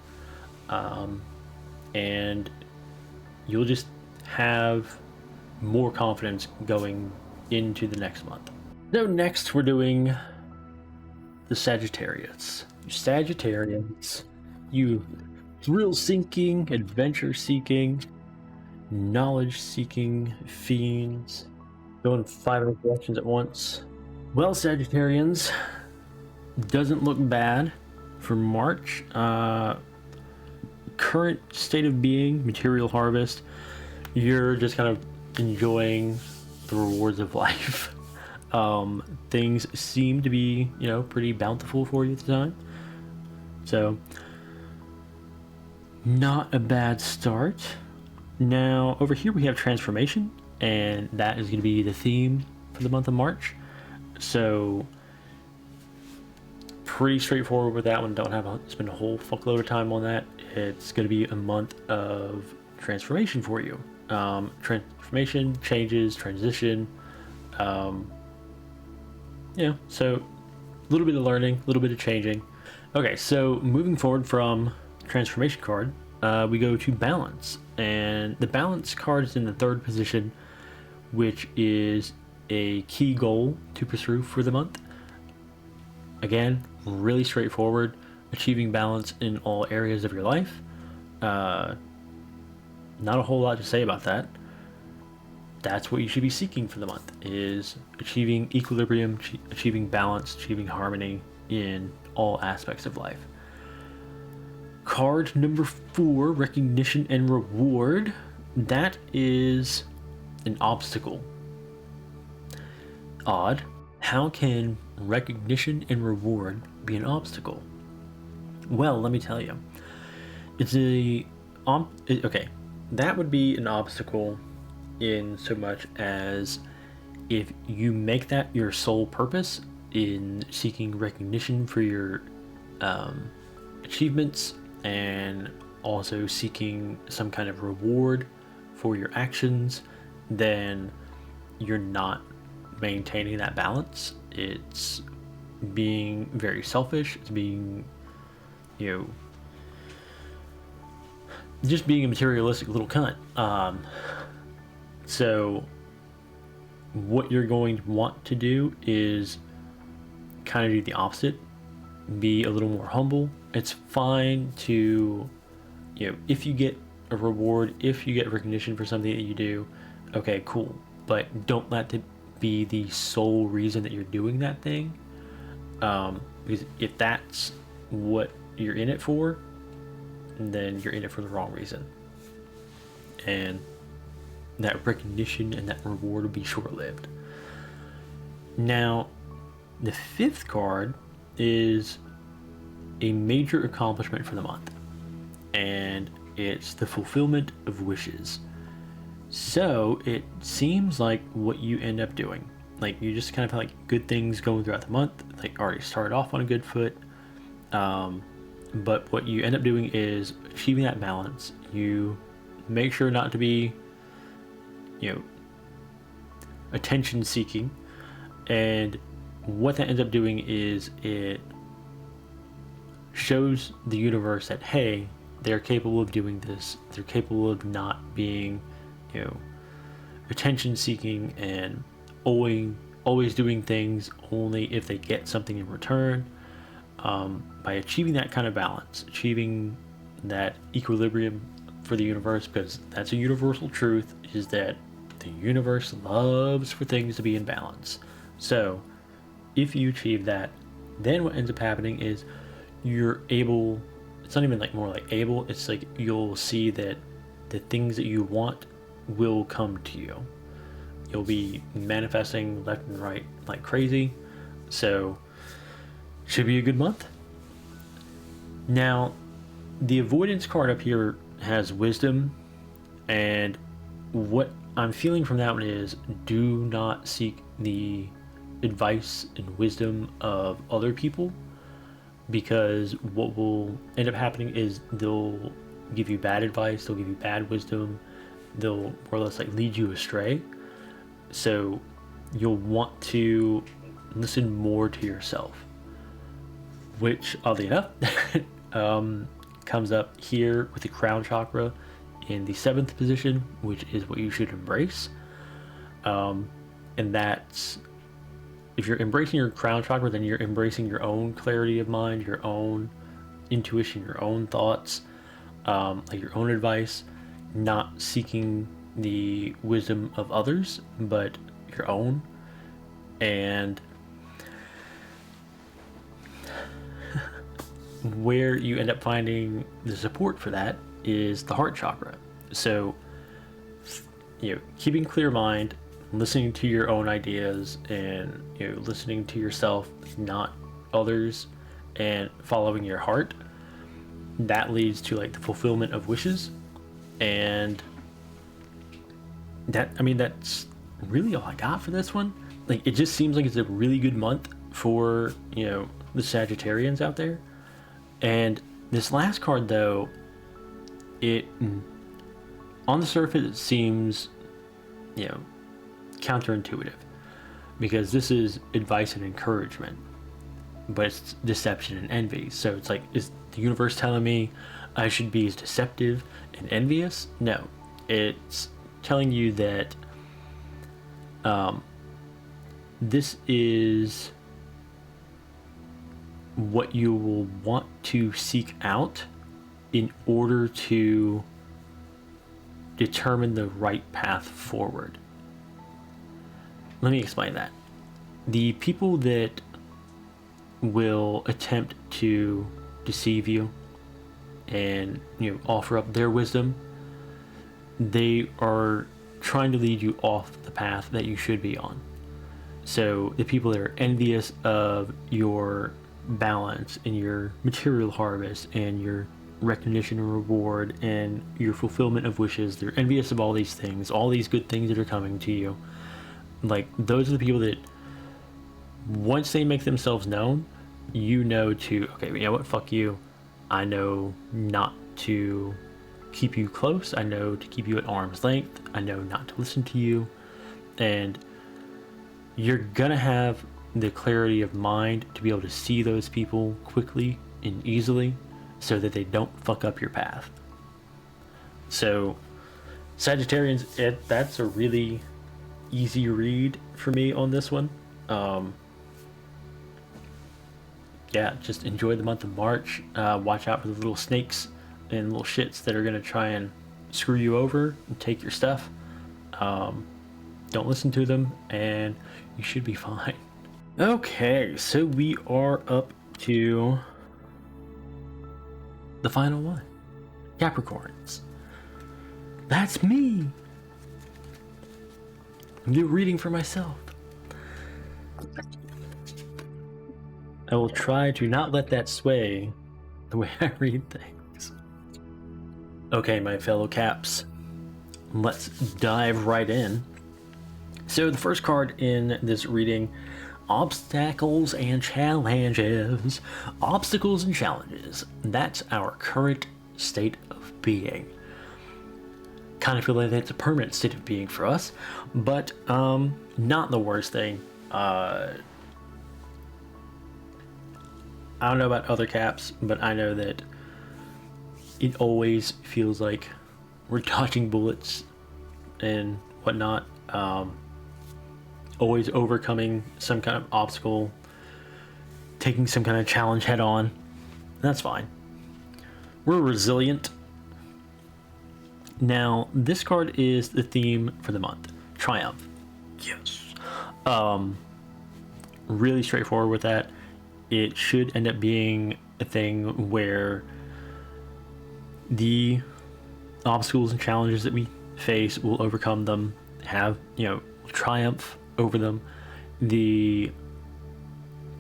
and you'll just have more confidence going into the next month. So next we're doing the Sagittarius. You Sagittarians, you thrill-seeking, adventure-seeking, knowledge-seeking fiends going 5 directions at once. Well, Sagittarians, doesn't look bad for March. Current state of being, material harvest, you're just kind of enjoying the rewards of life. Things seem to be, pretty bountiful for you at the time. So, not a bad start. Now, over here we have transformation, and that is going to be the theme for the month of March. So, pretty straightforward with that one. Don't have to spend a whole fuckload of time on that. It's going to be a month of transformation for you. Transformation, changes, transition. So a little bit of learning, a little bit of changing. Okay, so moving forward from transformation card, we go to balance, and the balance card is in the 3rd position, which is a key goal to pursue for the month. Again, really straightforward, achieving balance in all areas of your life. Not a whole lot to say about that. That's what you should be seeking for the month, is achieving equilibrium, achieving balance, achieving harmony in all aspects of life. Card number 4, recognition and reward. That is an obstacle. Odd. How can recognition and reward be an obstacle? Well, let me tell you. Okay, that would be an obstacle in so much as if you make that your sole purpose in seeking recognition for your achievements and also seeking some kind of reward for your actions, then you're not maintaining that balance. It's being very selfish. It's being, just being a materialistic little cunt. So what you're going to want to do is kind of do the opposite. Be a little more humble. It's fine to, if you get a reward, if you get recognition for something that you do, okay, cool. But don't let it be the sole reason that you're doing that thing. Because if that's what you're in it for, then you're in it for the wrong reason. And that recognition and that reward will be short-lived. Now, the 5th card is a major accomplishment for the month, and it's the fulfillment of wishes. So it seems like what you end up doing, like you just kind of have like good things going throughout the month, like already started off on a good foot, but what you end up doing is achieving that balance. You make sure not to be attention seeking, and what that ends up doing is it shows the universe that, hey, they're capable of doing this. They're capable of not being attention seeking and always doing things only if they get something in return. By achieving that kind of balance, achieving that equilibrium for the universe, because that's a universal truth, is that the universe loves for things to be in balance. So if you achieve that, then what ends up happening is you're able, it's not even like more like able, it's like you'll see that the things that you want will come to you. You'll be manifesting left and right like crazy. So should be a good month. Now, the avoidance card up here has wisdom, and what I'm feeling from that one is do not seek the advice and wisdom of other people, because what will end up happening is they'll give you bad advice, they'll give you bad wisdom, they'll more or less like lead you astray. So you'll want to listen more to yourself, which oddly enough comes up here with the crown chakra in the 7th position, which is what you should embrace. And that's, if you're embracing your crown chakra, then you're embracing your own clarity of mind, your own intuition, your own thoughts, like your own advice, not seeking the wisdom of others, but your own. And where you end up finding the support for that is the heart chakra. So, keeping clear mind, listening to your own ideas, and listening to yourself, not others, and following your heart, that leads to like the fulfillment of wishes. And that's really all I got for this one. Like, it just seems like it's a really good month for the Sagittarians out there. And this last card, though, it on the surface it seems counterintuitive, because this is advice and encouragement, but it's deception and envy. So it's like, is the universe telling me I should be as deceptive and envious? No, it's telling you that this is what you will want to seek out in order to determine the right path forward. Let me explain that. The people that will attempt to deceive you and offer up their wisdom, they are trying to lead you off the path that you should be on. So the people that are envious of your balance and your material harvest and your recognition and reward and your fulfillment of wishes, they're envious of all these things, all these good things that are coming to you. Like, those are the people that once they make themselves known, okay, you know what, fuck you. I know not to keep you close. I know to keep you at arm's length. I know not to listen to you. And you're gonna have the clarity of mind to be able to see those people quickly and easily so that they don't fuck up your path. So Sagittarians, that's a really easy read for me on this one. Yeah, just enjoy the month of March. Watch out for the little snakes and little shits that are gonna try and screw you over and take your stuff. Don't listen to them, and you should be fine. Okay, so we are up to the final one. Capricorns. That's me. New reading for myself. I will try to not let that sway the way I read things. Okay, my fellow Caps, let's dive right in. So the first card in this reading, obstacles and challenges. Obstacles and challenges. That's our current state of being. Kind of feel like that's a permanent state of being for us, but not the worst thing. I don't know about other Caps, but I know that it always feels like we're dodging bullets and whatnot. Always overcoming some kind of obstacle, taking some kind of challenge head on. That's fine. We're resilient. Now, this card is the theme for the month. Triumph. Yes. Really straightforward with that. It should end up being a thing where the obstacles and challenges that we face, will overcome them, have, triumph over them. The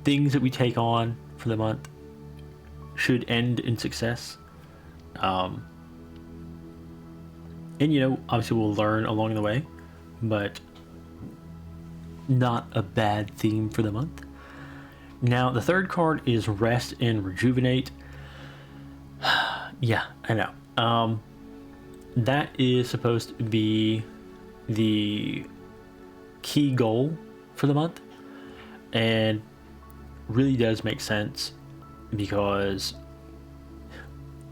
things that we take on for the month should end in success. And obviously we'll learn along the way, but not a bad theme for the month. Now, the third card is Rest and Rejuvenate. Yeah, I know. That is supposed to be the key goal for the month, and really does make sense because,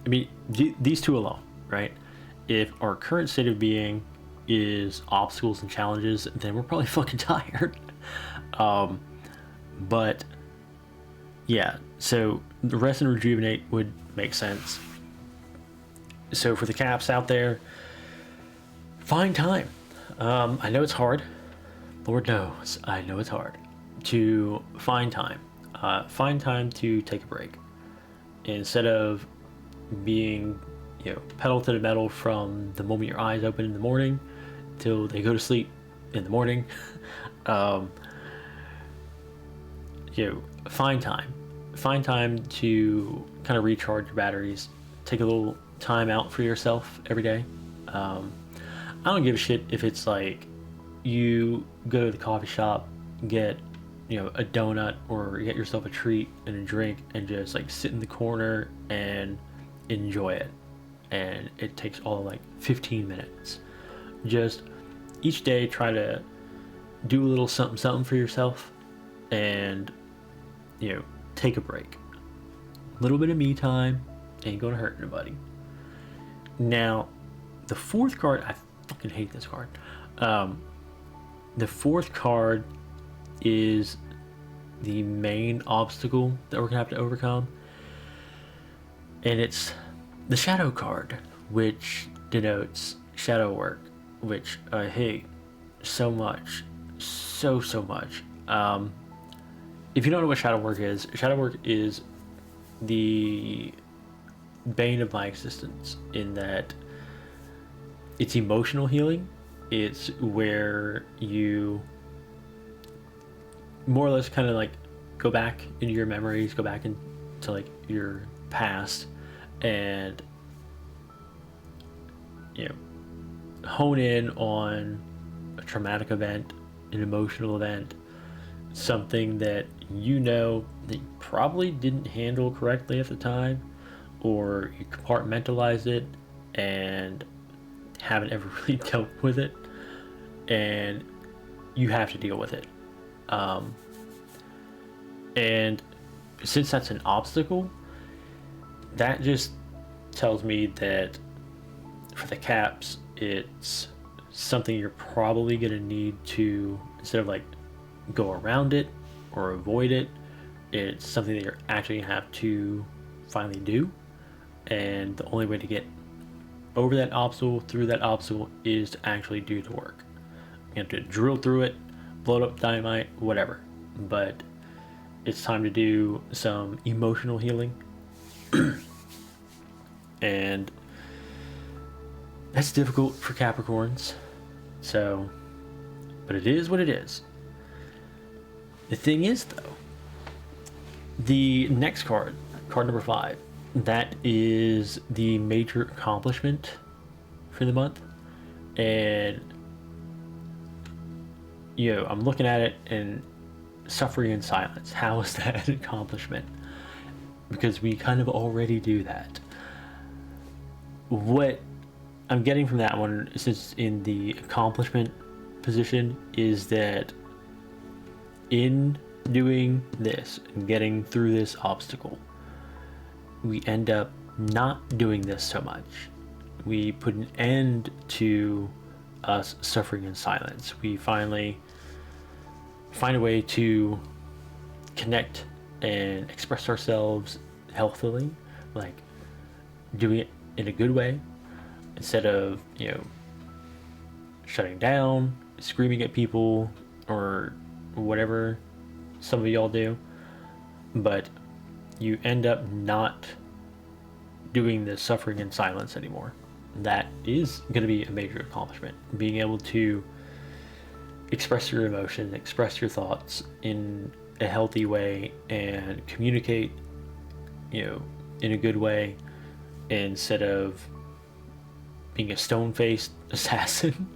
these two alone, right? If our current state of being is obstacles and challenges, then we're probably fucking tired. But yeah, so the Rest and Rejuvenate would make sense. So for the Caps out there, find time. I know it's hard. Lord knows, I know it's hard to find time. Find time to take a break. Instead of being, pedal to the metal from the moment your eyes open in the morning till they go to sleep in the morning. Find time. Find time to kind of recharge your batteries. Take a little time out for yourself every day. I don't give a shit if it's like you go to the coffee shop, get a donut, or get yourself a treat and a drink and just like sit in the corner and enjoy it. And it takes all like 15 minutes. Just each day try to do a little something for yourself and take a break. A little bit of me time ain't gonna hurt nobody. Now, the fourth card, I fucking hate this card. The fourth card is the main obstacle that we're gonna have to overcome, and it's the Shadow card, which denotes shadow work, which I hate so much. So much. If you don't know what shadow work is the bane of my existence, in that it's emotional healing. It's where you more or less kind of like go back into your memories, go back into like your past, and hone in on a traumatic event, an emotional event, something that that you probably didn't handle correctly at the time, or you compartmentalized it and haven't ever really dealt with it, and you have to deal with it. And since that's an obstacle, that just tells me that for the Caps, it's something you're probably going to need to, instead of like go around it or avoid it, it's something that you're actually going to have to finally do. And the only way to get over that obstacle, through that obstacle, is to actually do the work. You have to drill through it, blow it up dynamite, whatever. But it's time to do some emotional healing. And that's difficult for Capricorns. So, but it is what it is. The thing is, though, the next card number 5, that is the major accomplishment for the month. And I'm looking at it and suffering in silence. How is that an accomplishment? Because we kind of already do that. What I'm getting from that one, since in the accomplishment position, is that in doing this and getting through this obstacle, we end up not doing this so much. We put an end to us suffering in silence. We finally find a way to connect and express ourselves healthily, like doing it in a good way, instead of shutting down, screaming at people, or whatever some of y'all do. But you end up not doing the suffering in silence anymore. That is going to be a major accomplishment. Being able to express your emotion, express your thoughts in a healthy way, and communicate, in a good way, instead of being a stone-faced assassin,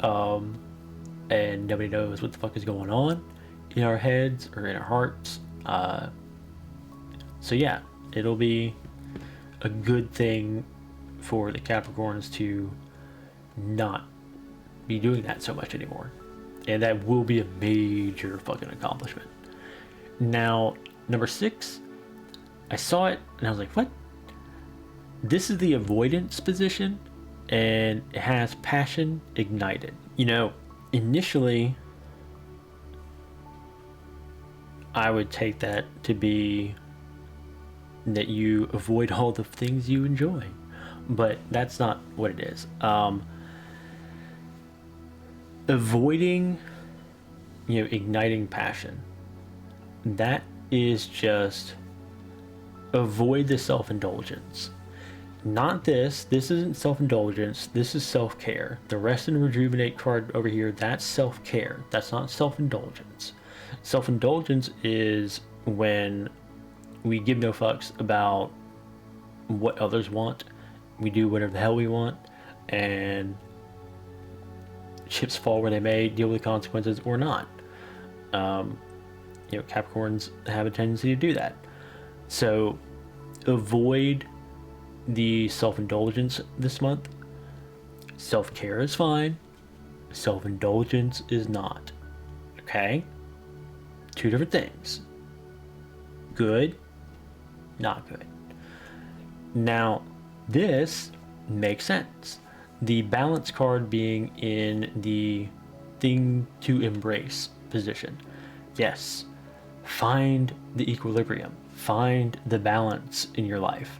and nobody knows what the fuck is going on in our heads or in our hearts. So yeah, it'll be a good thing for the Capricorns to not be doing that so much anymore. And that will be a major fucking accomplishment. Now, number 6, I saw it and I was like, what? This is the avoidance position, and it has passion ignited. Initially, I would take that to be that you avoid all the things you enjoy, but that's not what it is. Avoiding, igniting passion, that is just avoid the self-indulgence. Not this isn't self-indulgence, this is self-care. The rest and rejuvenate card over here, that's self-care, that's not self-indulgence. Self-indulgence is when we give no fucks about what others want. We do whatever the hell we want, and chips fall where they may, deal with the consequences or not. Capricorns have a tendency to do that. So avoid the self-indulgence this month. Self-care is fine. Self-indulgence is not. Okay? 2 different things. Good, not good. Now, this makes sense. The balance card being in the thing to embrace position. Yes, find the equilibrium, find the balance in your life.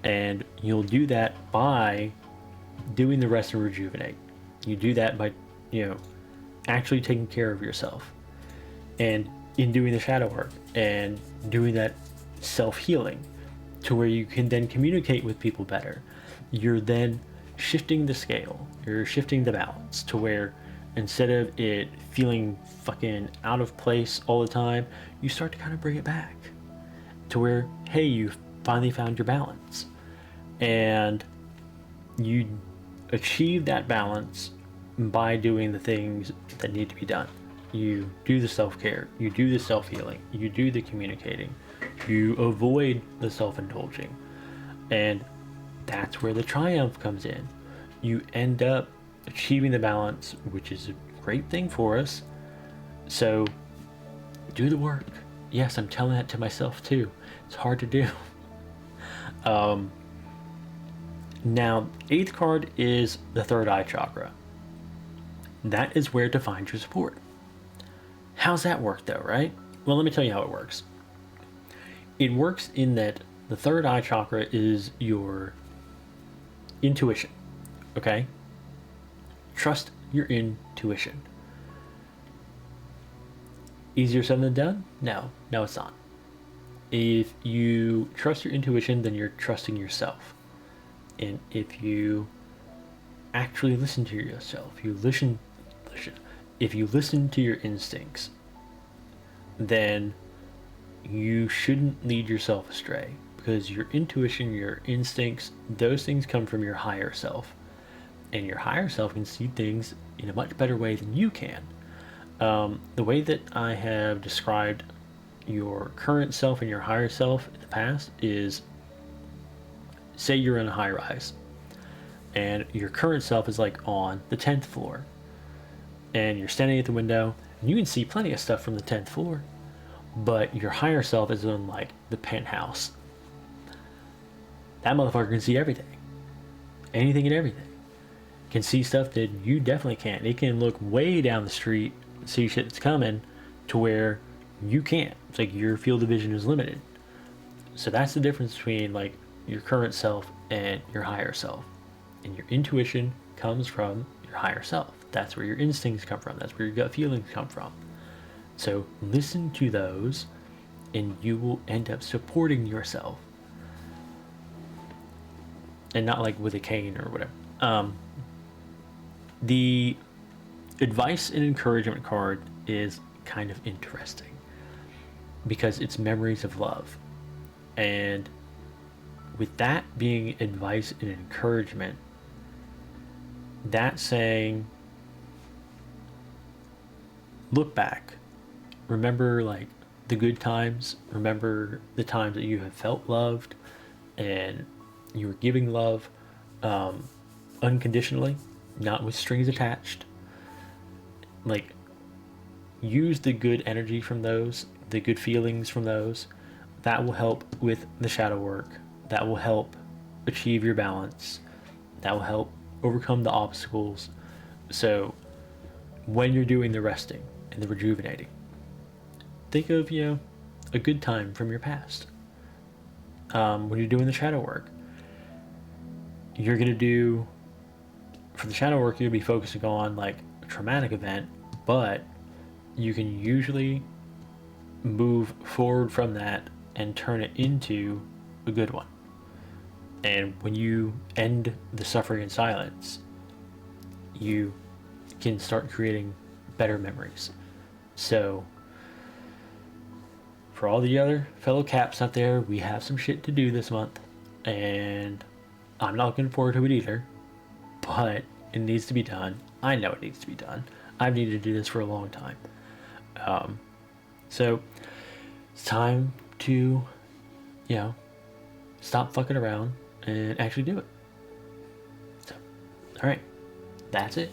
And you'll do that by doing the rest and rejuvenate. You do that by, actually taking care of yourself. And in doing the shadow work and doing that self-healing to where you can then communicate with people better, you're then shifting the scale. You're shifting the balance to where instead of it feeling fucking out of place all the time, you start to kind of bring it back to where, hey, you've finally found your balance. And you achieve that balance by doing the things that need to be done. You do the self-care, you do the self-healing, you do the communicating, you avoid the self-indulging. And that's where the triumph comes in. You end up achieving the balance, which is a great thing for us. So do the work. Yes, I'm telling that to myself too. It's hard to do. Now, 8th card is the third eye chakra. That is where to find your support. How's that work though, right? Well, let me tell you how it works. It works in that the third eye chakra is your intuition, okay? Trust your intuition. Easier said than done? No, it's not. If you trust your intuition, then you're trusting yourself. And if you actually listen to yourself, if you listen to your instincts, then you shouldn't lead yourself astray, because your intuition, your instincts, those things come from your higher self, and your higher self can see things in a much better way than you can. The way that I have described your current self and your higher self in the past is, say you're in a high rise and your current self is like on the 10th floor and you're standing at the window and you can see plenty of stuff from the 10th floor, but your higher self is on like the penthouse. That motherfucker can see everything, anything and everything. Can see stuff that you definitely can't. It can look way down the street, see shit that's coming to where you can't. It's like your field of vision is limited. So that's the difference between like your current self and your higher self. And your intuition comes from your higher self. That's where your instincts come from. That's where your gut feelings come from. So listen to those and you will end up supporting yourself. And not like with a cane or whatever. The advice and encouragement card is kind of interesting because it's memories of love. And with that being advice and encouragement, that's saying, look back, remember like the good times, remember the times that you have felt loved and you were giving love unconditionally, not with strings attached. Like, use the good energy from those, the good feelings from those. That will help with the shadow work. That will help achieve your balance. That will help overcome the obstacles. So when you're doing the resting and the rejuvenating, think of, a good time from your past. When you're doing the shadow work, you're going to do, for the shadow work, you'll be focusing on like a traumatic event, but you can usually move forward from that and turn it into a good one. And when you end the suffering in silence, you can start creating better memories. So for all the other fellow Caps out there, we have some shit to do this month, and I'm not looking forward to it either, but it needs to be done. I know it needs to be done. I've needed to do this for a long time. So it's time to, stop fucking around and actually do it. So, all right, that's it.